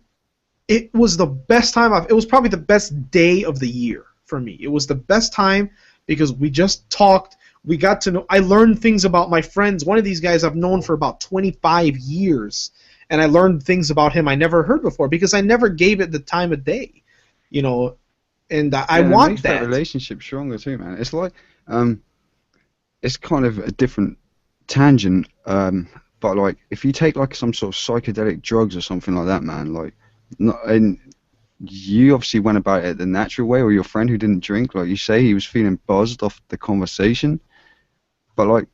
it was the best time. It was probably the best day of the year for me. It was the best time because we just talked. We got to know. I learned things about my friends. One of these guys I've known for about 25 years, and I learned things about him I never heard before because I never gave it the time of day, you know. And I want it makes that relationship stronger too, man. It's like, it's kind of a different tangent, but like if you take like some sort of psychedelic drugs or something like that, man, like, and you obviously went about it the natural way, or your friend who didn't drink, like you say, he was feeling buzzed off the conversation. But like,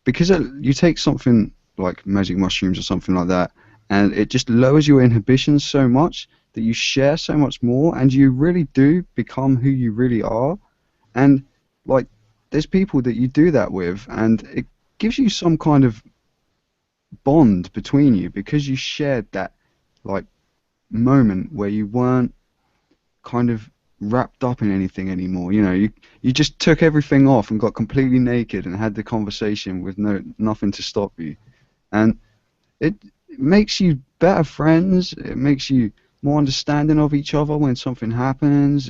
because you take something like magic mushrooms or something like that, and it just lowers your inhibitions so much that you share so much more, and you really do become who you really are. And like, there's people that you do that with, and it gives you some kind of bond between you because you shared that like moment where you weren't kind of wrapped up in anything anymore. You know, you just took everything off and got completely naked and had the conversation with nothing to stop you. And it makes you better friends. It makes you more understanding of each other when something happens.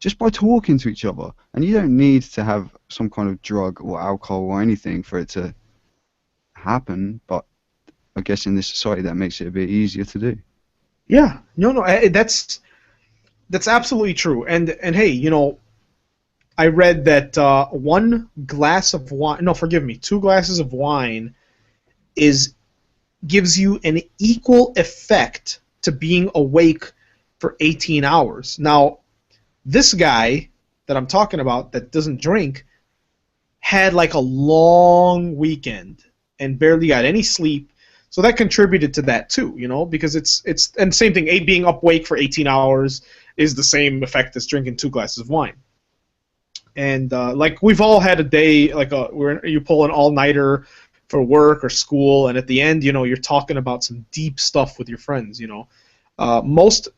just by talking to each other. And you don't need to have some kind of drug or alcohol or anything for it to happen, but I guess in this society that makes it a bit easier to do. Yeah, no, that's absolutely true. And hey, you know, I read that 1 glass of wine, no, forgive me, 2 glasses of wine gives you an equal effect to being awake for 18 hours. Now, this guy that I'm talking about that doesn't drink had like a long weekend and barely got any sleep. So that contributed to that too, you know, because it's and same thing, being up awake for 18 hours is the same effect as drinking 2 glasses of wine. And like we've all had a day, like you pull an all-nighter for work or school, and at the end, you know, you're talking about some deep stuff with your friends, you know. Most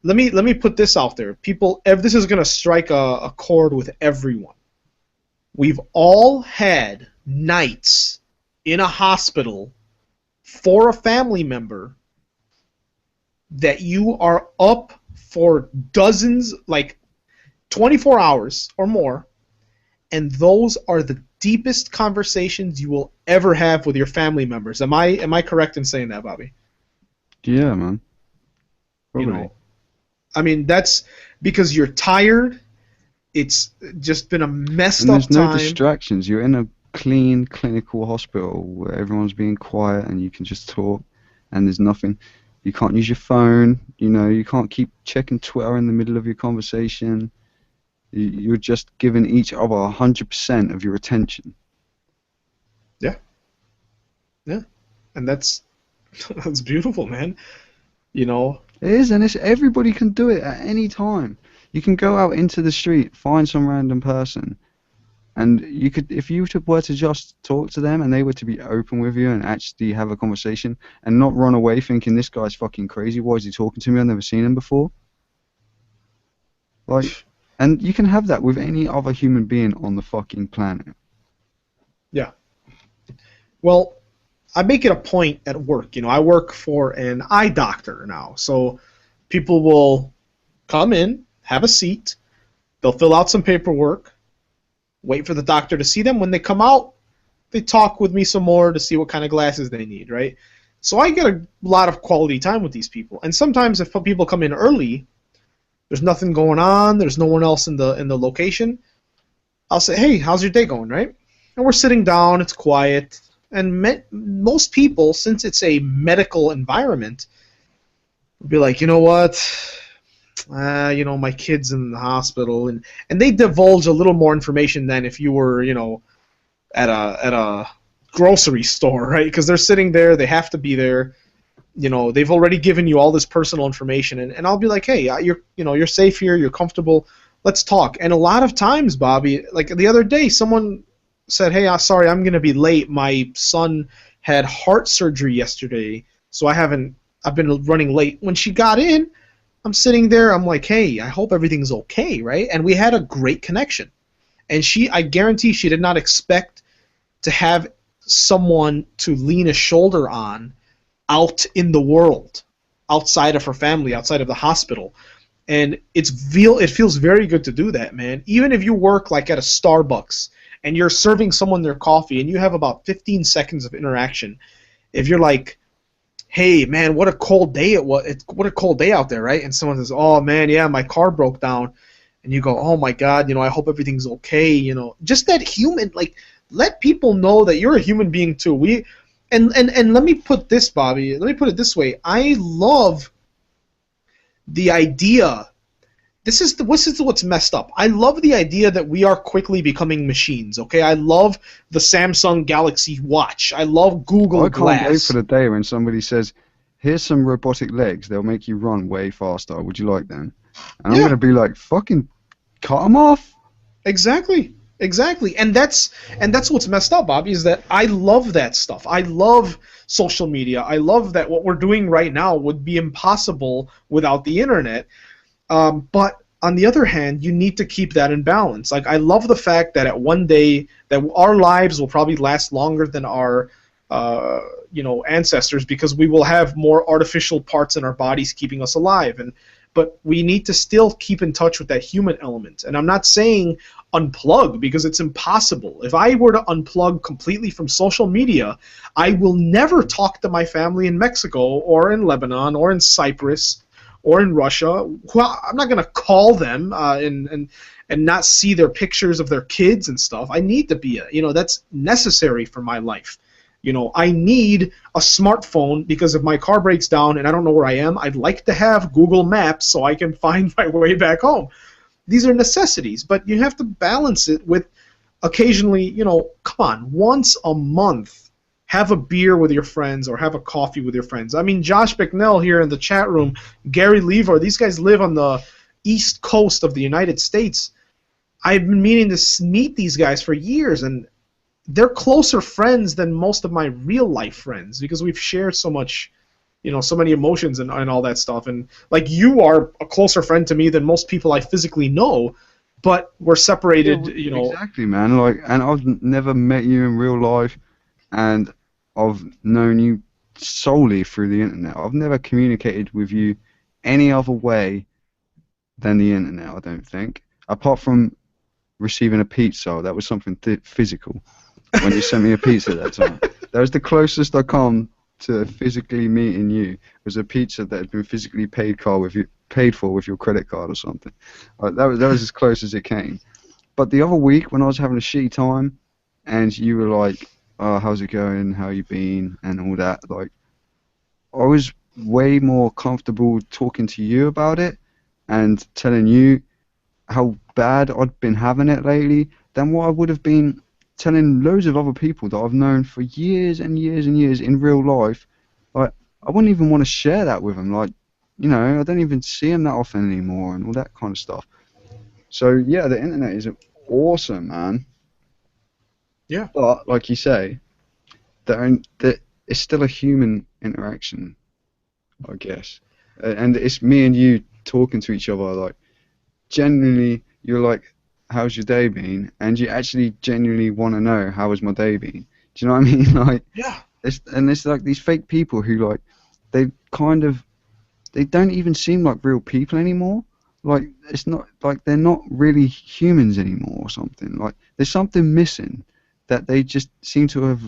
let me put this out there. People, this is going to strike a chord with everyone. We've all had nights in a hospital for a family member that you are up for dozens, like 24 hours or more, and those are the deepest conversations you will ever have with your family members. Am I correct in saying that, Bobby? Yeah, man. Probably. You know, I mean, that's because you're tired. It's just been a messed up time. And there's no distractions. You're in a clean clinical hospital where everyone's being quiet and you can just talk, and there's nothing. You can't use your phone. You know, you can't keep checking Twitter in the middle of your conversation. You're just giving each other 100% of your attention. Yeah. Yeah. And that's beautiful, man. You know. It is, and everybody can do it at any time. You can go out into the street, find some random person, and you could, if you were to just talk to them and they were to be open with you and actually have a conversation and not run away thinking this guy's fucking crazy, why is he talking to me? I've never seen him before. Like, and you can have that with any other human being on the fucking planet. Yeah. Well, I make it a point at work. You know, I work for an eye doctor now. So people will come in, have a seat, they'll fill out some paperwork, wait for the doctor to see them. When they come out, they talk with me some more to see what kind of glasses they need, right? So I get a lot of quality time with these people. And sometimes if people come in early, there's nothing going on, there's no one else in the location, I'll say, hey, how's your day going, right? And we're sitting down, it's quiet. And most people, since it's a medical environment, will be like, you know what, you know, my kid's in the hospital, and they divulge a little more information than if you were, you know, at a grocery store, right? Because they're sitting there, they have to be there, you know, they've already given you all this personal information, and I'll be like, hey, you're safe here, you're comfortable, let's talk. And a lot of times, Bobby, like the other day, someone said, hey, sorry, I'm going to be late. My son had heart surgery yesterday, so I've been running late. When she got in, I'm sitting there, I'm like, hey, I hope everything's okay, right? And we had a great connection. And I guarantee she did not expect to have someone to lean a shoulder on out in the world, outside of her family, outside of the hospital. And it feels very good to do that, man. Even if you work like at a Starbucks, and you're serving someone their coffee, and you have about 15 seconds of interaction, if you're like, hey, man, what a cold day it was. What a cold day out there, right? And someone says, oh, man, yeah, my car broke down. And you go, oh, my God, you know, I hope everything's okay, you know. Just that human, like, let people know that you're a human being, too. And let me put this, Bobby, let me put it this way. I love the idea. This is what's messed up. I love the idea that we are quickly becoming machines, okay? I love the Samsung Galaxy Watch. I love Google Glass. I can't wait for the day when somebody says, here's some robotic legs. They'll make you run way faster. Would you like them? And I'm going to be like, fucking cut them off. Exactly. And that's what's messed up, Bobby, is that I love that stuff. I love social media. I love that what we're doing right now would be impossible without the internet. But on the other hand, you need to keep that in balance. Like, I love the fact that at one day that our lives will probably last longer than our ancestors, because we will have more artificial parts in our bodies keeping us alive. But we need to still keep in touch with that human element. And I'm not saying unplug, because it's impossible. If I were to unplug completely from social media, I will never talk to my family in Mexico or in Lebanon or in Cyprus or in Russia. Well, I'm not going to call them and not see their pictures of their kids and stuff. I need to be, that's necessary for my life. I need a smartphone, because if my car breaks down and I don't know where I am, I'd like to have Google Maps so I can find my way back home. These are necessities, but you have to balance it with occasionally, come on, once a month, have a beer with your friends or have a coffee with your friends. I mean, Josh Bicknell here in the chat room, Gary Lever, these guys live on the East Coast of the United States. I've been meaning to meet these guys for years, and they're closer friends than most of my real life friends, because we've shared so much, so many emotions and all that stuff. And like, you are a closer friend to me than most people I physically know, but we're separated. Exactly, man. Like, and I've never met you in real life, and I've known you solely through the internet. I've never communicated with you any other way than the internet, I don't think, apart from receiving a pizza. That was something physical. When you sent me a pizza that time, that was the closest I come to physically meeting you. Was a pizza that had been physically paid for with your credit card or something. That was as close as it came. But the other week, when I was having a shitty time, and you were like, "Oh, how's it going? How you been?" and all that, like, I was way more comfortable talking to you about it and telling you how bad I'd been having it lately than what I would have been telling loads of other people that I've known for years and years and years in real life. Like, I wouldn't even want to share that with them. Like, I don't even see them that often anymore and all that kind of stuff. So, yeah, the internet is awesome, man. Yeah. But, like you say, that it's still a human interaction, I guess. And it's me and you talking to each other, like, genuinely, you're like, how's your day been? And you actually genuinely want to know, how has my day been? Do you know what I mean? Like, yeah. It's like these fake people who, like, they don't even seem like real people anymore. Like, it's not like they're not really humans anymore or something. Like, there's something missing that they just seem to have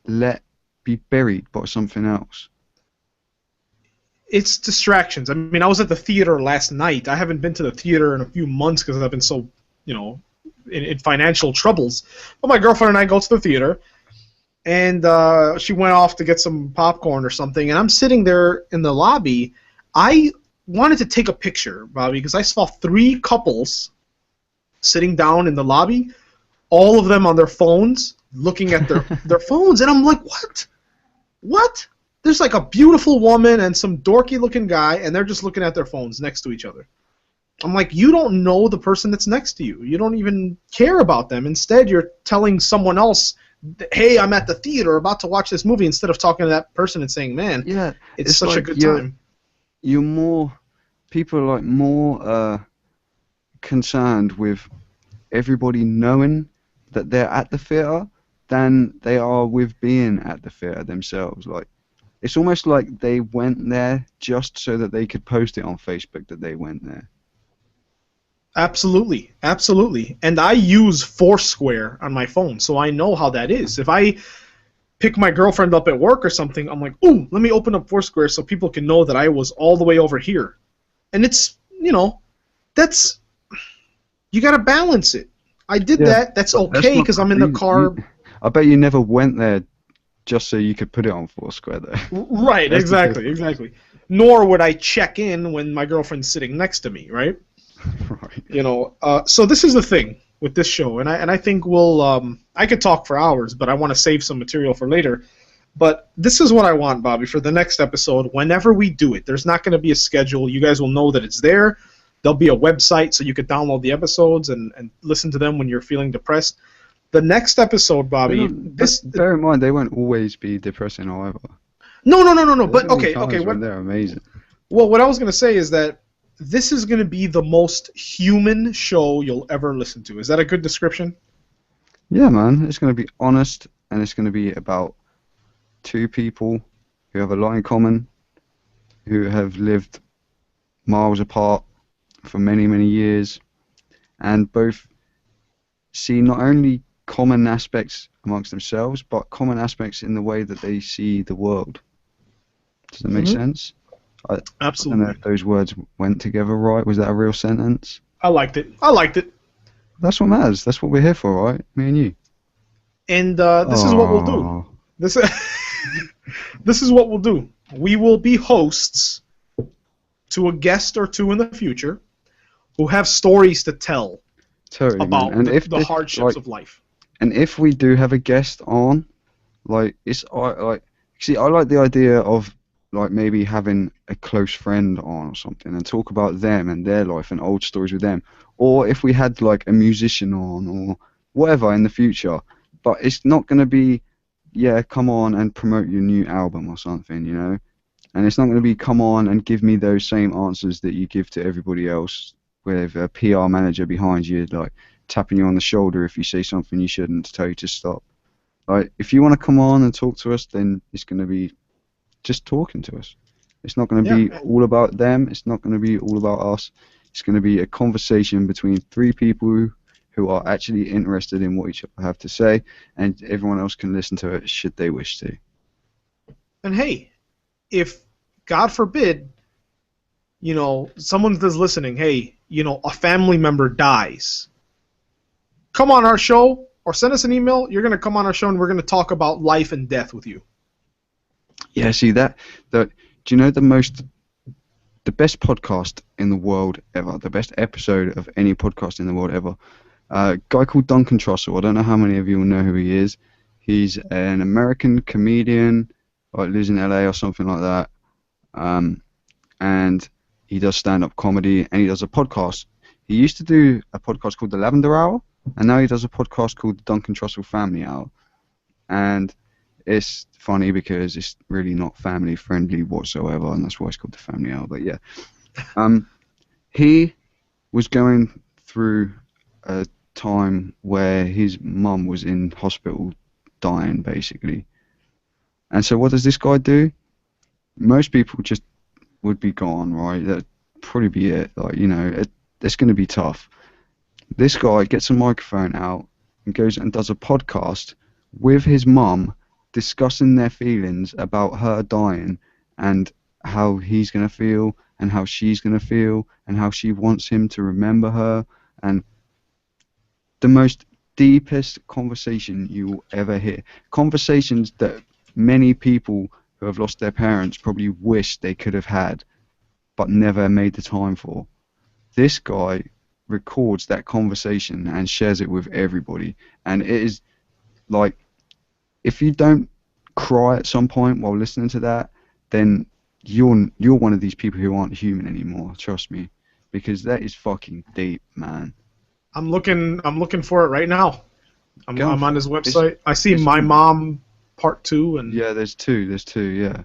let be buried by something else. It's distractions. I mean, I was at the theater last night. I haven't been to the theater in a few months because I've been so, in financial troubles. But my girlfriend and I go to the theater, and she went off to get some popcorn or something, and I'm sitting there in the lobby. I wanted to take a picture, Bobby, because I saw 3 couples sitting down in the lobby, all of them on their phones, looking at their phones, and I'm like, what? There's like a beautiful woman and some dorky-looking guy, and they're just looking at their phones next to each other. I'm like, you don't know the person that's next to you. You don't even care about them. Instead, you're telling someone else, hey, I'm at the theater about to watch this movie, instead of talking to that person and saying, man, yeah, it's such like a good time. People are like more concerned with everybody knowing that they're at the theater than they are with being at the theater themselves. Like, it's almost like they went there just so that they could post it on Facebook that they went there. Absolutely, absolutely. And I use Foursquare on my phone, so I know how that is. If I pick my girlfriend up at work or something, I'm like, ooh, let me open up Foursquare so people can know that I was all the way over here. And it's, that's, you got to balance it. I did that. That's okay because I'm in the car. I bet you never went there just so you could put it on Foursquare, though. Right, exactly. Nor would I check in when my girlfriend's sitting next to me, right? Right. So this is the thing with this show, and I think we'll I could talk for hours, but I want to save some material for later. But this is what I want, Bobby, for the next episode. Whenever we do it, there's not going to be a schedule. You guys will know that it's there. There'll be a website so you could download the episodes and listen to them when you're feeling depressed. The next episode, Bobby. Bear in mind, they won't always be depressing, however. No. But okay. They're amazing. Well, what I was going to say is that this is going to be the most human show you'll ever listen to. Is that a good description? Yeah, man. It's going to be honest, and it's going to be about two people who have a lot in common, who have lived miles apart for many, many years, and both see not only common aspects amongst themselves, but common aspects in the way that they see the world. Does that make sense? I Absolutely. don't know if those words went together right. Was that a real sentence? I liked it. That's what matters. That's what we're here for, right? Me and you. And this is what we'll do. Oh. This this is what we'll do. We will be hosts to a guest or two in the future who have stories to tell Totally, about man. And the hardships of life. And if we do have a guest on, like see, I like the idea of like maybe having a close friend on or something and talk about them and their life and old stories with them. Or if we had like a musician on or whatever in the future. But it's not going to be, yeah, come on and promote your new album or something, you know? And it's not going to be, come on and give me those same answers that you give to everybody else with a PR manager behind you, like tapping you on the shoulder if you say something you shouldn't to tell you to stop. Like, if you want to come on and talk to us, then it's going to be just talking to us. It's not going to be all about them. It's not going to be all about us. It's going to be a conversation between three people who are actually interested in what each other have to say, and everyone else can listen to it should they wish to. And hey, if, God forbid, you know, someone that's listening, hey, you know, a family member dies, come on our show or send us an email. You're going to come on our show and we're going to talk about life and death with you. Yeah, see do you know the best podcast in the world ever, the best episode of any podcast in the world ever? A guy called Duncan Trussell. I don't know how many of you will know who he is. He's an American comedian, or lives in LA or something like that. And he does stand-up comedy, and he does a podcast. He used to do a podcast called The Lavender Hour, and now he does a podcast called The Duncan Trussell Family Hour. And it's funny because it's really not family friendly whatsoever, and that's why it's called The Family Hour. But yeah, he was going through a time where his mum was in hospital dying, basically. And so what does this guy do? Most people just would be gone, right? That'd probably be it. Like, you know, it's going to be tough. This guy gets a microphone out and goes and does a podcast with his mum, discussing their feelings about her dying and how he's going to feel and how she's going to feel and how she wants him to remember her, and the most deepest conversation you will ever hear. Conversations that many people who have lost their parents probably wish they could have had, but never made the time for. This guy records that conversation and shares it with everybody. And it is like, if you don't cry at some point while listening to that, then you're one of these people who aren't human anymore. Trust me, because that is fucking deep, man. I'm looking for it right now. I'm on his website. I see My Mom Part 2 and yeah, there's two. Yeah,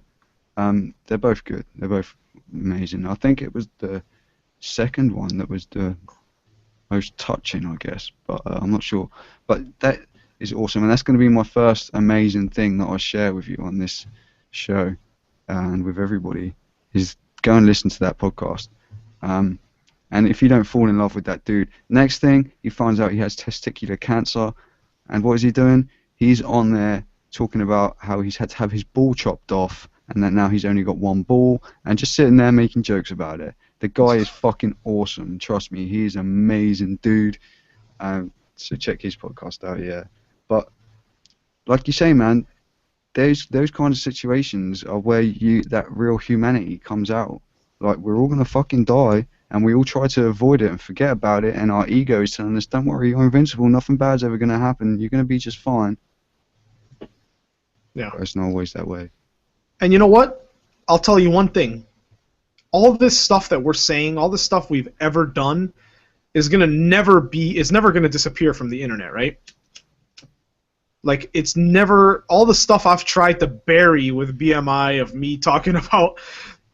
they're both good. They're both amazing. I think it was the second one that was the most touching, I guess, but I'm not sure. But that is awesome, and that's going to be my first amazing thing that I share with you on this show and with everybody. Is go and listen to that podcast. And if you don't fall in love with that dude, next thing he finds out he has testicular cancer, and what is he doing? He's on there talking about how he's had to have his ball chopped off, and that now he's only got one ball, and just sitting there making jokes about it. The guy is fucking awesome. Trust me, he is an amazing dude. So check his podcast out, yeah. But like you say, man, those kind of situations are where that real humanity comes out. Like, we're all gonna fucking die, and we all try to avoid it and forget about it, and our ego is telling us, don't worry, you're invincible, nothing bad's ever gonna happen, you're gonna be just fine. Yeah. But it's not always that way. And you know what? I'll tell you one thing. All this stuff that we're saying, all this stuff we've ever done, is never gonna disappear from the internet, right? Like, it's never, all the stuff I've tried to bury with BMI of me talking about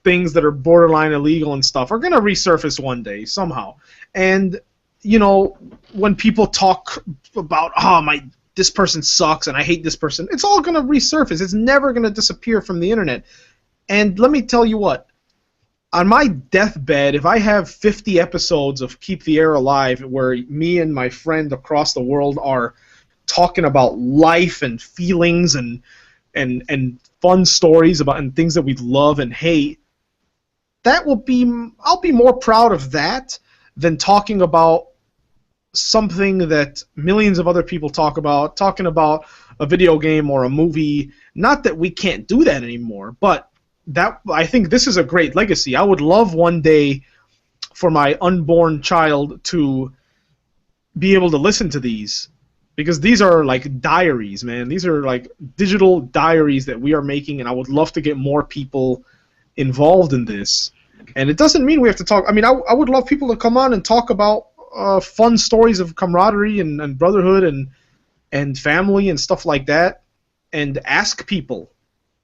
things that are borderline illegal and stuff are going to resurface one day somehow. And, you know, when people talk about, this person sucks and I hate this person, it's all going to resurface. It's never going to disappear from the internet. And let me tell you what, on my deathbed, if I have 50 episodes of Keep the Air Alive where me and my friend across the world are talking about life and feelings and fun stories about and things that we love and hate, I'll be more proud of that than talking about something that millions of other people talking about a video game or a movie. Not that we can't do that anymore, but I think this is a great legacy. I would love one day for my unborn child to be able to listen to these, because these are like diaries, man. These are like digital diaries that we are making, and I would love to get more people involved in this. And it doesn't mean we have to talk. I mean, I would love people to come on and talk about fun stories of camaraderie and brotherhood and family and stuff like that, and ask people,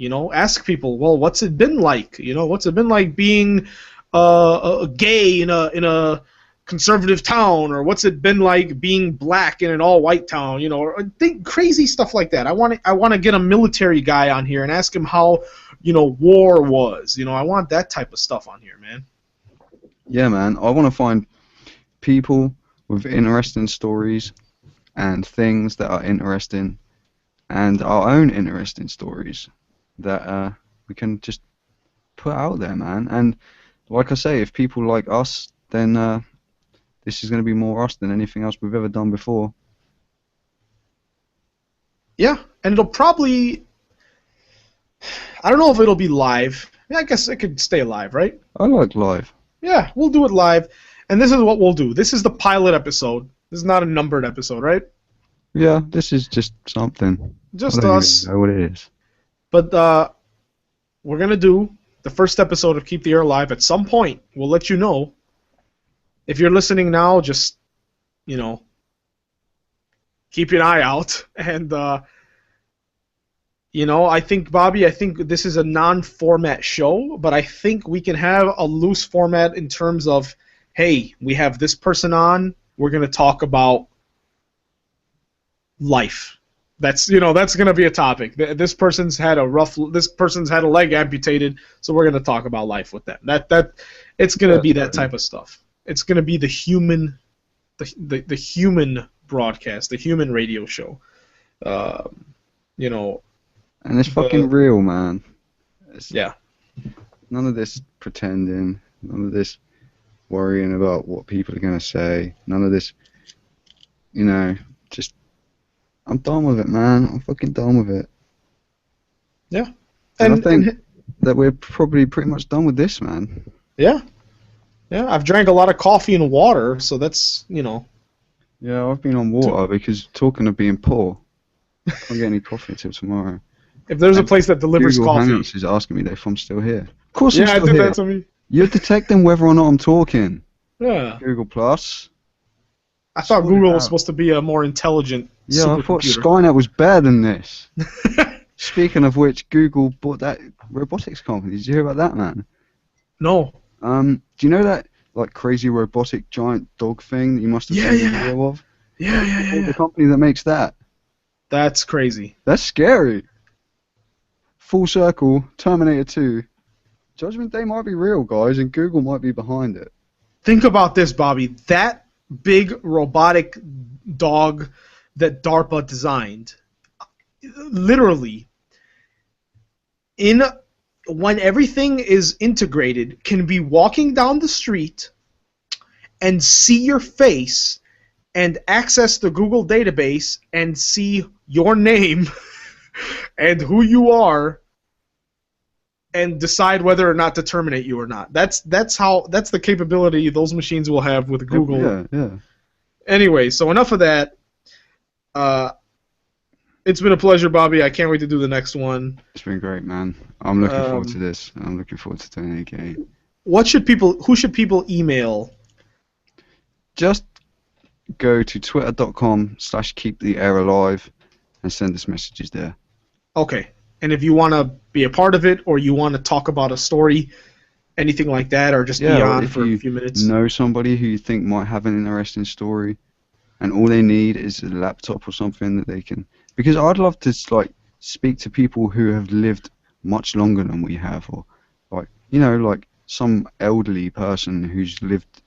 well, what's it been like? What's it been like being a gay in a conservative town, or what's it been like being black in an all-white town? Or think crazy stuff like that. I want to get a military guy on here and ask him how war was. I want that type of stuff on here, man. Yeah, man. I want to find people with interesting stories and things that are interesting, and our own interesting stories that we can just put out there, man. And like I say, if people like us, then this is going to be more us than anything else we've ever done before. Yeah, and it'll probably, I don't know if it'll be live. Yeah, I guess it could stay live, right? I like live. Yeah, we'll do it live. And this is what we'll do. This is the pilot episode. This is not a numbered episode, right? Yeah, this is just something. Just us. I don't even know what it is. But we're going to do the first episode of Keep the Air Alive at some point. We'll let you know. If you're listening now, just, keep an eye out. And, I think, Bobby, this is a non-format show, but I think we can have a loose format in terms of, hey, we have this person on, we're going to talk about life. That's going to be a topic. This person's had a leg amputated, so we're going to talk about life with them. That it's going to be that type of stuff. It's going to be the human broadcast, the human radio show. And it's fucking real, man. Yeah. None of this pretending, none of this worrying about what people are going to say, none of this, just, I'm done with it, man. I'm fucking done with it. Yeah. And I think that we're probably pretty much done with this, man. Yeah. Yeah, I've drank a lot of coffee and water, so that's, Yeah, I've been on water because talking of being poor, I can't get any coffee until tomorrow. If there's a place that delivers Google coffee. Hangouts is asking me if I'm still here. Of course I'm still still here. here. Yeah, I did that to me. You're detecting whether or not I'm talking. Yeah. Google Plus. I thought Google was supposed to be a more intelligent I thought Skynet was better than this. Speaking of which, Google bought that robotics company. Did you hear about that, man? No. Do you know that crazy robotic giant dog thing that you must have seen a video of? Yeah. The company that makes that. That's crazy. That's scary. Full circle, Terminator 2. Judgment Day might be real, guys, and Google might be behind it. Think about this, Bobby. That big robotic dog that DARPA designed, literally, when everything is integrated, can be walking down the street and see your face and access the Google database and see your name and who you are and decide whether or not to terminate you or not. That's the capability those machines will have with Google. Yeah. Anyway, so enough of that. It's been a pleasure, Bobby. I can't wait to do the next one. It's been great, man. I'm looking forward to this. I'm looking forward to doing it again. Who should people email? Just go to twitter.com/keeptheairalive and send us messages there. Okay. And if you want to be a part of it, or you want to talk about a story, anything like that, or just be on for a few minutes. Know somebody who you think might have an interesting story, and all they need is a laptop or something that they can. Because I'd love to like speak to people who have lived much longer than we have, or like like some elderly person who's lived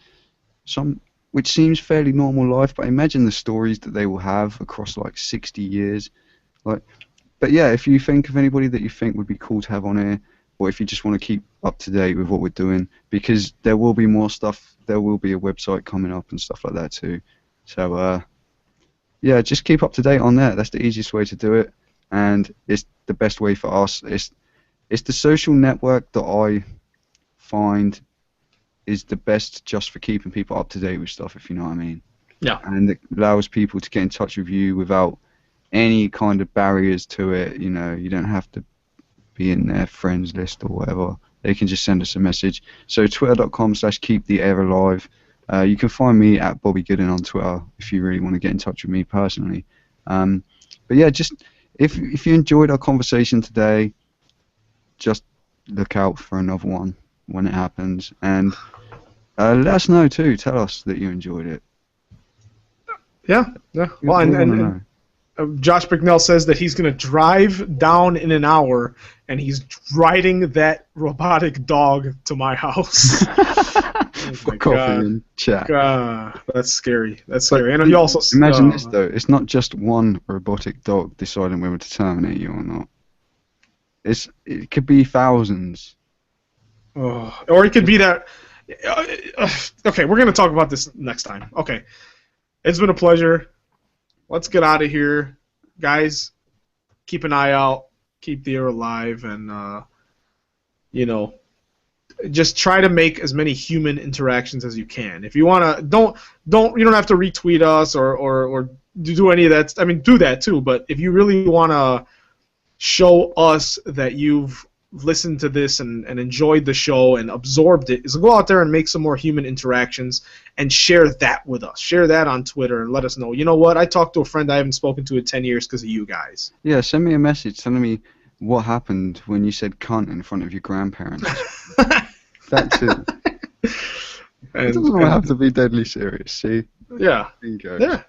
some which seems fairly normal life. But imagine the stories that they will have across like 60 years, like. But yeah, if you think of anybody that you think would be cool to have on here, or if you just want to keep up to date with what we're doing, because there will be more stuff, there will be a website coming up and stuff like that too. So yeah, just keep up to date on that. That's the easiest way to do it, and it's the best way for us. It's the social network that I find is the best just for keeping people up to date with stuff, if you know what I mean. Yeah. And it allows people to get in touch with you without any kind of barriers to it. You don't have to be in their friends list or whatever. They can just send us a message. So twitter.com/keeptheairalive. You can find me at Bobby Gooden on Twitter if you really want to get in touch with me personally. But yeah, just if you enjoyed our conversation today, just look out for another one when it happens, and let us know too. Tell us that you enjoyed it. Yeah. Well, and Josh Bicknell says that he's going to drive down in an hour, and he's riding that robotic dog to my house. For coffee and chat. God, that's scary. That's scary. And you also imagine this though. It's not just one robotic dog deciding whether to terminate you or not. It could be thousands. Oh, or it could be that. Okay, we're going to talk about this next time. Okay. It's been a pleasure. Let's get out of here. Guys, keep an eye out. Keep the air alive. And, just try to make as many human interactions as you can. If you want to, you don't have to retweet us or do any of that. I mean, do that too. But if you really want to show us that you've listened to this and enjoyed the show and absorbed it, is go out there and make some more human interactions and share that with us. Share that on Twitter and let us know. You know what? I talked to a friend I haven't spoken to in 10 years because of you guys. Yeah, send me a message telling me what happened when you said cunt in front of your grandparents. That too. It doesn't have to be deadly serious, see? Yeah. Yeah,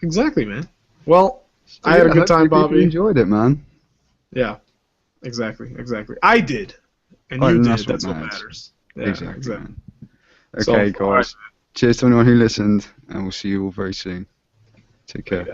exactly, man. Well, so I had a good time, Bobby. You enjoyed it, man. Yeah. Exactly. I did, and you did. That's what matters. Yeah, exactly. Man. Okay, guys. Cheers to anyone who listened, and we'll see you all very soon. Take care.